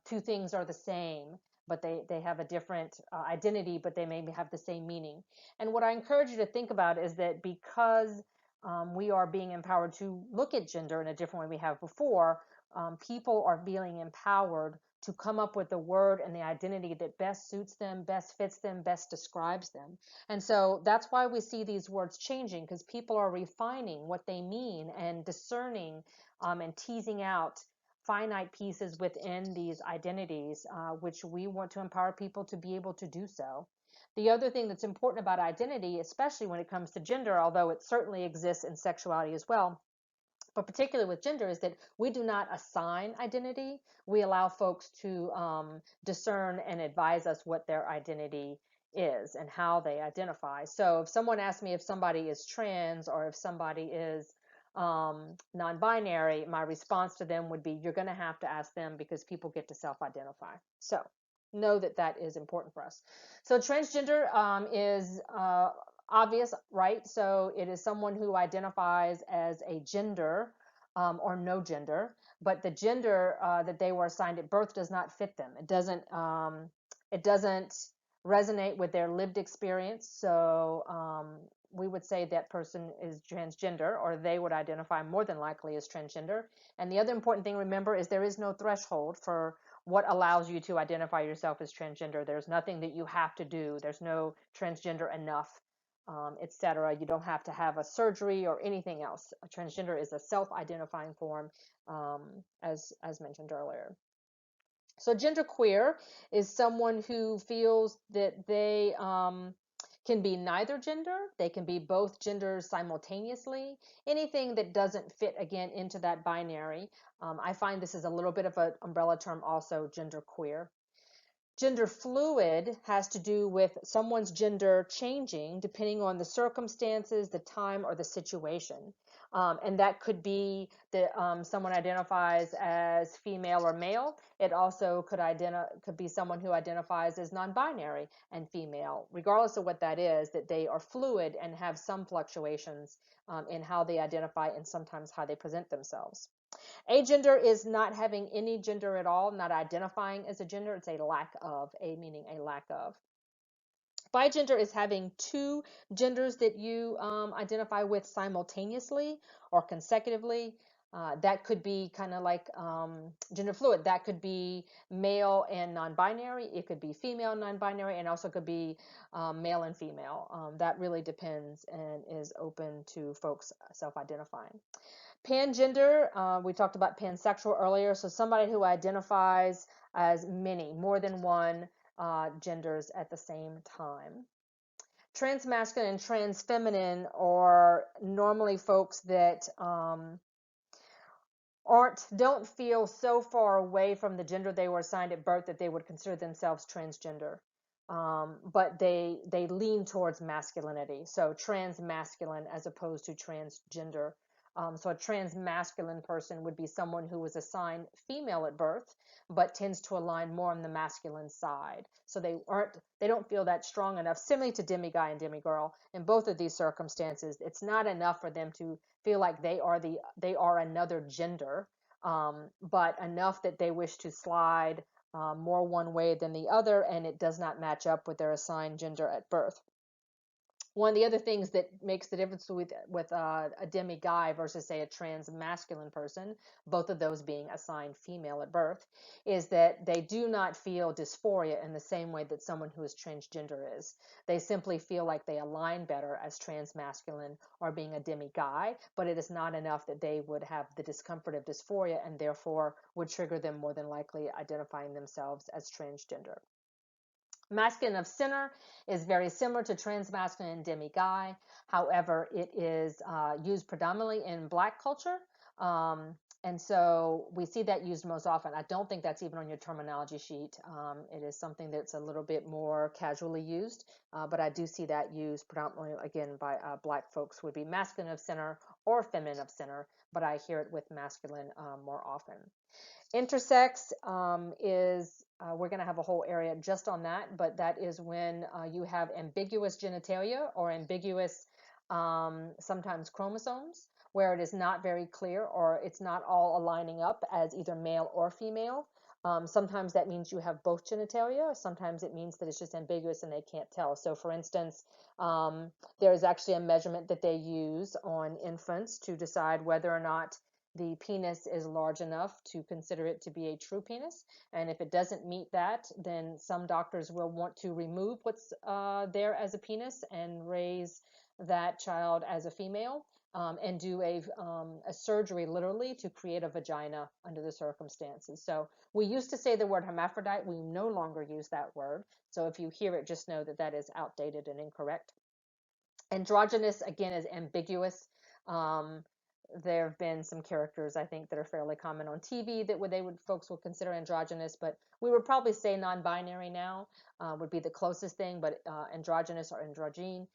two things are the same, but they have a different identity, but they maybe have the same meaning. And what I encourage you to think about is that because we are being empowered to look at gender in a different way we have before, people are feeling empowered to come up with the word and the identity that best suits them, best fits them, best describes them. And so that's why we see these words changing, because people are refining what they mean and discerning and teasing out finite pieces within these identities, which we want to empower people to be able to do so. The other thing that's important about identity, especially when it comes to gender, although it certainly exists in sexuality as well, but particularly with gender, is that we do not assign identity. We allow folks to discern and advise us what their identity is and how they identify. So if someone asks me if somebody is trans or if somebody is non-binary, my response to them would be, you're going to have to ask them, because people get to self-identify. So know that that is important for us. So transgender is obvious, right? So it is someone who identifies as a gender or no gender, but the gender that they were assigned at birth does not fit them. It doesn't resonate with their lived experience. So we would say that person is transgender, or they would identify more than likely as transgender. And the other important thing to remember is there is no threshold for what allows you to identify yourself as transgender. There's nothing that you have to do. There's no transgender enough, etc. You don't have to have a surgery or anything else. A transgender is a self-identifying form, as mentioned earlier. So genderqueer is someone who feels that they can be neither gender. They can be both genders simultaneously. Anything that doesn't fit, again, into that binary. I find this is a little bit of an umbrella term also, genderqueer. Gender fluid has to do with someone's gender changing depending on the circumstances, the time, or the situation. And that could be that someone identifies as female or male. It also could be someone who identifies as non-binary and female. Regardless of what that is, that they are fluid and have some fluctuations in how they identify and sometimes how they present themselves. Agender is not having any gender at all, not identifying as a gender. It's a lack of, a meaning a lack of. Bigender is having two genders that you identify with simultaneously or consecutively. That could be kind of like gender fluid. That could be male and non-binary. It could be female non-binary, and also could be male and female. That really depends and is open to folks self-identifying. Pangender, we talked about pansexual earlier, so somebody who identifies as more than one genders at the same time. Transmasculine and transfeminine are normally folks that don't feel so far away from the gender they were assigned at birth that they would consider themselves transgender. But they lean towards masculinity, so transmasculine as opposed to transgender. So a transmasculine person would be someone who was assigned female at birth, but tends to align more on the masculine side. So they don't feel that strong enough, similarly to demiguy and demigirl. In both of these circumstances, it's not enough for them to feel like they are another gender, but enough that they wish to slide more one way than the other, and it does not match up with their assigned gender at birth. One of the other things that makes the difference with a demi-guy versus, say, a trans-masculine person, both of those being assigned female at birth, is that they do not feel dysphoria in the same way that someone who is transgender is. They simply feel like they align better as trans-masculine or being a demi-guy, but it is not enough that they would have the discomfort of dysphoria and therefore would trigger them more than likely identifying themselves as transgender. Masculine of center is very similar to transmasculine and demi-guy. However, it is used predominantly in Black culture. And so we see that used most often. I don't think that's even on your terminology sheet. It is something that's a little bit more casually used, but I do see that used predominantly, again, by Black folks, would be masculine of center or feminine of center, but I hear it with masculine more often. Intersex is, we're going to have a whole area just on that, but that is when you have ambiguous genitalia or ambiguous sometimes chromosomes, where it is not very clear or it's not all aligning up as either male or female. Sometimes that means you have both genitalia. Sometimes it means that it's just ambiguous and they can't tell. So for instance, there is actually a measurement that they use on infants to decide whether or not the penis is large enough to consider it to be a true penis. And if it doesn't meet that, then some doctors will want to remove what's there as a penis and raise that child as a female, and do a surgery literally to create a vagina under the circumstances. So we used to say the word hermaphrodite. We no longer use that word. So if you hear it, just know that that is outdated and incorrect. Androgynous, again, is ambiguous. There have been some characters, I think, that are fairly common on TV that folks would consider androgynous, but we would probably say non-binary now would be the closest thing, but androgynous or androgyne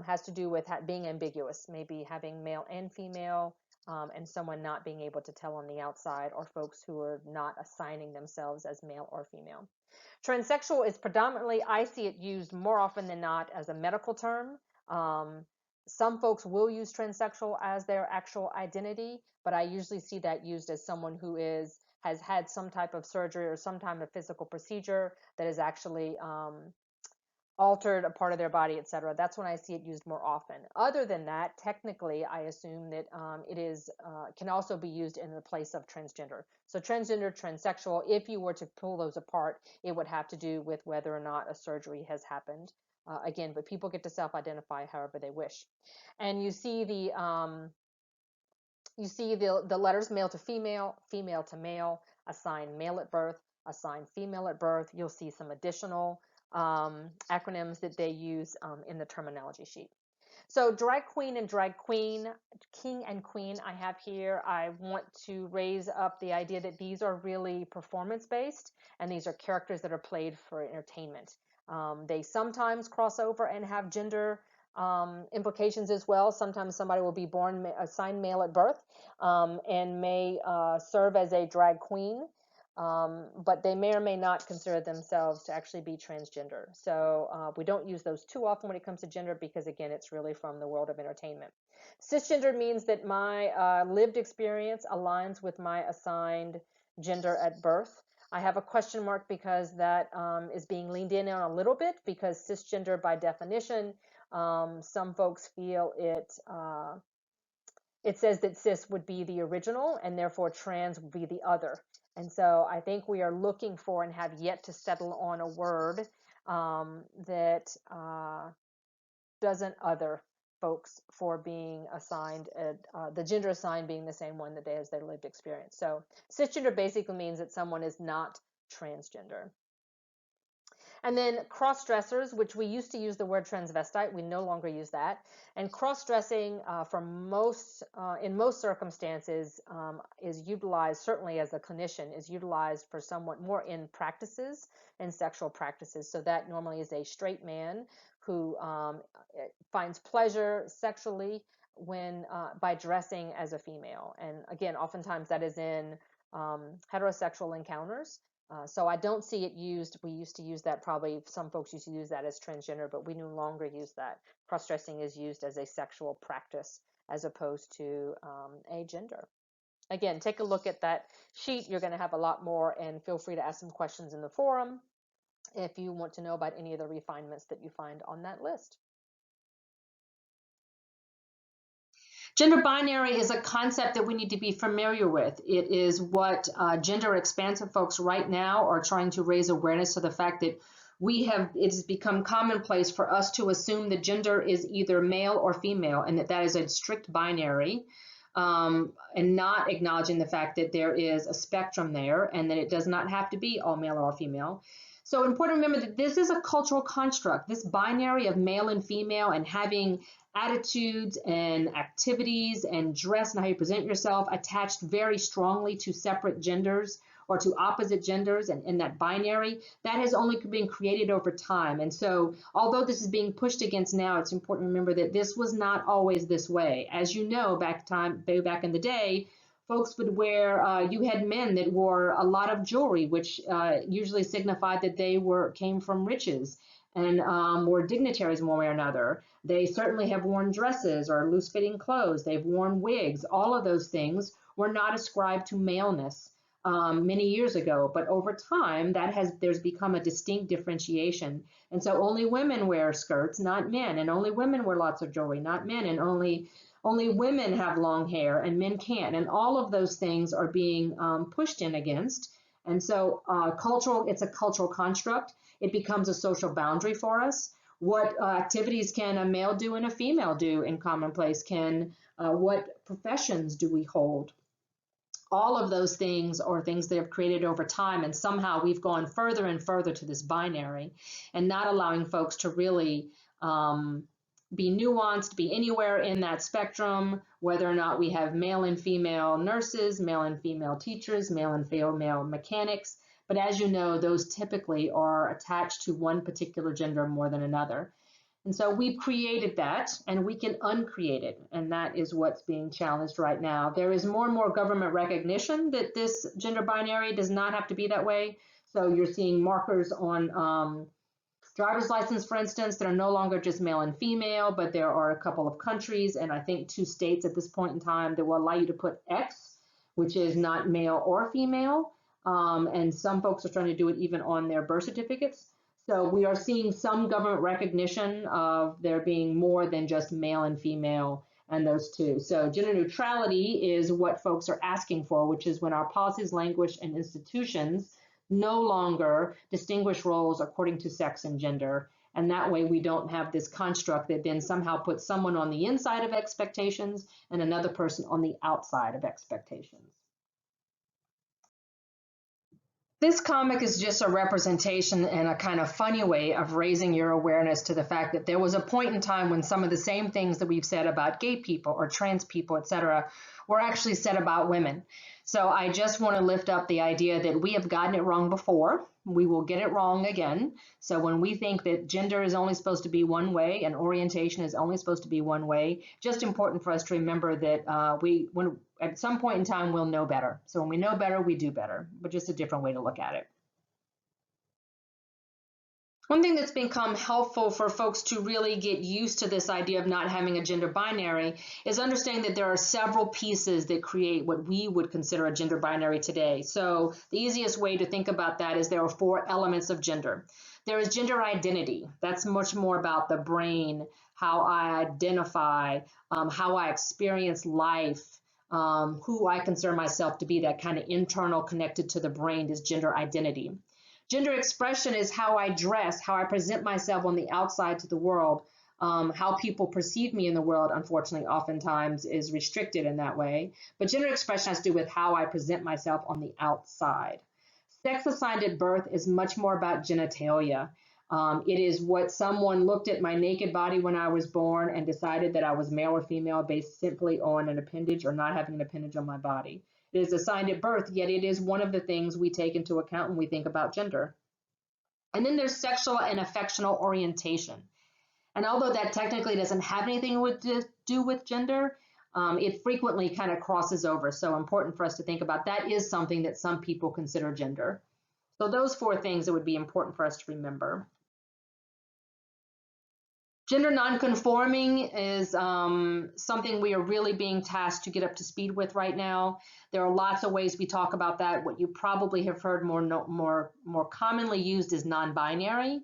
has to do with being ambiguous, maybe having male and female, and someone not being able to tell on the outside, or folks who are not assigning themselves as male or female. Transsexual is predominantly, I see it used more often than not as a medical term. Some folks will use transsexual as their actual identity, but I usually see that used as someone who has had some type of surgery or some type of physical procedure that is actually altered a part of their body, etc. That's when I see it used more often. Other than that, technically, I assume that it is can also be used in the place of transgender. So transgender, transsexual, if you were to pull those apart, it would have to do with whether or not a surgery has happened. Again, but people get to self-identify however they wish. And you see the letters male to female, female to male, assigned male at birth, assigned female at birth. You'll see some additional acronyms that they use in the terminology sheet. So drag queen and drag queen, king and queen I have here. I want to raise up the idea that these are really performance based, and these are characters that are played for entertainment. They sometimes cross over and have gender implications as well. Sometimes somebody will be born assigned male at birth and may serve as a drag queen. But they may or may not consider themselves to actually be transgender. So we don't use those too often when it comes to gender because, again, it's really from the world of entertainment. Cisgender means that my lived experience aligns with my assigned gender at birth. I have a question mark because that is being leaned in on a little bit, because cisgender, by definition, some folks feel it says that cis would be the original and therefore trans would be the other. And so I think we are looking for and have yet to settle on a word that doesn't other folks for being assigned, the gender assigned being the same one that they as their lived experience. So cisgender basically means that someone is not transgender. And then cross-dressers, which we used to use the word transvestite, we no longer use that. And cross-dressing in most circumstances is utilized, certainly as a clinician, is utilized for somewhat more in practices and sexual practices. So that normally is a straight man who finds pleasure sexually when by dressing as a female. And again, oftentimes that is in heterosexual encounters. So I don't see it used. We used to use that, probably some folks used to use that as transgender, but we no longer use that. Cross-dressing is used as a sexual practice as opposed to a gender. Again, take a look at that sheet. You're going to have a lot more, and feel free to ask some questions in the forum if you want to know about any of the refinements that you find on that list. Gender binary is a concept that we need to be familiar with. It is what gender expansive folks right now are trying to raise awareness to the fact that it has become commonplace for us to assume that gender is either male or female, and that is a strict binary, and not acknowledging the fact that there is a spectrum there and that it does not have to be all male or female. So important to remember that this is a cultural construct, this binary of male and female, and having attitudes and activities and dress and how you present yourself attached very strongly to separate genders or to opposite genders, and in that binary, that has only been created over time. And so although this is being pushed against now, it's important to remember that this was not always this way. As you know, back in the day, folks would wear, you had men that wore a lot of jewelry, which usually signified that they came from riches and were dignitaries in one way or another. They certainly have worn dresses or loose-fitting clothes. They've worn wigs. All of those things were not ascribed to maleness many years ago, but over time there's become a distinct differentiation. And so only women wear skirts, not men, and only women wear lots of jewelry, not men, and only women have long hair and men can't. And all of those things are being pushed in against. And so it's a cultural construct. It becomes a social boundary for us. What activities can a male do and a female do in commonplace? What professions do we hold? All of those things are things that have created over time, and somehow we've gone further and further to this binary and not allowing folks to really be nuanced, be anywhere in that spectrum, whether or not we have male and female nurses, male and female teachers, male and female mechanics. But as you know, those typically are attached to one particular gender more than another. And so we've created that, and we can uncreate it. And that is what's being challenged right now. There is more and more government recognition that this gender binary does not have to be that way. So you're seeing markers on driver's license, for instance, that are no longer just male and female, but there are a couple of countries, and I think 2 states at this point in time, that will allow you to put X, which is not male or female. And some folks are trying to do it even on their birth certificates. So we are seeing some government recognition of there being more than just male and female and those two. So gender neutrality is what folks are asking for, which is when our policies, language, and institutions no longer distinguish roles according to sex and gender. And that way we don't have this construct that then somehow puts someone on the inside of expectations and another person on the outside of expectations. This comic is just a representation in a kind of funny way of raising your awareness to the fact that there was a point in time when some of the same things that we've said about gay people or trans people, etc., were actually said about women. So I just want to lift up the idea that we have gotten it wrong before. We will get it wrong again. So when we think that gender is only supposed to be one way and orientation is only supposed to be one way, just important for us to remember that when at some point in time we'll know better. So when we know better, we do better, but just a different way to look at it. One thing that's become helpful for folks to really get used to this idea of not having a gender binary is understanding that there are several pieces that create what we would consider a gender binary today. So the easiest way to think about that is there are 4 elements of gender. There is gender identity. That's much more about the brain, how I identify, how I experience life, who I consider myself to be, that kind of internal connected to the brain is gender identity. Gender expression is how I dress, how I present myself on the outside to the world. How people perceive me in the world, unfortunately, oftentimes is restricted in that way. But gender expression has to do with how I present myself on the outside. Sex assigned at birth is much more about genitalia. It is what someone looked at my naked body when I was born and decided that I was male or female based simply on an appendage or not having an appendage on my body. It is assigned at birth, yet it is one of the things we take into account when we think about gender. And then there's sexual and affectional orientation. And although that technically doesn't have anything to do with gender, it frequently kind of crosses over. So important for us to think about that is something that some people consider gender. So those 4 things that would be important for us to remember. Gender nonconforming is something we are really being tasked to get up to speed with right now. There are lots of ways we talk about that. What you probably have heard more commonly used is non-binary.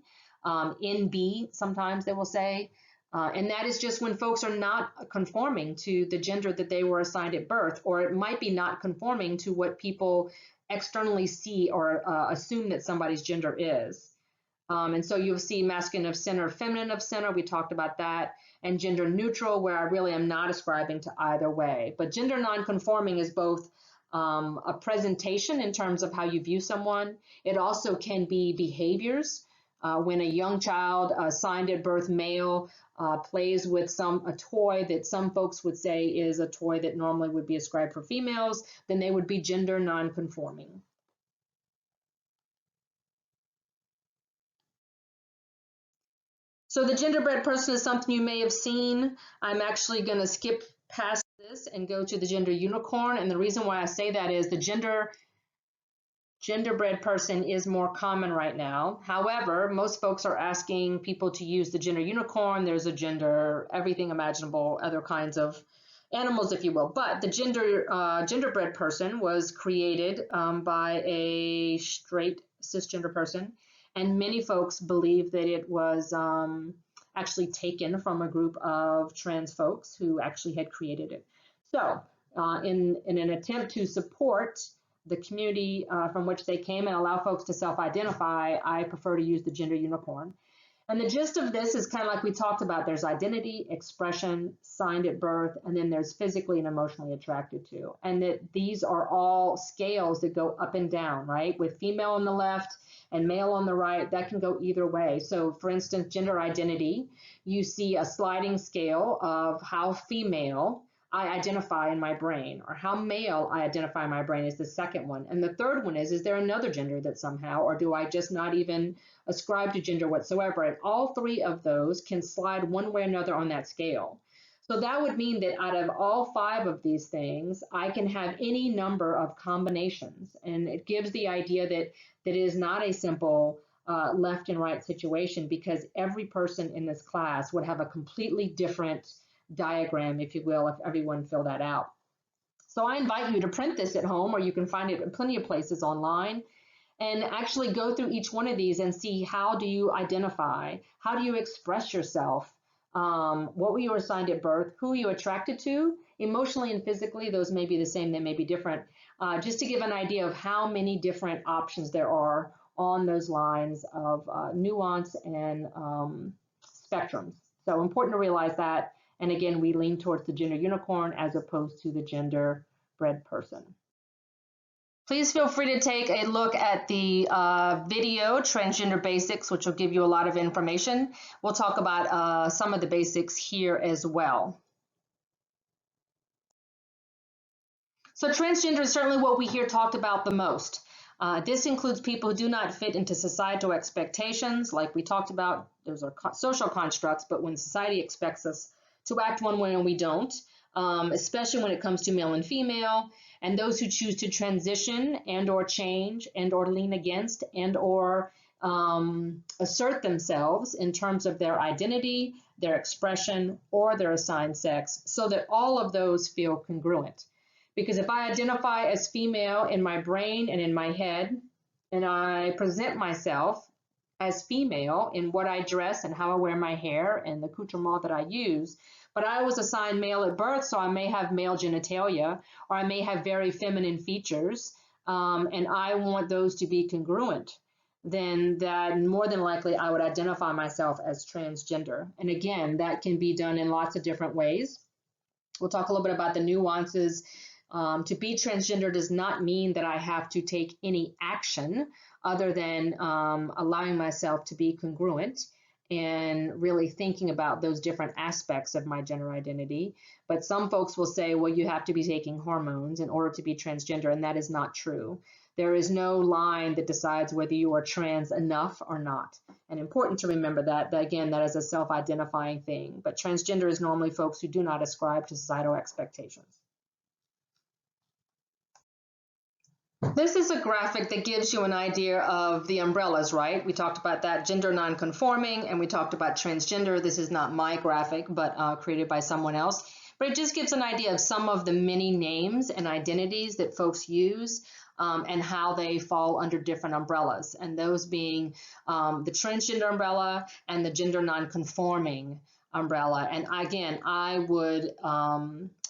NB, sometimes they will say. And that is just when folks are not conforming to the gender that they were assigned at birth, or it might be not conforming to what people externally see or assume that somebody's gender is. And so you'll see masculine of center, feminine of center. We talked about that. And gender neutral, where I really am not ascribing to either way. But gender nonconforming is both a presentation in terms of how you view someone. It also can be behaviors. When a young child assigned at birth male plays with a toy that some folks would say is a toy that normally would be ascribed for females, then they would be gender nonconforming. So the genderbread person is something you may have seen. I'm actually going to skip past this and go to the gender unicorn. And the reason why I say that is the genderbread person is more common right now. However, most folks are asking people to use the gender unicorn. There's a gender, everything imaginable, other kinds of animals, if you will. But the genderbread person was created by a straight cisgender person. And many folks believe that it was actually taken from a group of trans folks who actually had created it. So in an attempt to support the community from which they came and allow folks to self-identify, I prefer to use the gender unicorn. And the gist of this is kind of like we talked about. There's identity, expression, signed at birth, and then there's physically and emotionally attracted to. And that these are all scales that go up and down, right? With female on the left and male on the right, that can go either way. So for instance, gender identity, you see a sliding scale of how female I identify in my brain, or how male I identify in my brain is the second one. And the third one is there another gender that somehow, or do I just not even ascribe to gender whatsoever? And all 3 of those can slide one way or another on that scale. So that would mean that out of all 5 of these things, I can have any number of combinations. And it gives the idea that it is not a simple left and right situation, because every person in this class would have a completely different diagram, if you will, if everyone filled that out. So I invite you to print this at home, or you can find it in plenty of places online. and actually go through each one of these and see, how do you identify, how do you express yourself, what were you assigned at birth, who are you attracted to, emotionally and physically. Those may be the same, they may be different, just to give an idea of how many different options there are on those lines of nuance and spectrums. So important to realize that. And again, we lean towards the gender unicorn as opposed to the gender bread person. Please feel free to take a look at the video, Transgender Basics, which will give you a lot of information. We'll talk about some of the basics here as well. So transgender is certainly what we hear talked about the most. This includes people who do not fit into societal expectations. Like we talked about, those are social constructs, but when society expects us to act one way and we don't, especially when it comes to male and female, and those who choose to transition and or change and or lean against and or assert themselves in terms of their identity, their expression, or their assigned sex, so that all of those feel congruent. Because if I identify as female in my brain and in my head, and I present myself as female in what I dress and how I wear my hair and the accoutrement that I use, but I was assigned male at birth, so I may have male genitalia, or I may have very feminine features, and I want those to be congruent, then that more than likely I would identify myself as transgender. And again, that can be done in lots of different ways. We'll talk a little bit about the nuances. To be transgender does not mean that I have to take any action other than allowing myself to be congruent and really thinking about those different aspects of my gender identity. But some folks will say, well, you have to be taking hormones in order to be transgender, and that is not true. There is no line that decides whether you are trans enough or not. And important to remember that again, that is a self-identifying thing. But transgender is normally folks who do not ascribe to societal expectations. This is a graphic that gives you an idea of the umbrellas, right? We talked about that, gender nonconforming, and we talked about transgender. This is not my graphic, but created by someone else. But it just gives an idea of some of the many names and identities that folks use and how they fall under different umbrellas. And those being the transgender umbrella and the gender nonconforming umbrella. And again, I would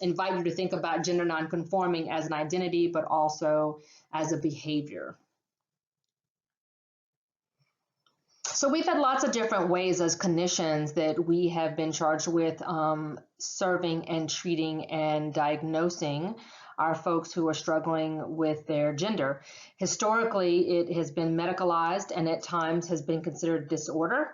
invite you to think about gender nonconforming as an identity, but also as a behavior. So we've had lots of different ways as clinicians that we have been charged with serving and treating and diagnosing our folks who are struggling with their gender. Historically, it has been medicalized and at times has been considered disorder.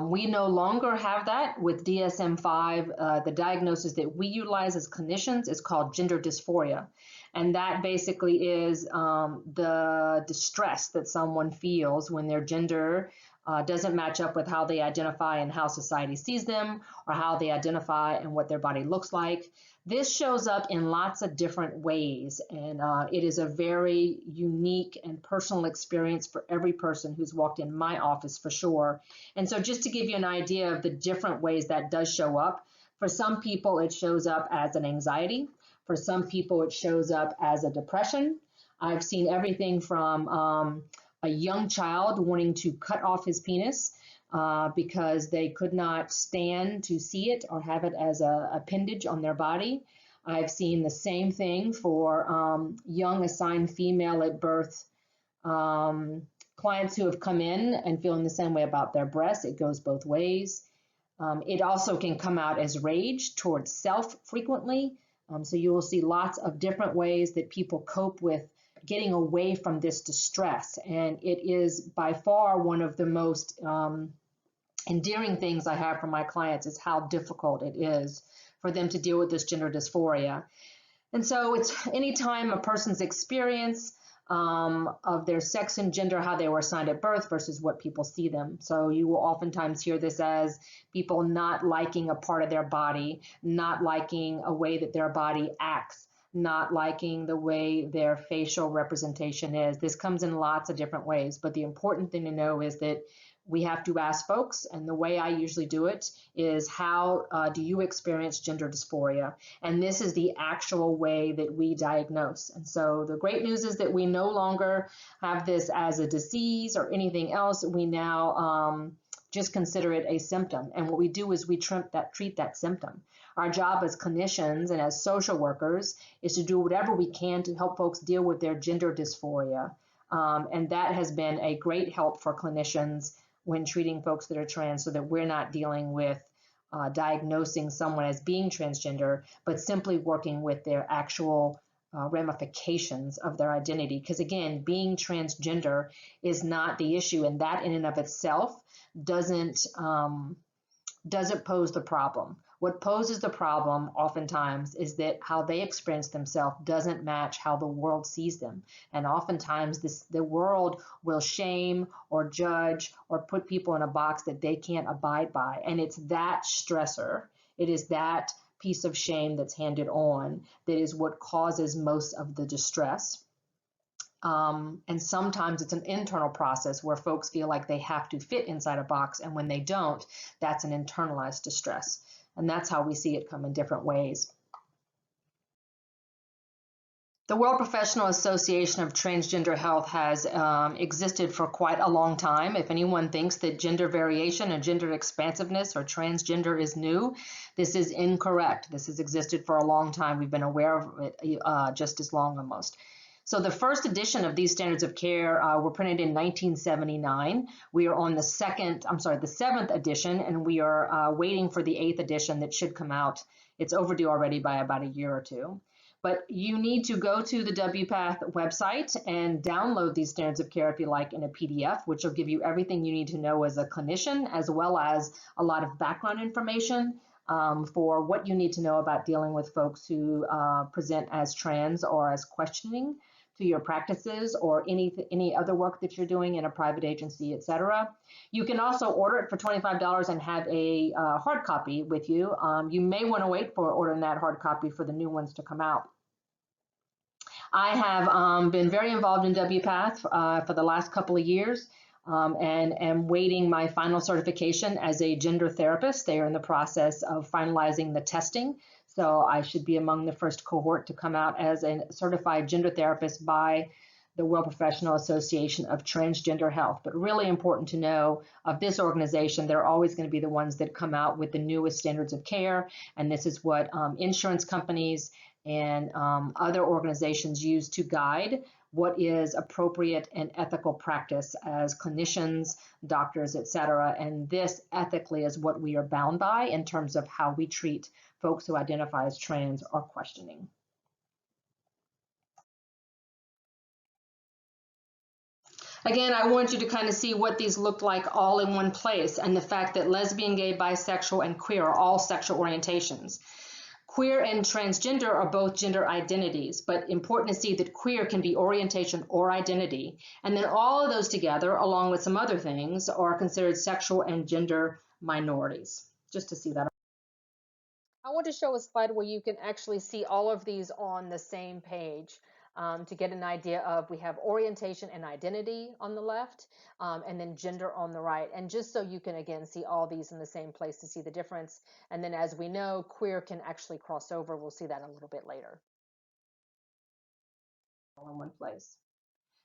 We no longer have that with DSM-5. The diagnosis that we utilize as clinicians is called gender dysphoria. And that basically is the distress that someone feels when their gender doesn't match up with how they identify and how society sees them, or how they identify and what their body looks like. This shows up in lots of different ways, and it is a very unique and personal experience for every person who's walked in my office for sure. And so just to give you an idea of the different ways that does show up, for some people it shows up as an anxiety. For some people it shows up as a depression. I've seen everything from a young child wanting to cut off his penis because they could not stand to see it or have it as an appendage on their body. I've seen the same thing for young assigned female at birth clients who have come in and feeling the same way about their breasts. It goes both ways. It also can come out as rage towards self frequently. So you will see lots of different ways that people cope with getting away from this distress. And it is by far one of the most endearing things I have for my clients is how difficult it is for them to deal with this gender dysphoria. And so it's anytime a person's experience of their sex and gender, how they were assigned at birth versus what people see them. So you will oftentimes hear this as people not liking a part of their body, not liking a way that their body acts, not liking the way their facial representation is. This comes in lots of different ways, but the important thing to know is that we have to ask folks, and the way I usually do it is, how do you experience gender dysphoria? And this is the actual way that we diagnose. And so the great news is that we no longer have this as a disease or anything else. We now just consider it a symptom. And what we do is we treat that symptom. Our job as clinicians and as social workers is to do whatever we can to help folks deal with their gender dysphoria. And that has been a great help for clinicians when treating folks that are trans, so that we're not dealing with diagnosing someone as being transgender, but simply working with their actual ramifications of their identity. Because again, being transgender is not the issue, and that in and of itself doesn't pose the problem. What poses the problem oftentimes is that how they experience themselves doesn't match how the world sees them. And oftentimes the world will shame or judge or put people in a box that they can't abide by. And it's that stressor, it is that piece of shame that's handed on that is what causes most of the distress. And sometimes it's an internal process where folks feel like they have to fit inside a box, and when they don't, that's an internalized distress. And that's how we see it come in different ways. The World Professional Association of Transgender Health has existed for quite a long time. If anyone thinks that gender variation and gender expansiveness or transgender is new, this is incorrect. This has existed for a long time. We've been aware of it just as long almost. So the first edition of these standards of care were printed in 1979. We are on the seventh edition, and we are waiting for the 8th edition that should come out. It's overdue already by about a year or two. But you need to go to the WPATH website and download these standards of care if you like in a PDF, which will give you everything you need to know as a clinician, as well as a lot of background information for what you need to know about dealing with folks who present as trans or as questioning to your practices or any other work that you're doing in a private agency, etc. You can also order it for $25 and have a hard copy with you. You may want to wait for ordering that hard copy for the new ones to come out. I have been very involved in WPATH for the last couple of years and am waiting my final certification as a gender therapist. They are in the process of finalizing the testing. So I should be among the first cohort to come out as a certified gender therapist by the World Professional Association of Transgender Health. But really important to know of this organization, they're always going to be the ones that come out with the newest standards of care. And this is what insurance companies and other organizations use to guide what is appropriate and ethical practice as clinicians, doctors, etc. And this ethically is what we are bound by in terms of how we treat folks who identify as trans or questioning. Again, I want you to kind of see what these look like all in one place, and the fact that lesbian, gay, bisexual, and queer are all sexual orientations. Queer and transgender are both gender identities, but important to see that queer can be orientation or identity. And then all of those together, along with some other things, are considered sexual and gender minorities, just to see that. I want to show a slide where you can actually see all of these on the same page to get an idea of, we have orientation and identity on the left, and then gender on the right. And just so you can, again, see all these in the same place to see the difference. And then as we know, queer can actually cross over. We'll see that a little bit later. All in one place.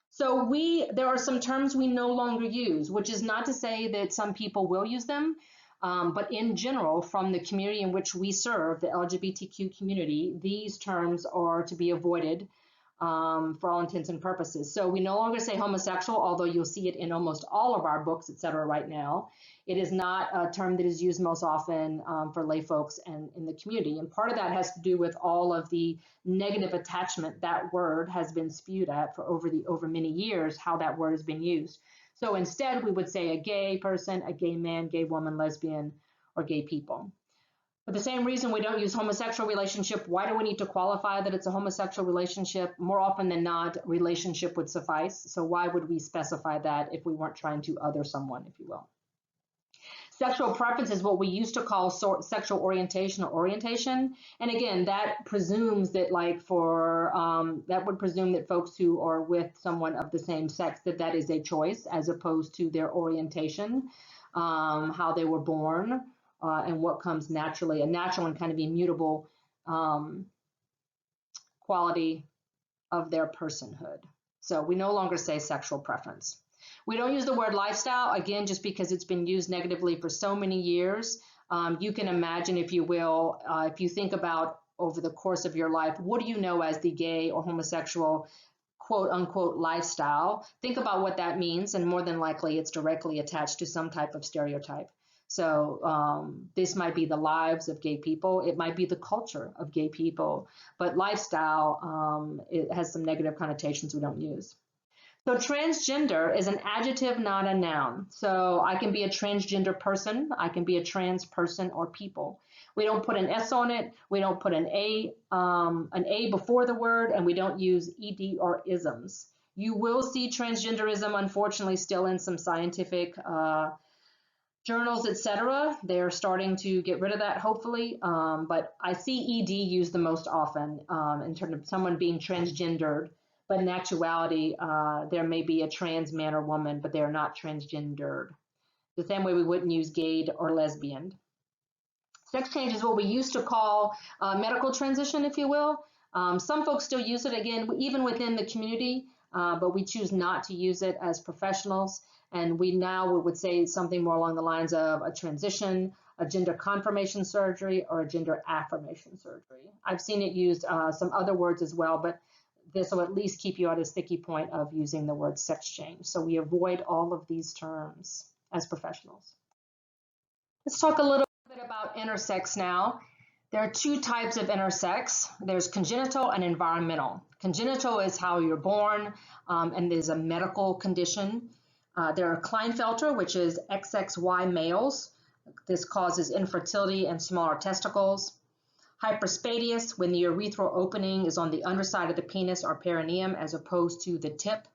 So there are some terms we no longer use, which is not to say that some people will use them. But in general, from the community in which we serve, the LGBTQ community, these terms are to be avoided for all intents and purposes. So we no longer say homosexual, although you'll see it in almost all of our books, et cetera, right now. It is not a term that is used most often for lay folks and in the community. And part of that has to do with all of the negative attachment that word has been spewed at for over many years, how that word has been used. So instead, we would say a gay person, a gay man, gay woman, lesbian, or gay people. For the same reason we don't use homosexual relationship, why do we need to qualify that it's a homosexual relationship? More often than not, relationship would suffice. So why would we specify that if we weren't trying to other someone, if you will? Sexual preference is what we used to call sexual orientation or orientation. And again, that presumes that that would presume that folks who are with someone of the same sex, that is a choice as opposed to their orientation, how they were born, and what comes naturally, a natural and kind of immutable quality of their personhood. So we no longer say sexual preference. We don't use the word lifestyle, again, just because it's been used negatively for so many years. You can imagine, if you will, if you think about over the course of your life, what do you know as the gay or homosexual quote unquote lifestyle? Think about what that means, and more than likely it's directly attached to some type of stereotype. So this might be the lives of gay people. It might be the culture of gay people, but lifestyle, it has some negative connotations we don't use. So transgender is an adjective, not a noun. So I can be a transgender person. I can be a trans person or people. We don't put an S on it. We don't put an A before the word, and we don't use ed or isms. You will see transgenderism, unfortunately, still in some scientific journals, etc. They're starting to get rid of that, hopefully. But I see ed used the most often in terms of someone being transgendered. But in actuality, there may be a trans man or woman, but they are not transgendered. The same way we wouldn't use gay or lesbian. Sex change is what we used to call medical transition, if you will. Some folks still use it, again, even within the community, but we choose not to use it as professionals. And we would say something more along the lines of a transition, a gender confirmation surgery, or a gender affirmation surgery. I've seen it used some other words as well, but this will at least keep you at a sticky point of using the word sex change. So we avoid all of these terms as professionals. Let's talk a little bit about intersex now. There are two types of intersex. There's congenital and environmental. Congenital is how you're born, and there's a medical condition. There are Klinefelter, which is XXY males. This causes infertility and smaller testicles. Hyperspadias, when the urethral opening is on the underside of the penis or perineum as opposed to the tip.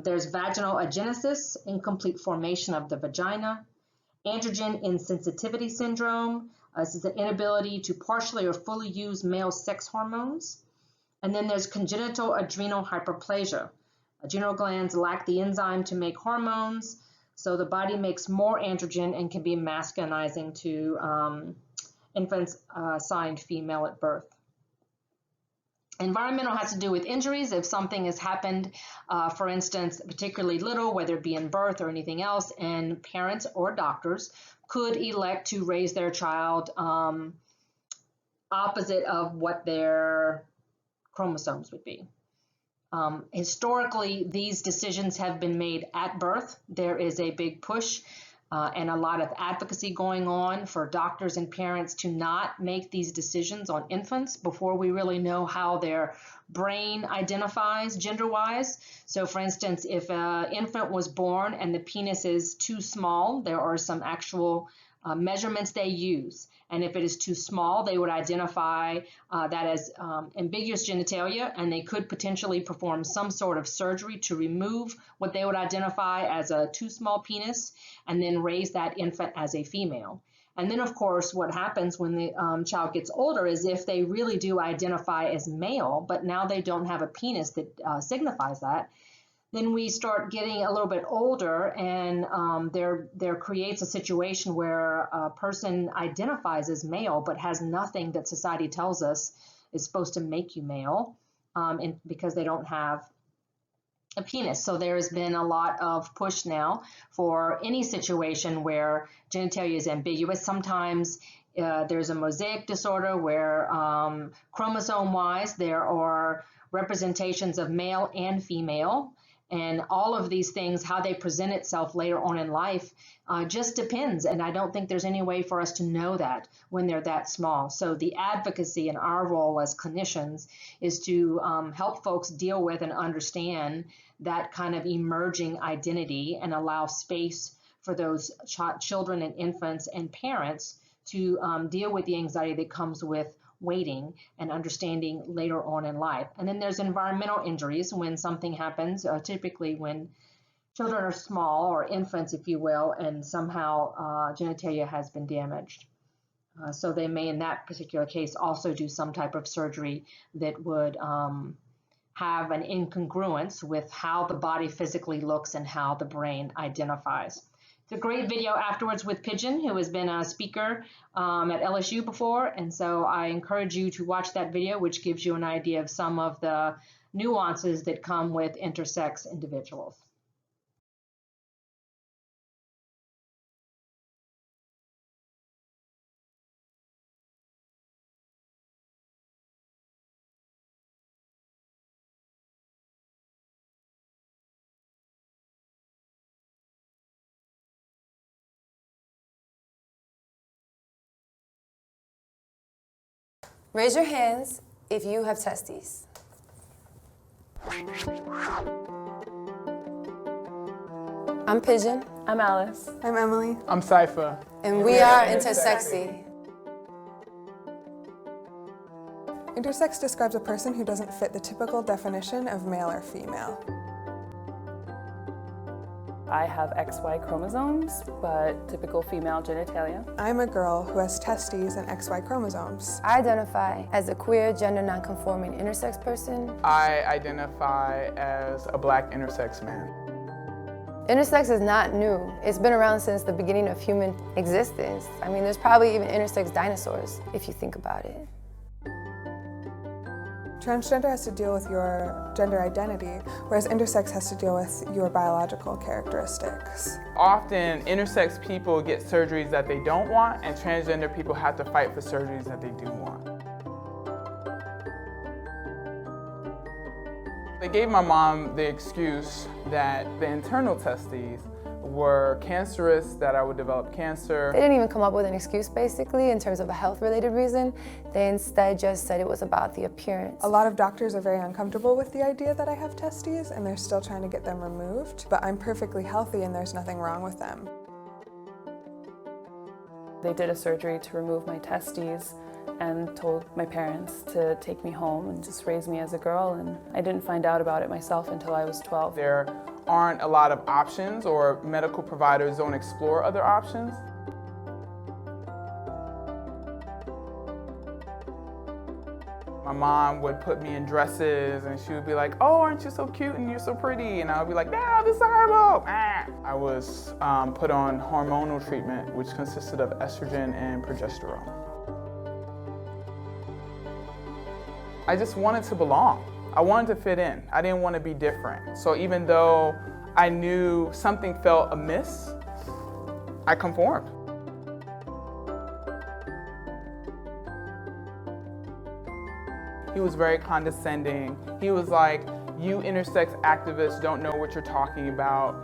There's vaginal agenesis, incomplete formation of the vagina. Androgen insensitivity syndrome. This is the inability to partially or fully use male sex hormones. And then there's congenital adrenal hyperplasia. Adrenal glands lack the enzyme to make hormones, so the body makes more androgen and can be masculinizing to infants assigned female at birth. Environmental has to do with injuries. If something has happened, for instance, particularly little, whether it be in birth or anything else, and parents or doctors could elect to raise their child opposite of what their chromosomes would be. Historically, these decisions have been made at birth. There is a big push and a lot of advocacy going on for doctors and parents to not make these decisions on infants before we really know how their brain identifies gender-wise. So for instance, if an infant was born and the penis is too small, there are some actual measurements they use. And if it is too small, they would identify that as ambiguous genitalia, and they could potentially perform some sort of surgery to remove what they would identify as a too small penis, and then raise that infant as a female. And then, of course, what happens when the child gets older is if they really do identify as male, but now they don't have a penis that signifies that, then we start getting a little bit older, and there creates a situation where a person identifies as male but has nothing that society tells us is supposed to make you male, because they don't have a penis. So there's been a lot of push now for any situation where genitalia is ambiguous. Sometimes there's a mosaic disorder where chromosome-wise there are representations of male and female. And all of these things, how they present itself later on in life, just depends. And I don't think there's any way for us to know that when they're that small. So the advocacy and our role as clinicians is to help folks deal with and understand that kind of emerging identity and allow space for those children and infants and parents to deal with the anxiety that comes with waiting and understanding later on in life. And then there's environmental injuries when something happens, typically when children are small, or infants, if you will, and somehow genitalia has been damaged. So they may, in that particular case, also do some type of surgery that would have an incongruence with how the body physically looks and how the brain identifies. It's a great video afterwards with Pigeon, who has been a speaker at LSU before, and so I encourage you to watch that video, which gives you an idea of some of the nuances that come with intersex individuals. Raise your hands if you have testes. I'm Pigeon. I'm Alice. I'm Emily. I'm Cypher. And we are Intersexy. Intersex describes a person who doesn't fit the typical definition of male or female. I have XY chromosomes, but typical female genitalia. I'm a girl who has testes and XY chromosomes. I identify as a queer, gender nonconforming intersex person. I identify as a Black intersex man. Intersex is not new. It's been around since the beginning of human existence. I mean, there's probably even intersex dinosaurs, if you think about it. Transgender has to deal with your gender identity, whereas intersex has to deal with your biological characteristics. Often, intersex people get surgeries that they don't want, and transgender people have to fight for surgeries that they do want. They gave my mom the excuse that the internal testes were cancerous, that I would develop cancer. They didn't even come up with an excuse, basically, in terms of a health-related reason. They instead just said it was about the appearance. A lot of doctors are very uncomfortable with the idea that I have testes, and they're still trying to get them removed, but I'm perfectly healthy and there's nothing wrong with them. They did a surgery to remove my testes and told my parents to take me home and just raise me as a girl, and I didn't find out about it myself until I was 12. There aren't a lot of options, or medical providers don't explore other options. My mom would put me in dresses and she would be like, "Oh, aren't you so cute and you're so pretty?" And I would be like, "No, this is horrible." I was put on hormonal treatment, which consisted of estrogen and progesterone. I just wanted to belong. I wanted to fit in. I didn't want to be different. So even though I knew something felt amiss, I conformed. He was very condescending. He was like, "You intersex activists don't know what you're talking about."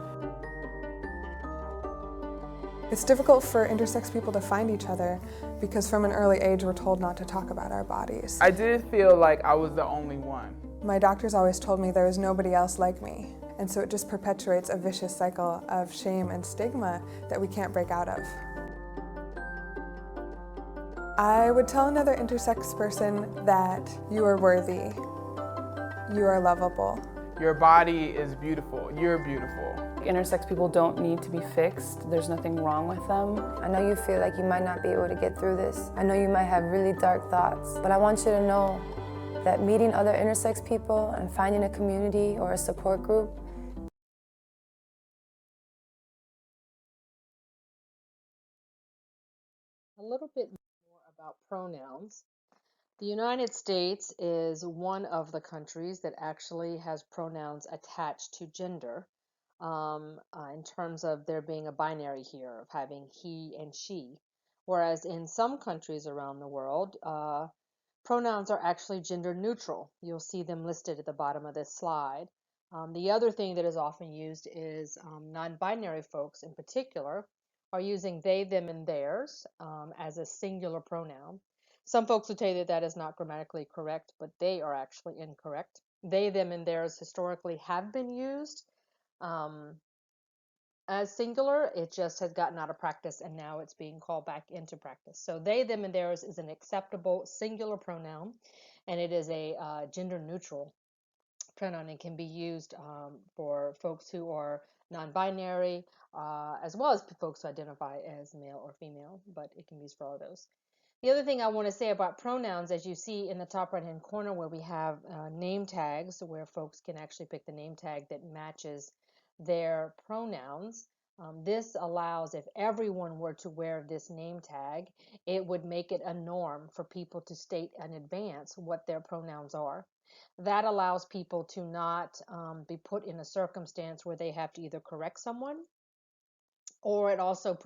It's difficult for intersex people to find each other because from an early age we're told not to talk about our bodies. I did feel like I was the only one. My doctors always told me there was nobody else like me, and so it just perpetuates a vicious cycle of shame and stigma that we can't break out of. I would tell another intersex person that you are worthy, you are lovable. Your body is beautiful, you're beautiful. Intersex people don't need to be fixed. There's nothing wrong with them. I know you feel like you might not be able to get through this. I know you might have really dark thoughts, but I want you to know that meeting other intersex people and finding a community or a support group A little bit more about pronouns. The United States is one of the countries that actually has pronouns attached to gender, in terms of there being a binary here of having he and she. Whereas in some countries around the world, pronouns are actually gender neutral. You'll see them listed at the bottom of this slide. The other thing that is often used is non-binary folks in particular are using they, them, and theirs as a singular pronoun. Some folks would tell you that that is not grammatically correct, but they are actually incorrect. They, them, and theirs historically have been used as singular. It just has gotten out of practice and now it's being called back into practice. So they, them, and theirs is an acceptable singular pronoun, and it is a gender neutral pronoun and can be used for folks who are non-binary, as well as folks who identify as male or female, but it can be used for all of those. The other thing I want to say about pronouns, as you see in the top right-hand corner where we have name tags, where folks can actually pick the name tag that matches their pronouns. This allows, if everyone were to wear this name tag, it would make it a norm for people to state in advance what their pronouns are. That allows people to not be put in a circumstance where they have to either correct someone, or it also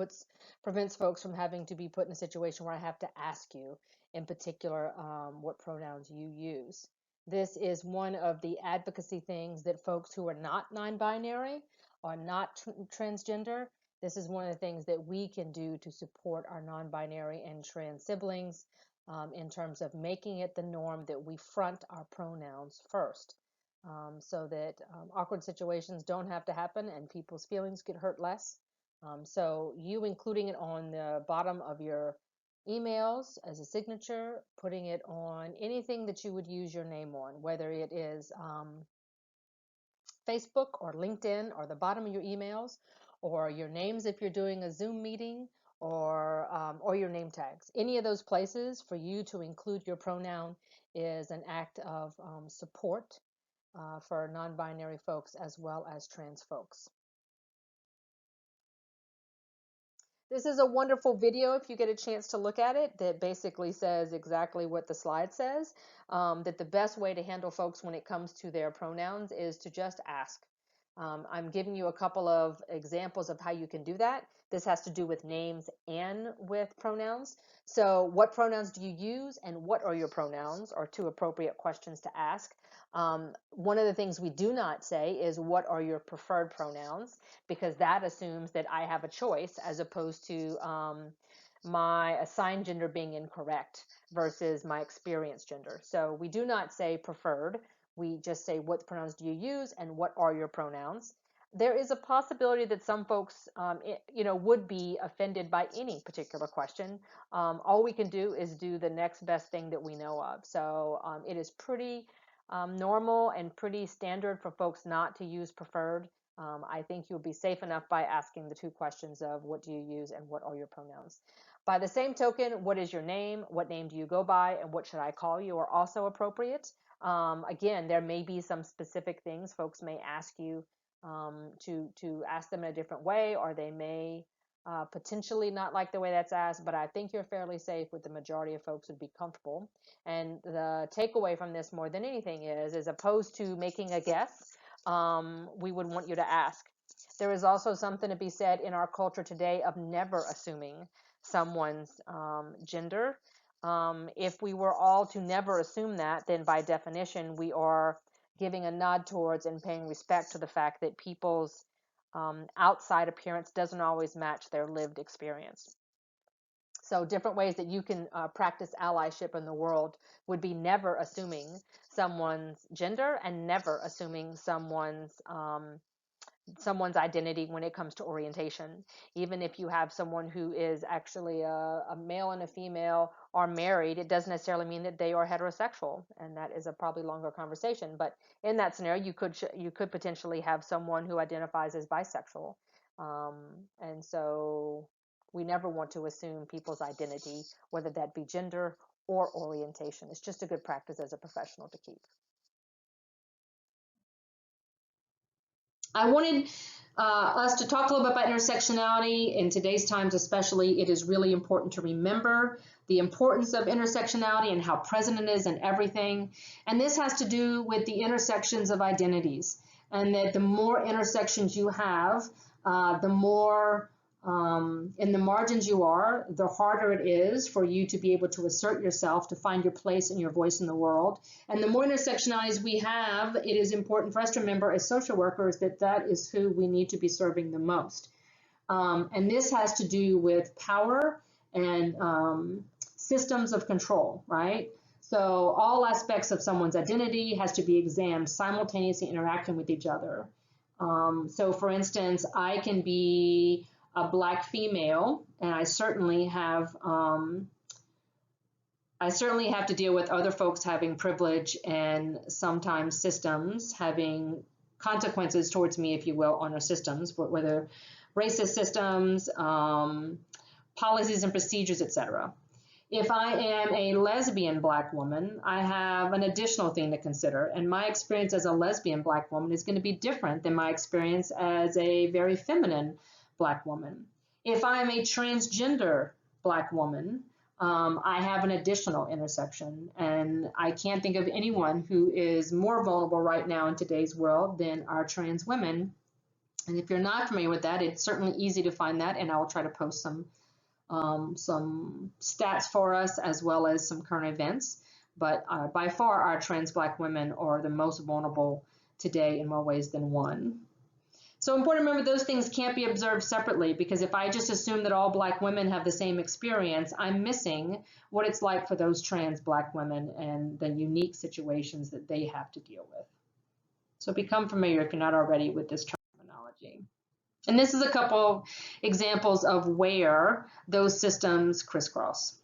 prevents folks from having to be put in a situation where I have to ask you in particular what pronouns you use. This is one of the advocacy things that folks who are not non-binary or not transgender, this is one of the things that we can do to support our non-binary and trans siblings in terms of making it the norm that we front our pronouns first, so that awkward situations don't have to happen and people's feelings get hurt less. So you including it on the bottom of your emails as a signature, putting it on anything that you would use your name on, whether it is Facebook or LinkedIn or the bottom of your emails, or your names if you're doing a Zoom meeting, or your name tags. Any of those places for you to include your pronoun is an act of support for non-binary folks as well as trans folks. This is a wonderful video if you get a chance to look at it that basically says exactly what the slide says, that the best way to handle folks when it comes to their pronouns is to just ask. I'm giving you a couple of examples of how you can do that. This has to do with names and with pronouns. So what pronouns do you use and what are your pronouns are two appropriate questions to ask. One of the things we do not say is what are your preferred pronouns, because that assumes that I have a choice as opposed to my assigned gender being incorrect versus my experienced gender. So we do not say preferred. We just say what pronouns do you use and what are your pronouns. There is a possibility that some folks would be offended by any particular question. All we can do is do the next best thing that we know of. So it is pretty normal and pretty standard for folks not to use preferred. I think you'll be safe enough by asking the two questions of what do you use and what are your pronouns. By the same token, what is your name, what name do you go by, and what should I call you are also appropriate. Again, there may be some specific things folks may ask you to ask them in a different way, or they may potentially not like the way that's asked, but I think you're fairly safe with the majority of folks would be comfortable. And the takeaway from this more than anything is, as opposed to making a guess, we would want you to ask. There is also something to be said in our culture today of never assuming someone's gender. If we were all to never assume that, then by definition, we are giving a nod towards and paying respect to the fact that people's outside appearance doesn't always match their lived experience. So different ways that you can practice allyship in the world would be never assuming someone's gender and never assuming someone's identity when it comes to orientation. Even if you have someone who is actually a male and a female are married, it doesn't necessarily mean that they are heterosexual, and that is a probably longer conversation. But in that scenario, you could potentially have someone who identifies as bisexual, and so we never want to assume people's identity, whether that be gender or orientation. It's just a good practice as a professional to keep. I wanted us to talk a little bit about intersectionality. In today's times especially, it is really important to remember the importance of intersectionality and how present it is in everything. And this has to do with the intersections of identities, and that the more intersections you have, the more in the margins you are, the harder it is for you to be able to assert yourself, to find your place and your voice in the world. And the more intersectionalities we have, it is important for us to remember as social workers that that is who we need to be serving the most. And this has to do with power and systems of control, right? So all aspects of someone's identity has to be examined simultaneously, interacting with each other. So for instance, I can be a Black female, and I certainly have to deal with other folks having privilege and sometimes systems having consequences towards me, if you will, on our systems, whether racist systems, policies and procedures, etc. If I am a lesbian Black woman, I have an additional thing to consider, and my experience as a lesbian Black woman is going to be different than my experience as a very feminine Black woman. If I am a transgender Black woman, I have an additional intersection, and I can't think of anyone who is more vulnerable right now in today's world than our trans women. And if you're not familiar with that, it's certainly easy to find that, and I will try to post some stats for us as well as some current events. But by far, our trans Black women are the most vulnerable today in more ways than one. So important to remember those things can't be observed separately, because if I just assume that all Black women have the same experience, I'm missing what it's like for those trans Black women and the unique situations that they have to deal with. So become familiar, if you're not already, with this terminology. And this is a couple examples of where those systems crisscross.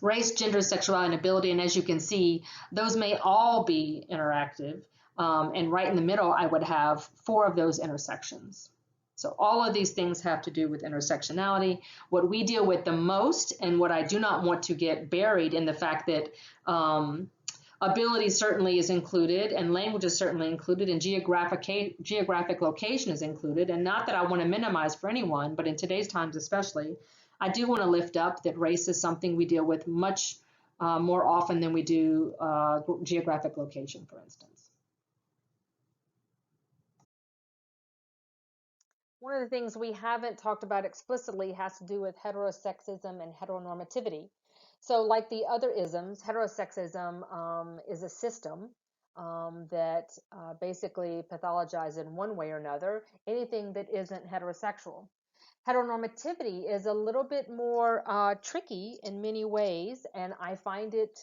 Race, gender, sexuality, and ability, and as you can see, those may all be interactive. And right in the middle, I would have 4 of those intersections. So all of these things have to do with intersectionality. What we deal with the most, and what I do not want to get buried in the fact that ability certainly is included, and language is certainly included, and geographic location is included. And not that I want to minimize for anyone, but in today's times especially, I do want to lift up that race is something we deal with much more often than we do geographic location, for instance. One of the things we haven't talked about explicitly has to do with heterosexism and heteronormativity. So like the other isms, heterosexism is a system that basically pathologizes in one way or another anything that isn't heterosexual. Heteronormativity is a little bit more tricky in many ways, and I find it,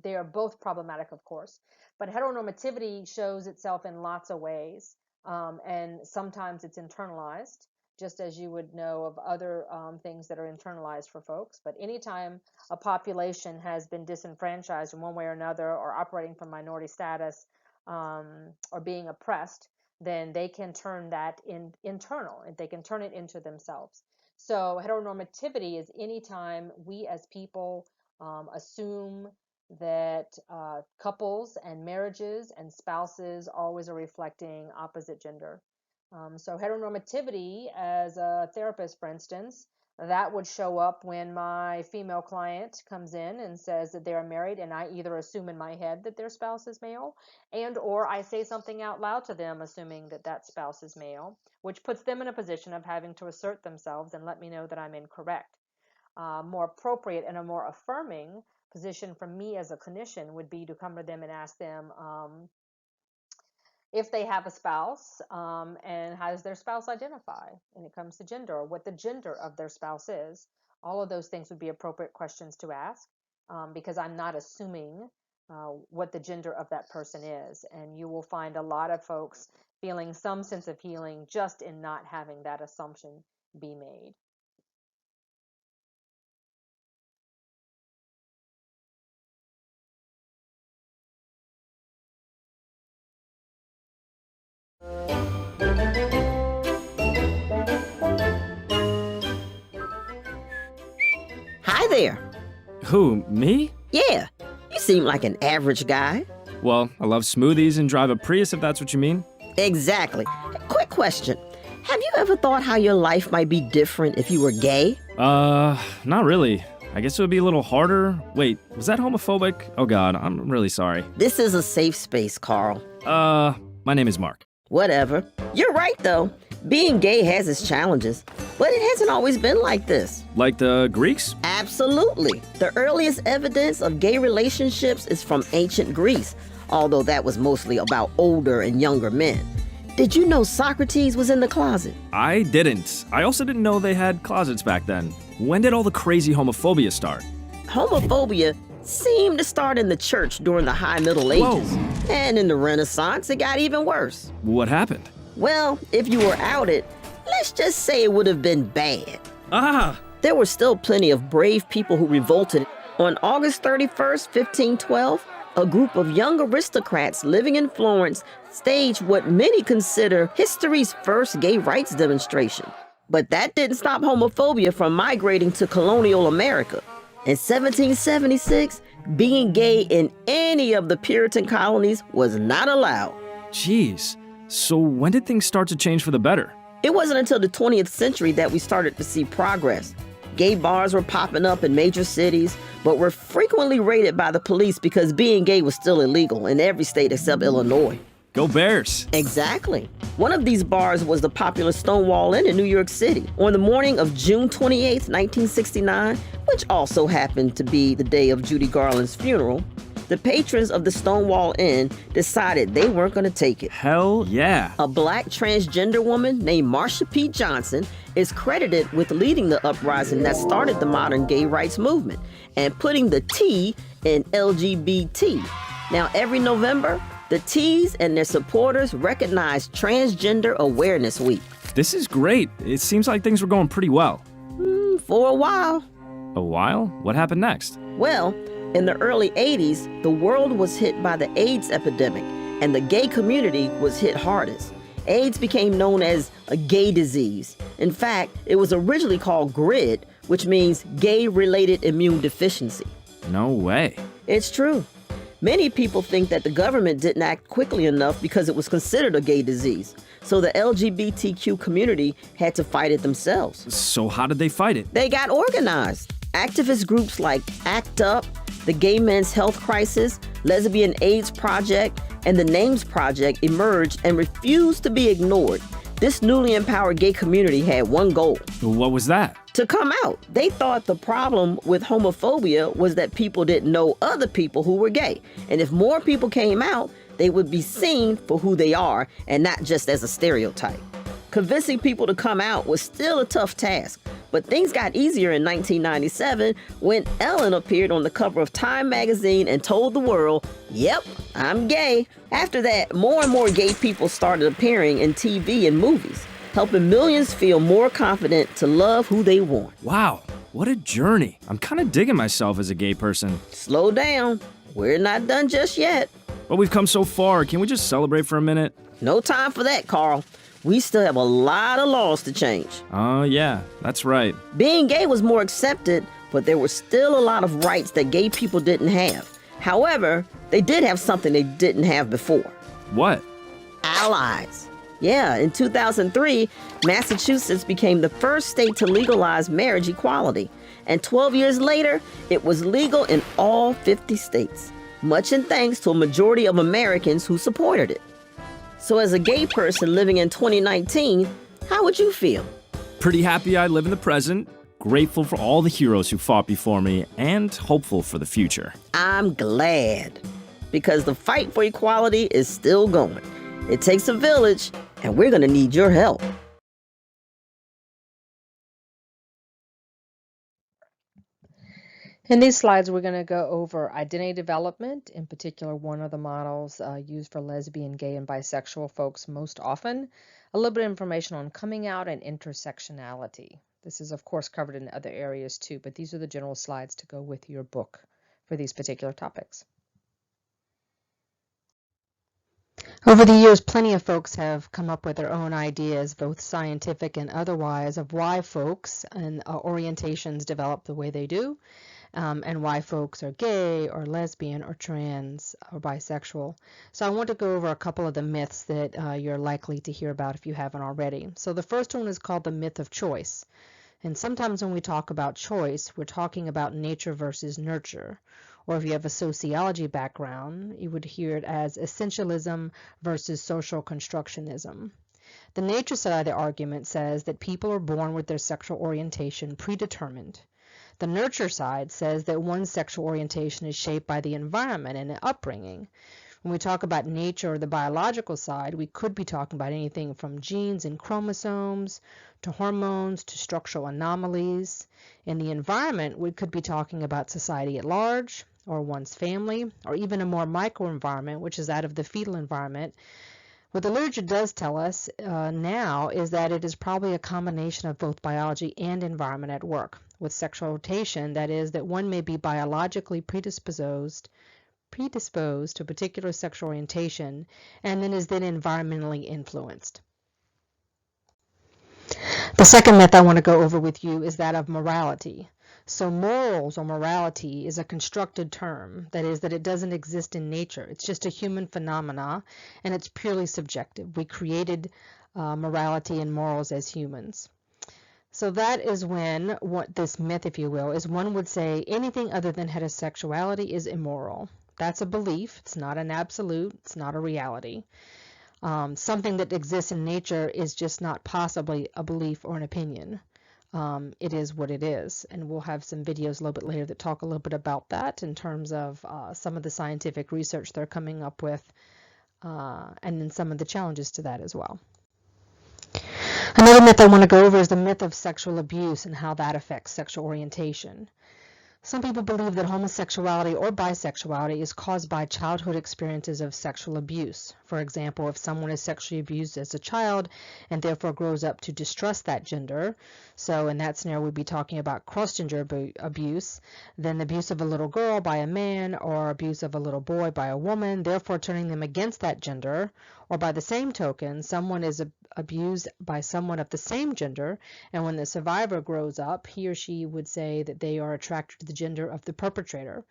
they are both problematic, of course, but heteronormativity shows itself in lots of ways. And sometimes it's internalized, just as you would know of other things that are internalized for folks. But anytime a population has been disenfranchised in one way or another, or operating from minority status, or being oppressed, then they can turn that internal, and they can turn it into themselves. So heteronormativity is anytime we as people assume that couples and marriages and spouses always are reflecting opposite gender. So heteronormativity, as a therapist, for instance, that would show up when my female client comes in and says that they're married, and I either assume in my head that their spouse is male, and or I say something out loud to them assuming that that spouse is male, which puts them in a position of having to assert themselves and let me know that I'm incorrect. More appropriate and a more affirming position from me as a clinician would be to come to them and ask them if they have a spouse, and how does their spouse identify when it comes to gender, or what the gender of their spouse is. All of those things would be appropriate questions to ask, because I'm not assuming what the gender of that person is. And you will find a lot of folks feeling some sense of healing just in not having that assumption be made. Hi there. Who, me? Yeah, you seem like an average guy. Well, I love smoothies and drive a Prius, if that's what you mean. Exactly. Quick question. Have you ever thought how your life might be different if you were gay? Not really. I guess it would be a little harder. Wait, was that homophobic? Oh God, I'm really sorry. This is a safe space, Carl. My name is Mark. Whatever. You're right, though. Being gay has its challenges, but it hasn't always been like this. Like the Greeks? Absolutely. The earliest evidence of gay relationships is from ancient Greece, although that was mostly about older and younger men. Did you know Socrates was in the closet? I didn't. I also didn't know they had closets back then. When did all the crazy homophobia start? Homophobia seemed to start in the church during the High Middle Ages. Whoa. And in the Renaissance, it got even worse. What happened? Well, if you were outed, let's just say it would have been bad. Ah! There were still plenty of brave people who revolted. On August 31st, 1512, A group of young aristocrats living in Florence staged what many consider history's first gay rights demonstration. But that didn't stop homophobia from migrating to colonial America. In 1776, being gay in any of the Puritan colonies was not allowed. Jeez. So when did things start to change for the better? It wasn't until the 20th century that we started to see progress. Gay bars were popping up in major cities, but were frequently raided by the police because being gay was still illegal in every state except Illinois. Go Bears! Exactly. One of these bars was the popular Stonewall Inn in New York City. On the morning of June 28, 1969, which also happened to be the day of Judy Garland's funeral, the patrons of the Stonewall Inn decided they weren't going to take it. Hell yeah. A black transgender woman named Marsha P. Johnson is credited with leading the uprising that started the modern gay rights movement and putting the T in LGBT. Now, every November, the T's and their supporters recognize Transgender Awareness Week. This is great. It seems like things were going pretty well. For a while. A while? What happened next? Well, in the early 80s, the world was hit by the AIDS epidemic, and the gay community was hit hardest. AIDS became known as a gay disease. In fact, it was originally called GRID, which means gay-related immune deficiency. No way. It's true. Many people think that the government didn't act quickly enough because it was considered a gay disease. So the LGBTQ community had to fight it themselves. So how did they fight it? They got organized. Activist groups like ACT UP, the Gay Men's Health Crisis, Lesbian AIDS Project, and the Names Project emerged and refused to be ignored. This newly empowered gay community had one goal. What was that? To come out. They thought the problem with homophobia was that people didn't know other people who were gay. And if more people came out, they would be seen for who they are and not just as a stereotype. Convincing people to come out was still a tough task, but things got easier in 1997 when Ellen appeared on the cover of Time magazine and told the world, "Yep, I'm gay." After that, more and more gay people started appearing in TV and movies, helping millions feel more confident to love who they want. Wow, what a journey. I'm kind of digging myself as a gay person. Slow down. We're not done just yet. But we've come so far. Can we just celebrate for a minute? No time for that, Carl. We still have a lot of laws to change. Oh, yeah, that's right. Being gay was more accepted, but there were still a lot of rights that gay people didn't have. However, they did have something they didn't have before. What? Allies. Yeah, in 2003, Massachusetts became the first state to legalize marriage equality. And 12 years later, it was legal in all 50 states, much in thanks to a majority of Americans who supported it. So as a gay person living in 2019, how would you feel? Pretty happy I live in the present, grateful for all the heroes who fought before me, and hopeful for the future. I'm glad, because the fight for equality is still going. It takes a village, and we're going to need your help. In these slides, we're going to go over identity development, in particular, one of the models used for lesbian, gay, and bisexual folks most often, a little bit of information on coming out and intersectionality. This is, of course, covered in other areas too, but these are the general slides to go with your book for these particular topics. Over the years, plenty of folks have come up with their own ideas, both scientific and otherwise, of why folks and orientations develop the way they do. And why folks are gay or lesbian or trans or bisexual. So I want to go over a couple of the myths that you're likely to hear about if you haven't already. So the first one is called the myth of choice. And sometimes when we talk about choice, we're talking about nature versus nurture. Or if you have a sociology background, you would hear it as essentialism versus social constructionism. The nature side of the argument says that people are born with their sexual orientation predetermined. The nurture side says that one's sexual orientation is shaped by the environment and the upbringing. When we talk about nature or the biological side, we could be talking about anything from genes and chromosomes to hormones to structural anomalies. In the environment, we could be talking about society at large or one's family or even a more microenvironment, which is that of the fetal environment. What the literature does tell us now is that it is probably a combination of both biology and environment at work. With sexual rotation, that is, that one may be biologically predisposed predisposed to a particular sexual orientation and then is then environmentally influenced. The second myth I want to go over with you is that of morality. So morals or morality is a constructed term. That is, that it doesn't exist in nature. It's just a human phenomena, and it's purely subjective. We created morality and morals as humans. So that is when, what this myth, if you will, is one would say anything other than heterosexuality is immoral. That's a belief. It's not an absolute. It's not a reality. Something that exists in nature is just not possibly a belief or an opinion. It is what it is. And we'll have some videos a little bit later that talk a little bit about that in terms of some of the scientific research they're coming up with, and then some of the challenges to that as well. Another myth I want to go over is the myth of sexual abuse and how that affects sexual orientation. Some people believe that homosexuality or bisexuality is caused by childhood experiences of sexual abuse. For example, if someone is sexually abused as a child and therefore grows up to distrust that gender, so in that scenario we'd be talking about cross-gender abuse, then the abuse of a little girl by a man or abuse of a little boy by a woman, therefore turning them against that gender, or by the same token, someone is abused by someone of the same gender, and when the survivor grows up, he or she would say that they are attracted to the gender of the perpetrator,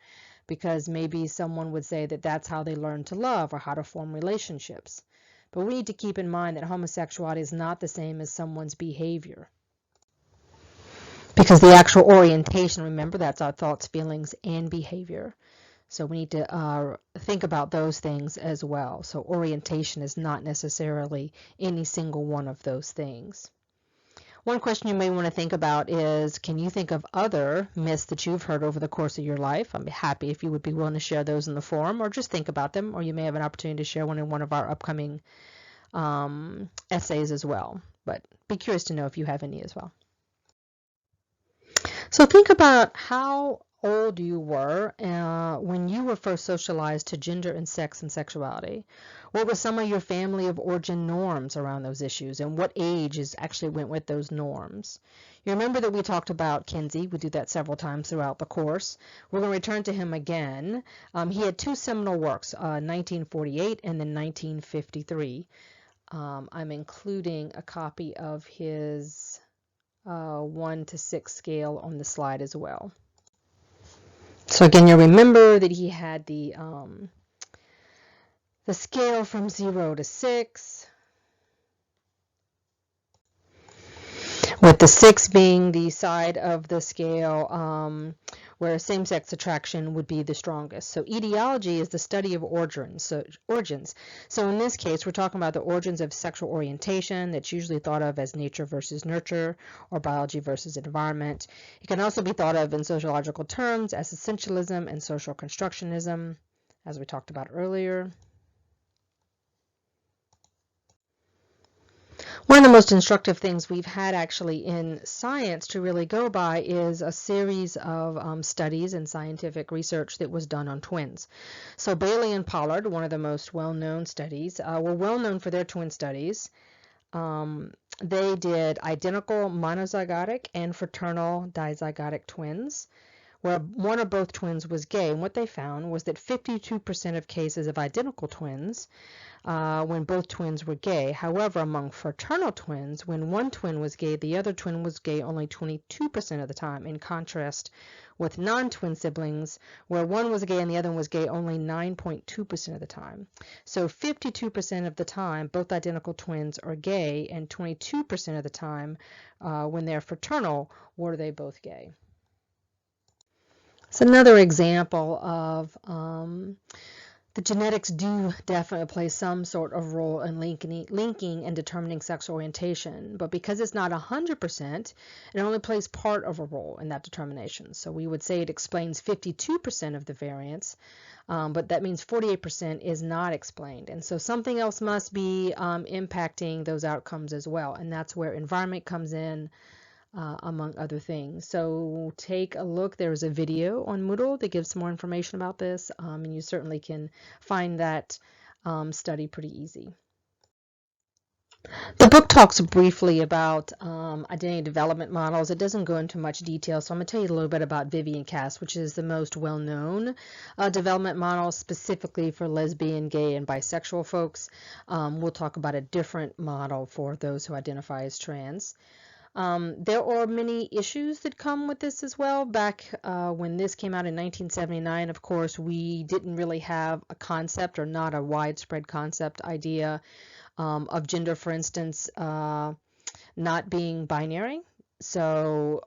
because maybe someone would say that that's how they learn to love or how to form relationships. But we need to keep in mind that homosexuality is not the same as someone's behavior, because the actual orientation, remember, that's our thoughts, feelings, and behavior. So we need to think about those things as well. So orientation is not necessarily any single one of those things. One question you may want to think about is, can you think of other myths that you've heard over the course of your life? I'd be happy if you would be willing to share those in the forum, or just think about them, or you may have an opportunity to share one in one of our upcoming essays as well. But be curious to know if you have any as well. So think about how old you were when you were first socialized to gender and sex and sexuality. What were some of your family of origin norms around those issues, and what ages actually went with those norms? You remember that we talked about Kinsey. We do that several times throughout the course. We're going to return to him again. He had two seminal works, 1948 and then 1953. I'm including a copy of his 1 to 6 scale on the slide as well. So again, you remember that he had the scale from 0 to 6, with the 6 being the side of the scale where same-sex attraction would be the strongest. So etiology is the study of origins. So in this case, we're talking about the origins of sexual orientation that's usually thought of as nature versus nurture, or biology versus environment. It can also be thought of in sociological terms as essentialism and social constructionism, as we talked about earlier. One of the most instructive things we've had actually in science to really go by is a series of studies and scientific research that was done on twins. So Bailey and Pollard, one of the most well-known studies, were well-known for their twin studies. They did identical monozygotic and fraternal dizygotic twins, where one or both twins was gay, and what they found was that 52% of cases of identical twins when both twins were gay. However, among fraternal twins, when one twin was gay, the other twin was gay only 22% of the time, in contrast with non-twin siblings, where one was gay and the other one was gay only 9.2% of the time. So 52% of the time, both identical twins are gay, and 22% of the time, when they're fraternal, were they both gay. It's another example of the genetics do definitely play some sort of role in linking and determining sexual orientation, but because it's not 100%, it only plays part of a role in that determination. So we would say it explains 52% of the variance, but that means 48% is not explained. And so something else must be impacting those outcomes as well, and that's where environment comes in, among other things. So take a look. There's a video on Moodle that gives some more information about this, and you certainly can find that study pretty easy. The book talks briefly about identity development models. It doesn't go into much detail, so I'm going to tell you a little bit about Vivian Cass, which is the most well-known development model specifically for lesbian, gay, and bisexual folks. We'll talk about a different model for those who identify as trans. There are many issues that come with this as well. Back when this came out in 1979, of course, we didn't really have a concept, or not a widespread concept idea of gender, for instance, not being binary. So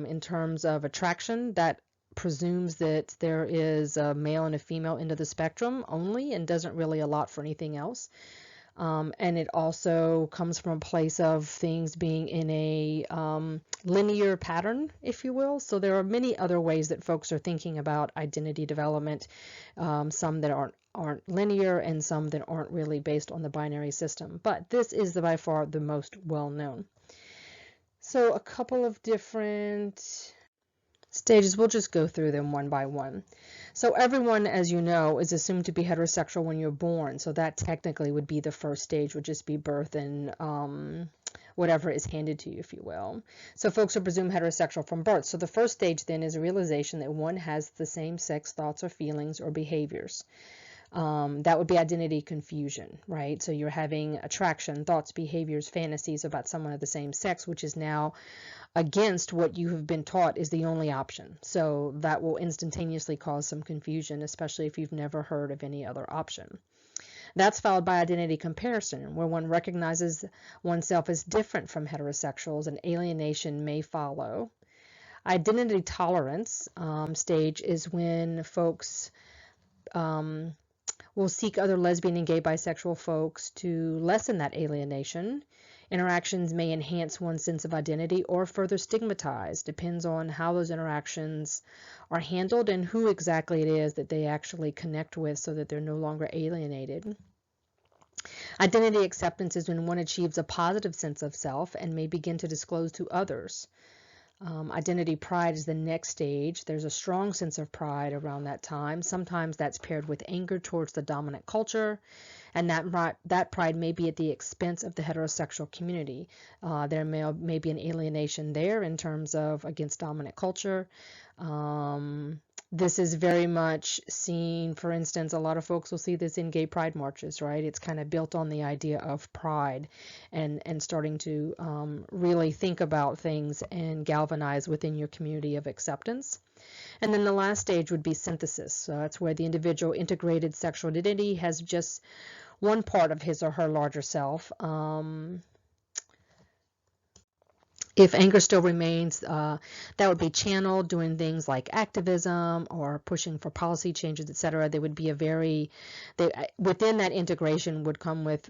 in terms of attraction, that presumes that there is a male and a female end of the spectrum only, and doesn't really allot for anything else. And it also comes from a place of things being in a linear pattern, if you will. So there are many other ways that folks are thinking about identity development, some that aren't linear and some that aren't really based on the binary system. But this is by far the most well-known. So a couple of different stages, we'll just go through them one by one. So everyone, as you know, is assumed to be heterosexual when you're born. So that technically would be the first stage, would just be birth and whatever is handed to you, if you will. So folks are presumed heterosexual from birth. So the first stage then is a realization that one has the same sex thoughts or feelings or behaviors. That would be identity confusion, right? So you're having attraction, thoughts, behaviors, fantasies about someone of the same sex, which is now against what you have been taught is the only option. So that will instantaneously cause some confusion, especially if you've never heard of any other option. That's followed by identity comparison, where one recognizes oneself as different from heterosexuals, and alienation may follow. Identity tolerance stage is when folks will seek other lesbian and gay bisexual folks to lessen that alienation. Interactions may enhance one's sense of identity or further stigmatize. Depends on how those interactions are handled and who exactly it is that they actually connect with, so that they're no longer alienated. Identity acceptance is when one achieves a positive sense of self and may begin to disclose to others. Identity pride is the next stage. There's a strong sense of pride around that time. Sometimes that's paired with anger towards the dominant culture, and that pride may be at the expense of the heterosexual community. There may be an alienation there in terms of against dominant culture. This is very much seen, for instance, a lot of folks will see this in gay pride marches, right? It's kind of built on the idea of pride and starting to really think about things and galvanize within your community of acceptance. And then the last stage would be synthesis. So that's where the individual integrated sexual identity has just one part of his or her larger self. If anger still remains, that would be channeled doing things like activism or pushing for policy changes, etc. There would be within that integration would come with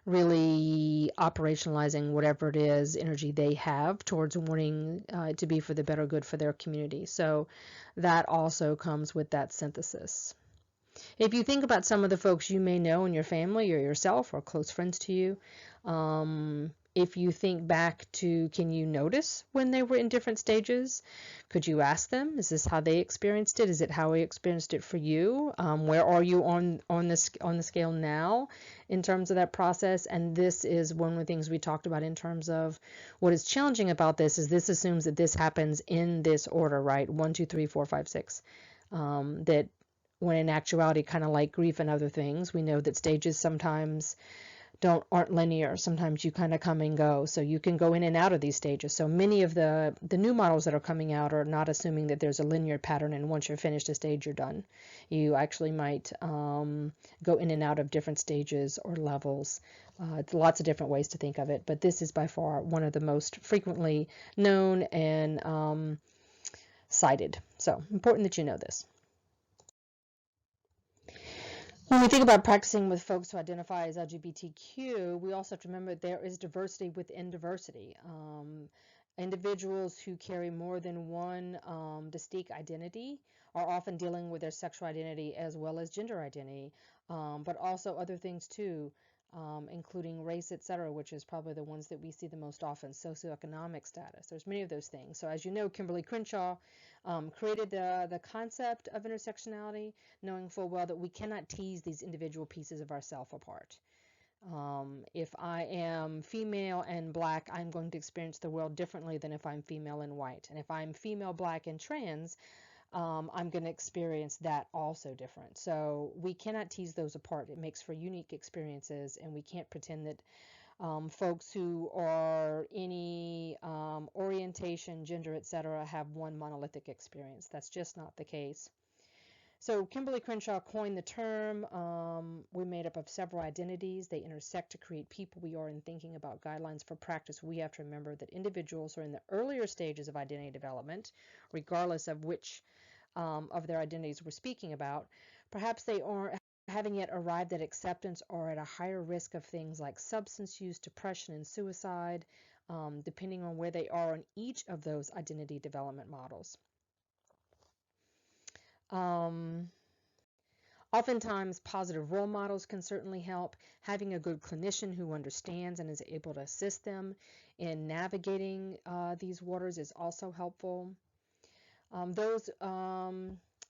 really operationalizing whatever it is energy they have towards wanting to be for the better good for their community. So that also comes with that synthesis. If you think about some of the folks you may know in your family or yourself or close friends to you, if you think back to, can you notice when they were in different stages? Could you ask them, is this how they experienced it? Is it how we experienced it for you? Where are you on the scale now in terms of that process? And this is one of the things we talked about in terms of what is challenging about this is this assumes that this happens in this order, right? 1, 2, 3, 4, 5, 6. That when in actuality, kind of like grief and other things, we know that stages sometimes aren't linear. Sometimes you kind of come and go, so you can go in and out of these stages. So many of the new models that are coming out are not assuming that there's a linear pattern, and once you're finished a stage, you're done. You actually might go in and out of different stages or levels. Lots of different ways to think of it, but this is by far one of the most frequently known and cited. So important that you know this. When we think about practicing with folks who identify as LGBTQ, we also have to remember there is diversity within diversity. Individuals who carry more than one distinct identity are often dealing with their sexual identity as well as gender identity, but also other things too, including race, etc., which is probably the ones that we see the most often, socioeconomic status. There's many of those things. So as you know, Kimberly Crenshaw created the concept of intersectionality, knowing full well that we cannot tease these individual pieces of ourself apart. If I am female and black, I'm going to experience the world differently than if I'm female and white. And if I'm female, black, and trans, I'm going to experience that also different. So we cannot tease those apart. It makes for unique experiences, and we can't pretend that folks who are any orientation, gender, etc., have one monolithic experience. That's just not the case. So Kimberly Crenshaw coined the term. We're made up of several identities. They intersect to create people we are. In thinking about guidelines for practice, we have to remember that individuals are in the earlier stages of identity development, regardless of which of their identities we're speaking about. Perhaps they haven't yet arrived at acceptance or at a higher risk of things like substance use, depression, and suicide, depending on where they are on each of those identity development models. Oftentimes, positive role models can certainly help. Having a good clinician who understands and is able to assist them in navigating these waters is also helpful. Those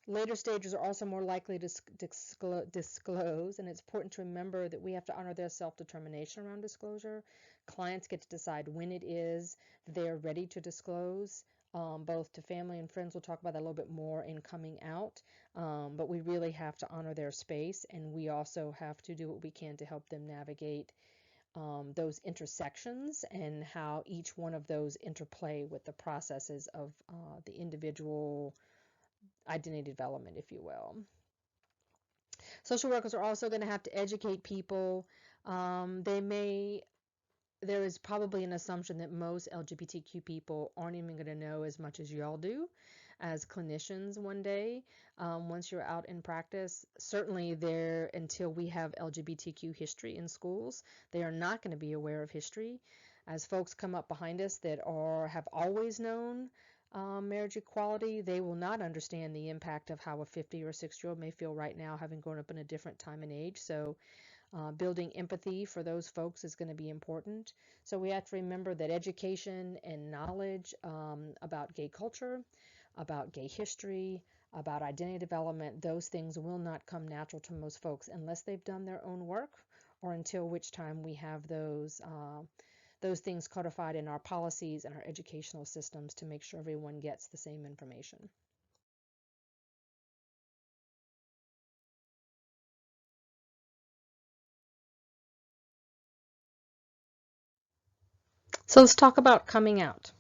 later stages are also more likely to disclose, and it's important to remember that we have to honor their self-determination around disclosure. Clients get to decide when it is that they are ready to disclose, both to family and friends. We'll talk about that a little bit more in coming out, but we really have to honor their space, and we also have to do what we can to help them navigate those intersections and how each one of those interplay with the processes of the individual identity development, if you will. Social workers are also going to have to educate people. There is probably an assumption that most LGBTQ people aren't even going to know as much as y'all do as clinicians one day, once you're out in practice. Certainly until we have LGBTQ history in schools, they are not going to be aware of history. As folks come up behind us that have always known marriage equality, they will not understand the impact of how a 50 or 60-year-old may feel right now, having grown up in a different time and age. So building empathy for those folks is going to be important. So we have to remember that education and knowledge about gay culture, about gay history, about identity development, those things will not come natural to most folks unless they've done their own work, or until which time we have those things codified in our policies and our educational systems to make sure everyone gets the same information. So let's talk about coming out.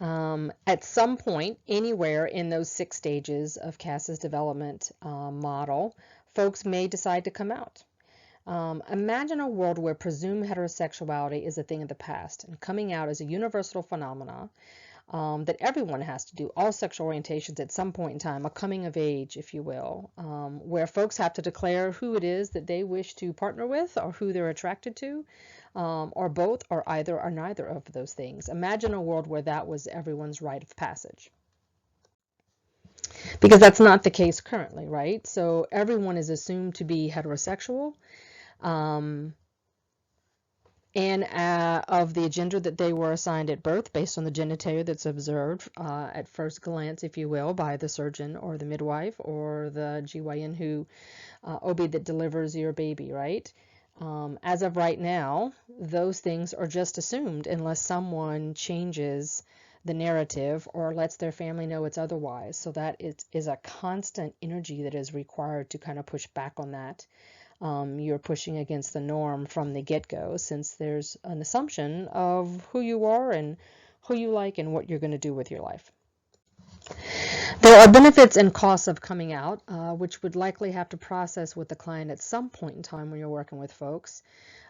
At some point, anywhere in those 6 stages of CASA's development model, folks may decide to come out. Imagine a world where presumed heterosexuality is a thing of the past, and coming out is a universal phenomena that everyone has to do, all sexual orientations at some point in time, a coming of age, if you will, where folks have to declare who it is that they wish to partner with or who they're attracted to, or both, or either or neither of those things. Imagine a world where that was everyone's rite of passage. Because that's not the case currently, right? So everyone is assumed to be heterosexual, and of the gender that they were assigned at birth based on the genitalia that's observed at first glance, if you will, by the surgeon or the midwife or the GYN OB that delivers your baby, right? As of right now, those things are just assumed unless someone changes the narrative or lets their family know it's otherwise. So that is a constant energy that is required to kind of push back on that. You're pushing against the norm from the get-go, since there's an assumption of who you are and who you like and what you're going to do with your life. There are benefits and costs of coming out, which would likely have to process with the client at some point in time when you're working with folks.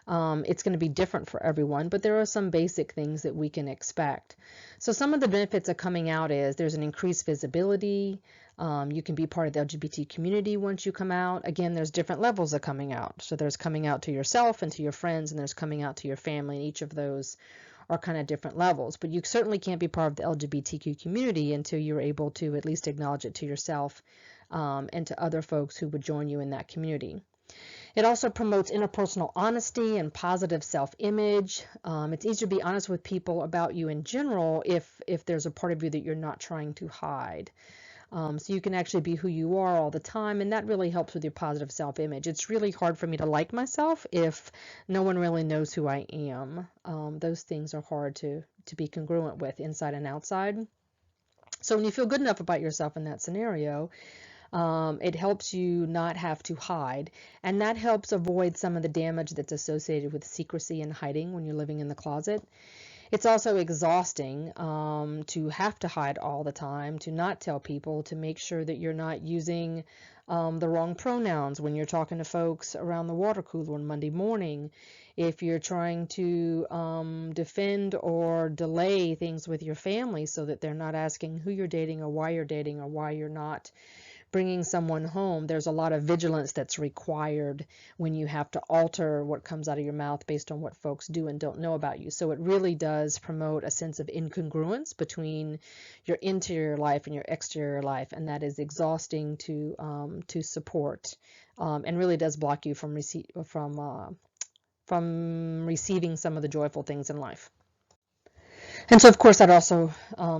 It's going to be different for everyone, but there are some basic things that we can expect. So some of the benefits of coming out is there's an increased visibility. You can be part of the LGBT community once you come out. Again, there's different levels of coming out. So there's coming out to yourself and to your friends, and there's coming out to your family, and each of those are kind of different levels. But you certainly can't be part of the LGBTQ community until you're able to at least acknowledge it to yourself and to other folks who would join you in that community. It also promotes interpersonal honesty and positive self-image. It's easier to be honest with people about you in general if there's a part of you that you're not trying to hide. So you can actually be who you are all the time, and that really helps with your positive self-image. It's really hard for me to like myself if no one really knows who I am. Those things are hard to be congruent with inside and outside. So when you feel good enough about yourself in that scenario, it helps you not have to hide, and that helps avoid some of the damage that's associated with secrecy and hiding when you're living in the closet. It's also exhausting to have to hide all the time, to not tell people, to make sure that you're not using the wrong pronouns when you're talking to folks around the water cooler on Monday morning. If you're trying to defend or delay things with your family so that they're not asking who you're dating or why you're not bringing someone home, there's a lot of vigilance that's required when you have to alter what comes out of your mouth based on what folks do and don't know about you. So it really does promote a sense of incongruence between your interior life and your exterior life, and that is exhausting to support, and really does block you from receiving some of the joyful things in life. And so, of course, that also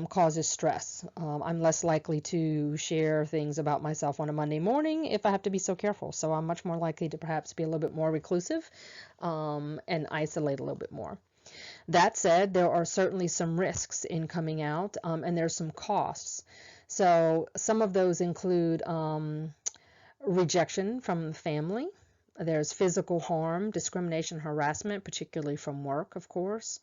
causes stress. I'm less likely to share things about myself on a Monday morning if I have to be so careful. So I'm much more likely to perhaps be a little bit more reclusive and isolate a little bit more. That said, there are certainly some risks in coming out, and there's some costs. So some of those include rejection from family. There's physical harm, discrimination, harassment, particularly from work, of course.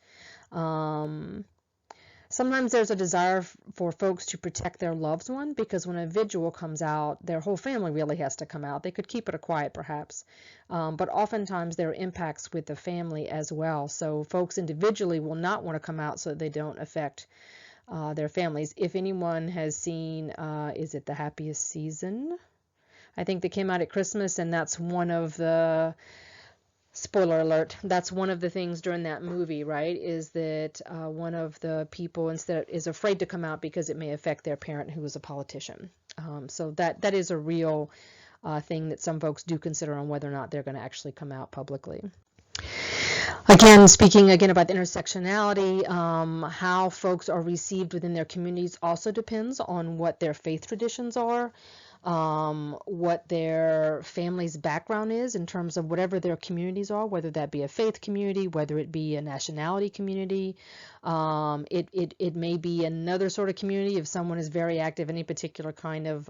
Sometimes there's a desire for folks to protect their loved one, because when a individual comes out, their whole family really has to come out. They could keep it a quiet perhaps, but oftentimes there are impacts with the family as well. So folks individually will not want to come out so that they don't affect their families. If anyone has seen, is it The Happiest Season? I think they came out at Christmas, and that's one of the, spoiler alert, that's one of the things during that movie, right, is that one of the people instead is afraid to come out because it may affect their parent who is a politician. So that is a real thing that some folks do consider on whether or not they're going to actually come out publicly. Again, speaking again about the intersectionality, how folks are received within their communities also depends on what their faith traditions are. What their family's background is in terms of whatever their communities are, whether that be a faith community, whether it be a nationality community. It may be another sort of community if someone is very active in any particular kind of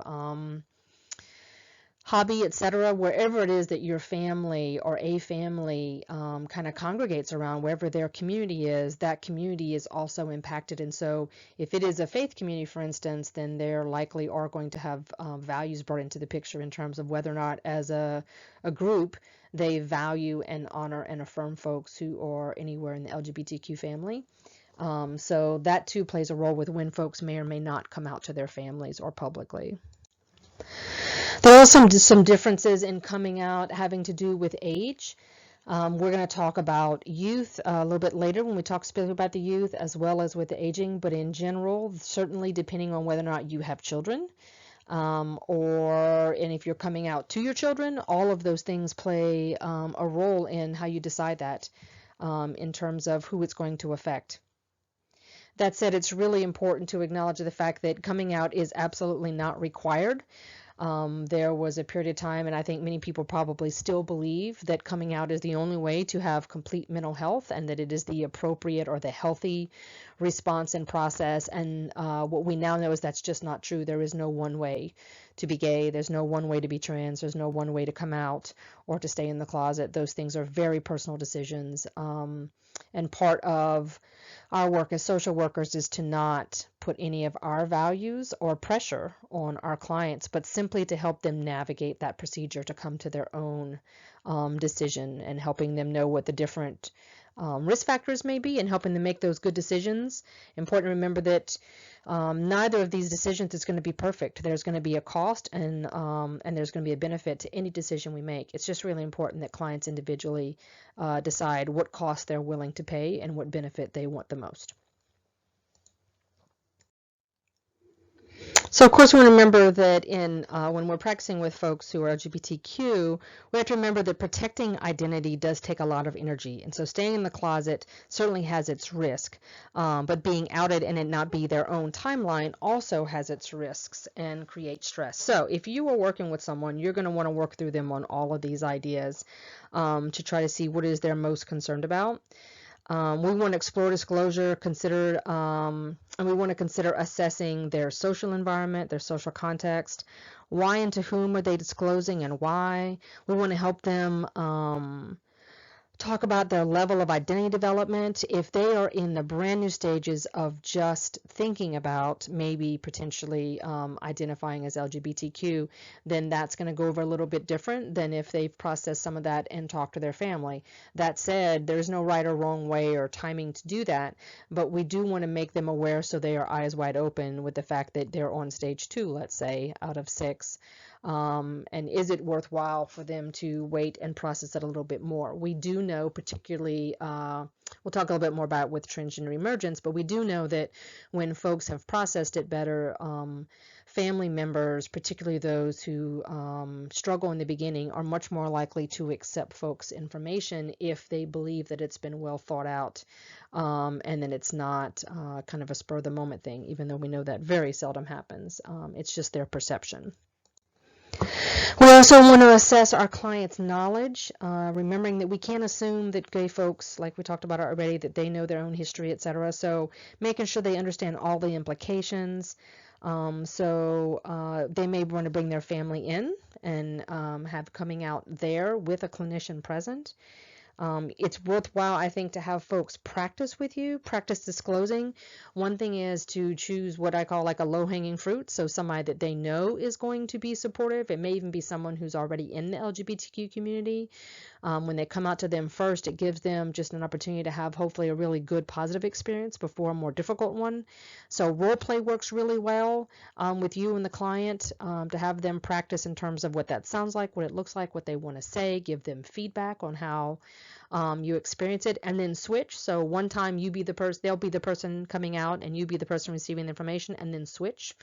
hobby, etc. Wherever it is that your family or a family kind of congregates around, wherever their community is, that community is also impacted. And so if it is a faith community, for instance, then there likely are going to have values brought into the picture in terms of whether or not as a group they value and honor and affirm folks who are anywhere in the LGBTQ family. So that too plays a role with when folks may or may not come out to their families or publicly. There are some differences in coming out having to do with age. We're going to talk about youth a little bit later when we talk specifically about the youth as well as with the aging, but in general, certainly depending on whether or not you have children, and if you're coming out to your children, all of those things play a role in how you decide that in terms of who it's going to affect. That said, it's really important to acknowledge the fact that coming out is absolutely not required. There was a period of time, and I think many people probably still believe that coming out is the only way to have complete mental health, and that it is the appropriate or the healthy response and process. And what we now know is that's just not true. There is no one way to be gay. There's no one way to be trans. There's no one way to come out or to stay in the closet. Those things are very personal decisions. And part of our work as social workers is to not put any of our values or pressure on our clients, but simply to help them navigate that procedure to come to their own decision, and helping them know what the different risk factors may be and helping them make those good decisions. Important to remember that neither of these decisions is going to be perfect. There's going to be a cost and there's going to be a benefit to any decision we make. It's just really important that clients individually decide what cost they're willing to pay and what benefit they want the most. So of course we want to remember that when we're practicing with folks who are LGBTQ, we have to remember that protecting identity does take a lot of energy. And so staying in the closet certainly has its risk, but being outed and it not be their own timeline also has its risks and create stress. So if you are working with someone, you're going to want to work through them on all of these ideas to try to see what is they're most concerned about. We want to explore disclosure, and we want to consider assessing their social environment, their social context, why and to whom are they disclosing and why. We want to help them talk about their level of identity development. If they are in the brand new stages of just thinking about maybe potentially identifying as LGBTQ, then that's going to go over a little bit different than if they've processed some of that and talked to their family. That said, there's no right or wrong way or timing to do that, but we do want to make them aware so they are eyes wide open with the fact that they're on stage 2, let's say, out of 6. And is it worthwhile for them to wait and process it a little bit more? We do know, particularly, we'll talk a little bit more about with transgender emergence, but we do know that when folks have processed it better, family members, particularly those who struggle in the beginning, are much more likely to accept folks' information if they believe that it's been well thought out and that it's not kind of a spur of the moment thing, even though we know that very seldom happens. It's just their perception. We also want to assess our clients' knowledge, remembering that we can't assume that gay folks, like we talked about already, that they know their own history, etc. So making sure they understand all the implications. They may want to bring their family in and have coming out there with a clinician present. It's worthwhile, I think, to have folks practice with you, practice disclosing. One thing is to choose what I call like a low-hanging fruit, so somebody that they know is going to be supportive. It may even be someone who's already in the LGBTQ community. When they come out to them first, it gives them just an opportunity to have hopefully a really good positive experience before a more difficult one. So role play works really well with you and the client to have them practice in terms of what that sounds like, what it looks like, what they want to say, give them feedback on how you experience it, and then switch. So one time you be the person, they'll be the person coming out and you be the person receiving the information, and then switch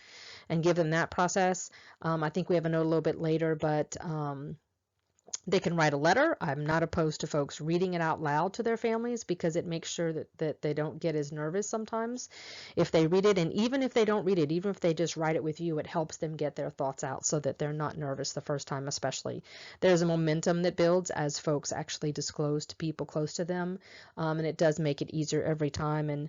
and give them that process. I think we have a note a little bit later, but they can write a letter. I'm not opposed to folks reading it out loud to their families because it makes sure that they don't get as nervous sometimes if they read it. And even if they don't read it, even if they just write it with you, it helps them get their thoughts out so that they're not nervous the first time especially. There's a momentum that builds as folks actually disclose to people close to them, and it does make it easier every time. And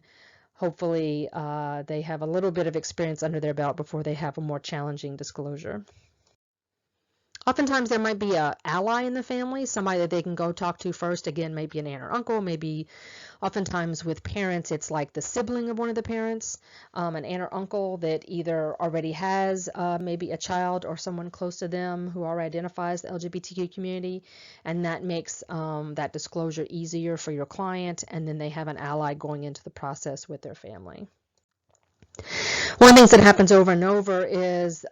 hopefully they have a little bit of experience under their belt before they have a more challenging disclosure. Oftentimes there might be an ally in the family, somebody that they can go talk to first. Again, maybe an aunt or uncle, maybe oftentimes with parents, it's like the sibling of one of the parents, an aunt or uncle that either already has maybe a child or someone close to them who already identifies the LGBTQ community, and that makes that disclosure easier for your client, and then they have an ally going into the process with their family. One of the things that happens over and over is,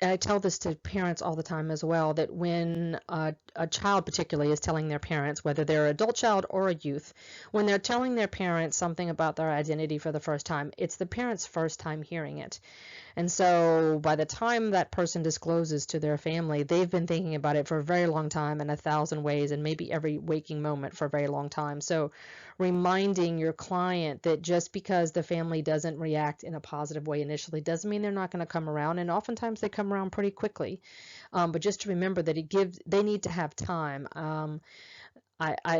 I tell this to parents all the time as well, that when a child particularly is telling their parents, whether they're an adult child or a youth, when they're telling their parents something about their identity for the first time, it's the parents' first time hearing it. And so by the time that person discloses to their family, they've been thinking about it for a very long time in 1,000 ways, and maybe every waking moment for a very long time. So reminding your client that just because the family doesn't react in a positive way initially doesn't mean they're not going to come around, and oftentimes they come around pretty quickly. But just to remember that they need to have time.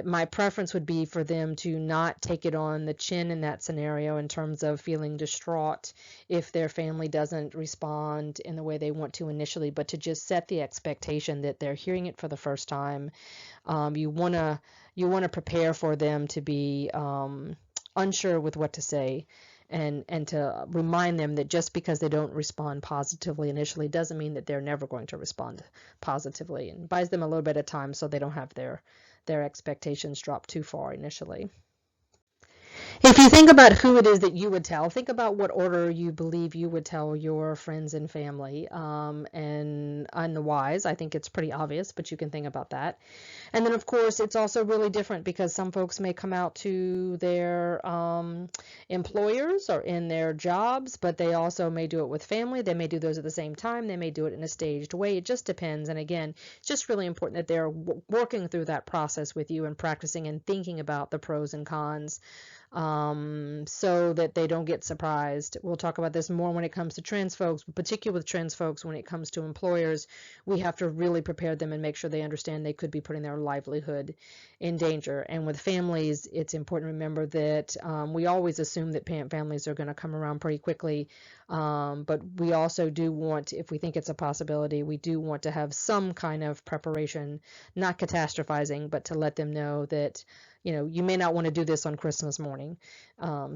My preference would be for them to not take it on the chin in that scenario in terms of feeling distraught if their family doesn't respond in the way they want to initially, but to just set the expectation that they're hearing it for the first time. You want to prepare for them to be unsure with what to say, and to remind them that just because they don't respond positively initially doesn't mean that they're never going to respond positively, and buys them a little bit of time so they don't have their expectations drop too far initially. If you think about who it is that you would tell, think about what order you believe you would tell your friends and family, and whys. I think it's pretty obvious, but you can think about that. And then, of course, it's also really different because some folks may come out to their employers or in their jobs, but they also may do it with family. They may do those at the same time. They may do it in a staged way. It just depends. And again, it's just really important that they're working through that process with you and practicing and thinking about the pros and cons, so that they don't get surprised. We'll talk about this more when it comes to trans folks, particularly with trans folks. When it comes to employers, we have to really prepare them and make sure they understand they could be putting their livelihood in danger. And with families, it's important to remember that we always assume that families are going to come around pretty quickly, but we also do want, if we think it's a possibility, we do want to have some kind of preparation, not catastrophizing, but to let them know that you may not want to do this on Christmas morning.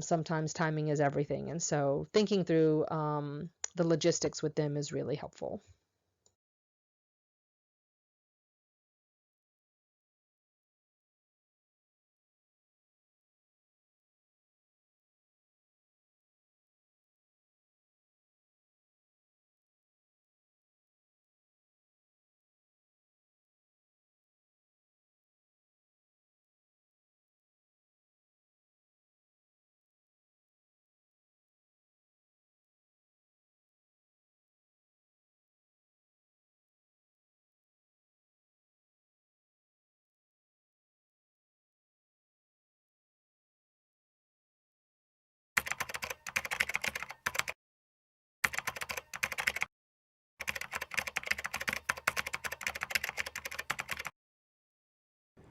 Sometimes timing is everything. And so thinking through the logistics with them is really helpful.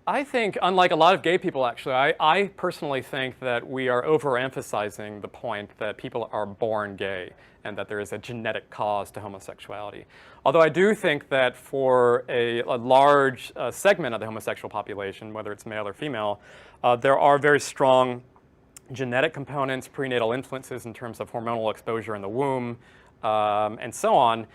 I think, unlike a lot of gay people, actually, I personally think that we are overemphasizing the point that people are born gay and that there is a genetic cause to homosexuality. Although I do think that for a large segment of the homosexual population, whether it's male or female, there are very strong genetic components, prenatal influences in terms of hormonal exposure in the womb, and so on.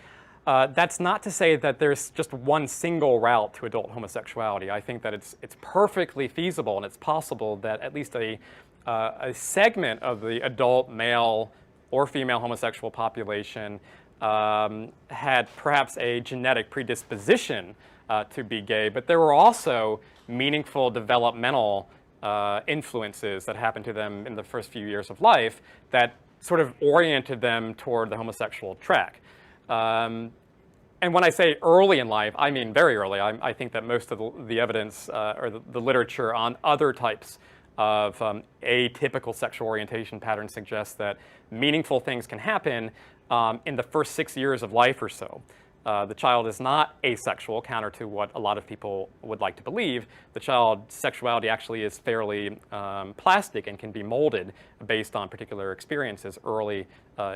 That's not to say that there's just one single route to adult homosexuality. I think that it's perfectly feasible and it's possible that at least a segment of the adult male or female homosexual population had perhaps a genetic predisposition to be gay, but there were also meaningful developmental influences that happened to them in the first few years of life that sort of oriented them toward the homosexual track. And when I say early in life, I mean very early. I think that most of the evidence or the literature on other types of atypical sexual orientation patterns suggests that meaningful things can happen in the first 6 years of life or so. The child is not asexual, counter to what a lot of people would like to believe. The child's sexuality actually is fairly plastic and can be molded based on particular experiences early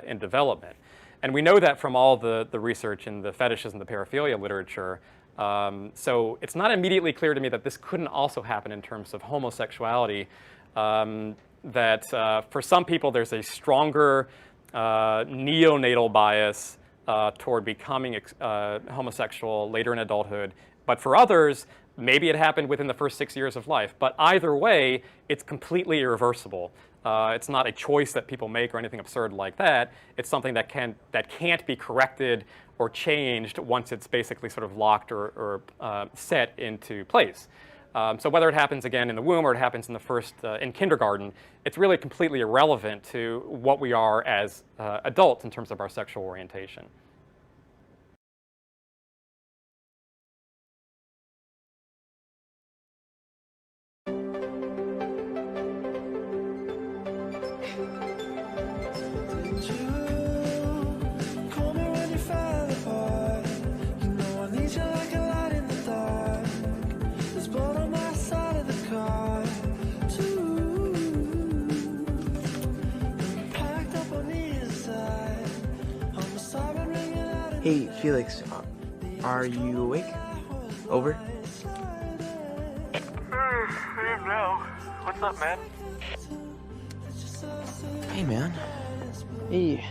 in development. And we know that from all the research in the fetishes and the paraphilia literature. So it's not immediately clear to me that this couldn't also happen in terms of homosexuality, that for some people there's a stronger neonatal bias toward becoming homosexual later in adulthood. But for others, maybe it happened within the first 6 years of life. But either way, it's completely irreversible. It's not a choice that people make or anything absurd like that. It's something that can't be corrected or changed once it's basically sort of locked or set into place. So whether it happens again in the womb or it happens in kindergarten, it's really completely irrelevant to what we are as adults in terms of our sexual orientation. Hey, Felix, are you awake? Over? I am now. What's up, man? Hey, man. Hey.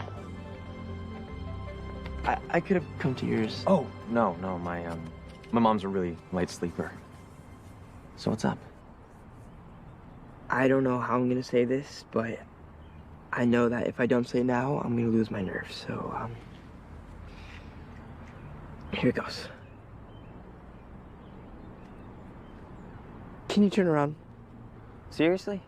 I could have come to yours. Oh, no, my mom's a really light sleeper. So what's up? I don't know how I'm gonna say this, but I know that if I don't say it now, I'm gonna lose my nerve. So, here it goes. Can you turn around? Seriously?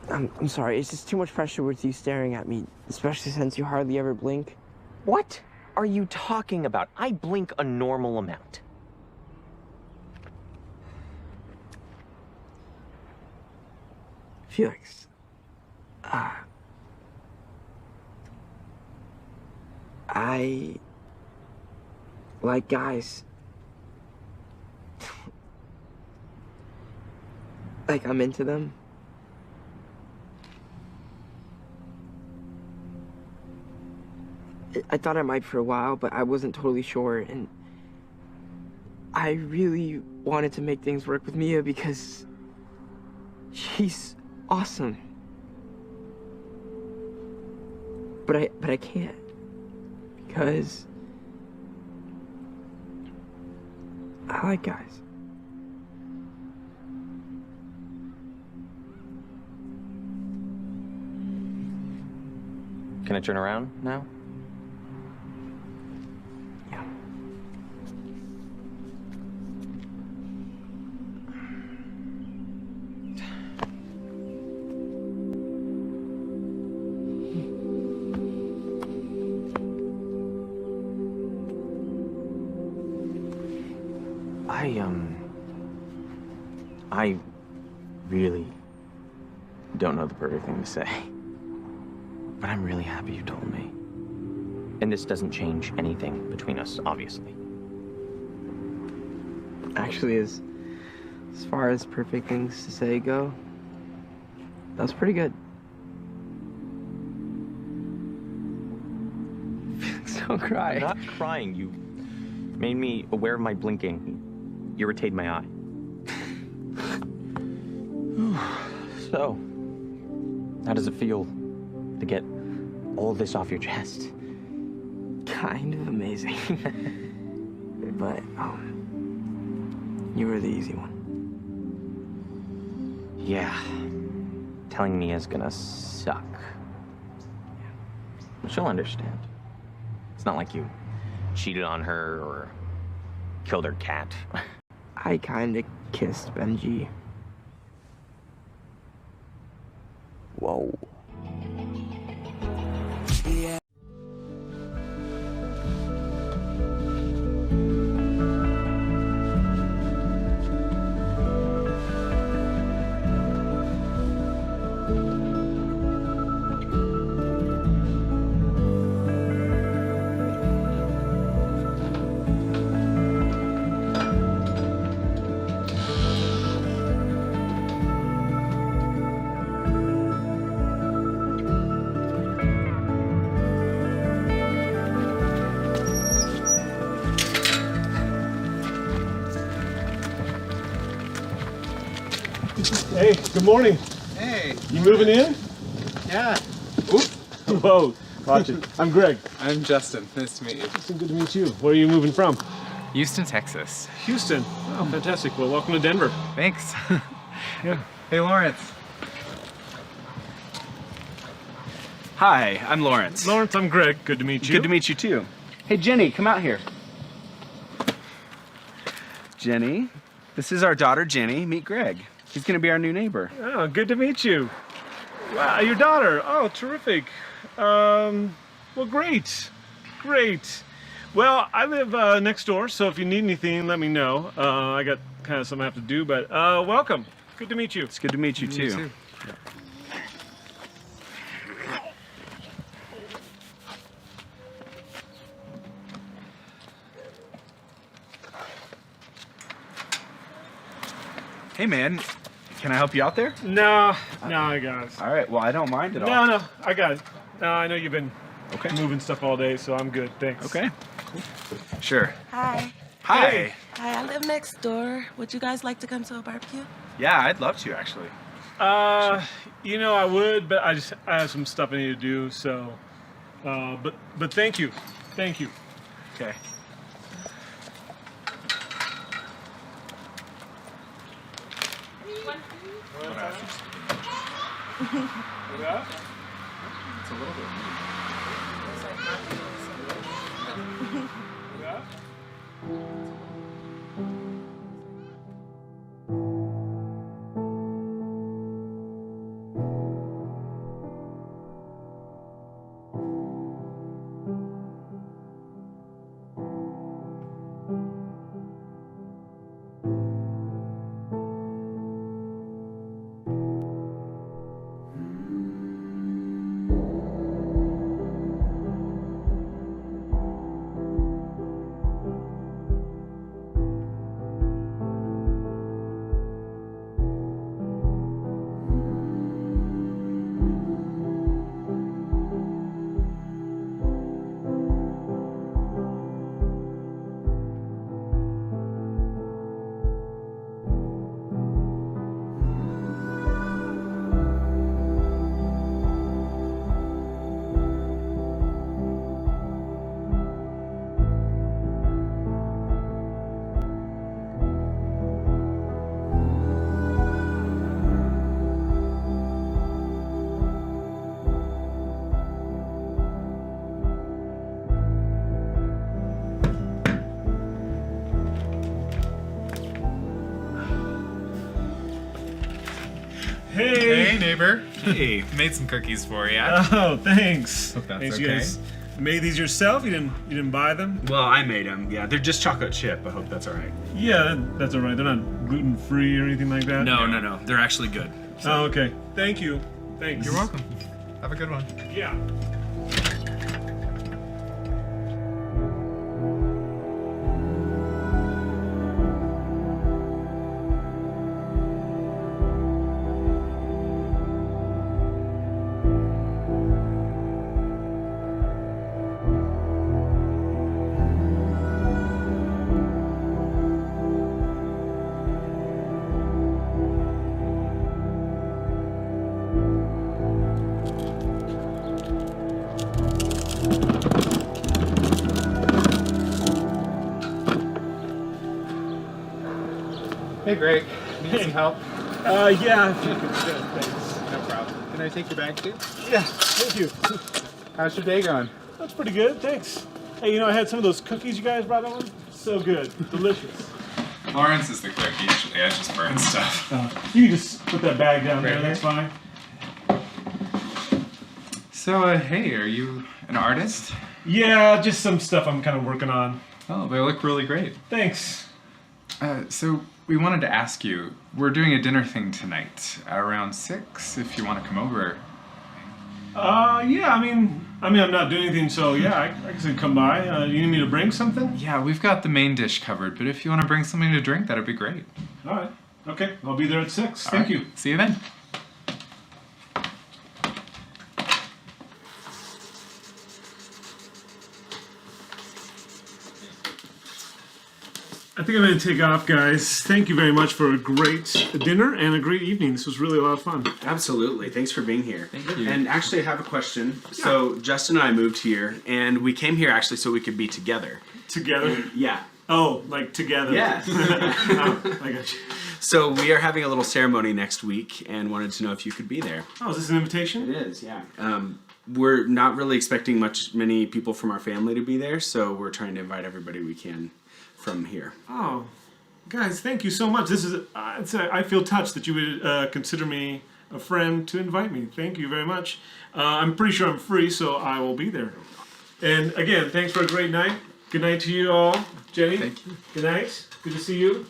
I'm sorry, it's just too much pressure with you staring at me, especially since you hardly ever blink. What are you talking about? I blink a normal amount. Felix, I like guys. Like, I'm into them. I thought I might for a while, but I wasn't totally sure, and I really wanted to make things work with Mia because she's awesome. But I can't, because I like guys. Can I turn around now? Yeah. I really don't know the perfect thing to say. But I'm really happy you told me. And this doesn't change anything between us, obviously. Actually, as far as perfect things to say go, that was pretty good. Felix, don't cry. I'm not crying. You made me aware of my blinking. Irritated my eye. So, how does it feel to get all this off your chest? Kind of amazing. But, you were the easy one. Yeah. Telling me is gonna suck. But she'll understand. It's not like you cheated on her or killed her cat. I kinda kissed Benji. Whoa. Hey, good morning. Hey. You moving in? Yeah. Whoa, watch it. I'm Greg. I'm Justin. Nice to meet you. Justin, good to meet you. Where are you moving from? Houston, Texas. Houston. Oh, fantastic. Well, welcome to Denver. Thanks. Yeah. Hey, Lawrence. Hi, I'm Lawrence. Lawrence, I'm Greg. Good to meet you. Good to meet you too. Hey, Jenny, come out here. Jenny, this is our daughter, Jenny. Meet Greg. He's gonna be our new neighbor. Oh, good to meet you. Wow, your daughter. Oh, terrific. Well, great. Great. Well, I live next door, so if you need anything, let me know. I got kind of something I have to do, but welcome. Good to meet you. It's good to meet you too. You too. Hey, man. Can I help you out there? No, I got it. All right. Well, I don't mind at all. No, I got it. I know you've been moving stuff all day, so I'm good. Thanks. Okay. Sure. Hi. Hi. Hey. Hi, I live next door. Would you guys like to come to a barbecue? Yeah, I'd love to actually. You know, I would, but I have some stuff I need to do, so but thank you. Thank you. Okay. Yeah? It's a little bit Yeah? Hey! Hey, neighbor. Hey. Made some cookies for you. Oh, thanks. Hope that's Thanks, okay. you guys made these yourself? You didn't buy them? Well, I made them. Yeah, they're just chocolate chip. I hope that's all right. Yeah, that's all right. They're not gluten-free or anything like that? No. They're actually good. So. Oh, okay. Thank you. Thanks. You're welcome. Have a good one. Yeah. Hey, Greg. Need some help? Yeah, if you could, thanks. No problem. Can I take your bag, too? Yeah, thank you. How's your day going? That's pretty good, thanks. Hey, I had some of those cookies you guys brought over. So good, delicious. Lawrence is the cook usually. I just burn stuff. You can just put that bag down there, Right that's fine. So, hey, are you an artist? Yeah, just some stuff I'm kind of working on. Oh, they look really great. Thanks. So, we wanted to ask you, we're doing a dinner thing tonight around 6, if you want to come over. Yeah, I mean, I'm not doing anything, so yeah, I can come by. You need me to bring something? Yeah, we've got the main dish covered, but if you want to bring something to drink, that'd be great. All right. Okay, I'll be there at 6. All Thank right. you. See you then. I think I'm going to take off, guys. Thank you very much for a great dinner and a great evening. This was really a lot of fun. Absolutely. Thanks for being here. Thank you. And actually, I have a question. Yeah. So, Justin and I moved here, and we came here actually so we could be together. Together? Yeah. Oh, like together. Yeah. Oh, I got you. So, we are having a little ceremony next week, and wanted to know if you could be there. Oh, is this an invitation? It is, yeah. We're not really expecting many people from our family to be there, so we're trying to invite everybody we can from here. Oh, guys, thank you so much. This is I feel touched that you would consider me a friend to invite me. Thank you very much. I'm pretty sure I'm free, so I will be there. And again, thanks for a great night. Good night to you all. Jenny, thank you. Good night. Good to see you.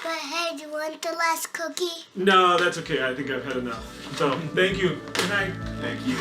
But hey, do you want the last cookie? No, that's okay. I think I've had enough. So, thank you. Good night. Thank you.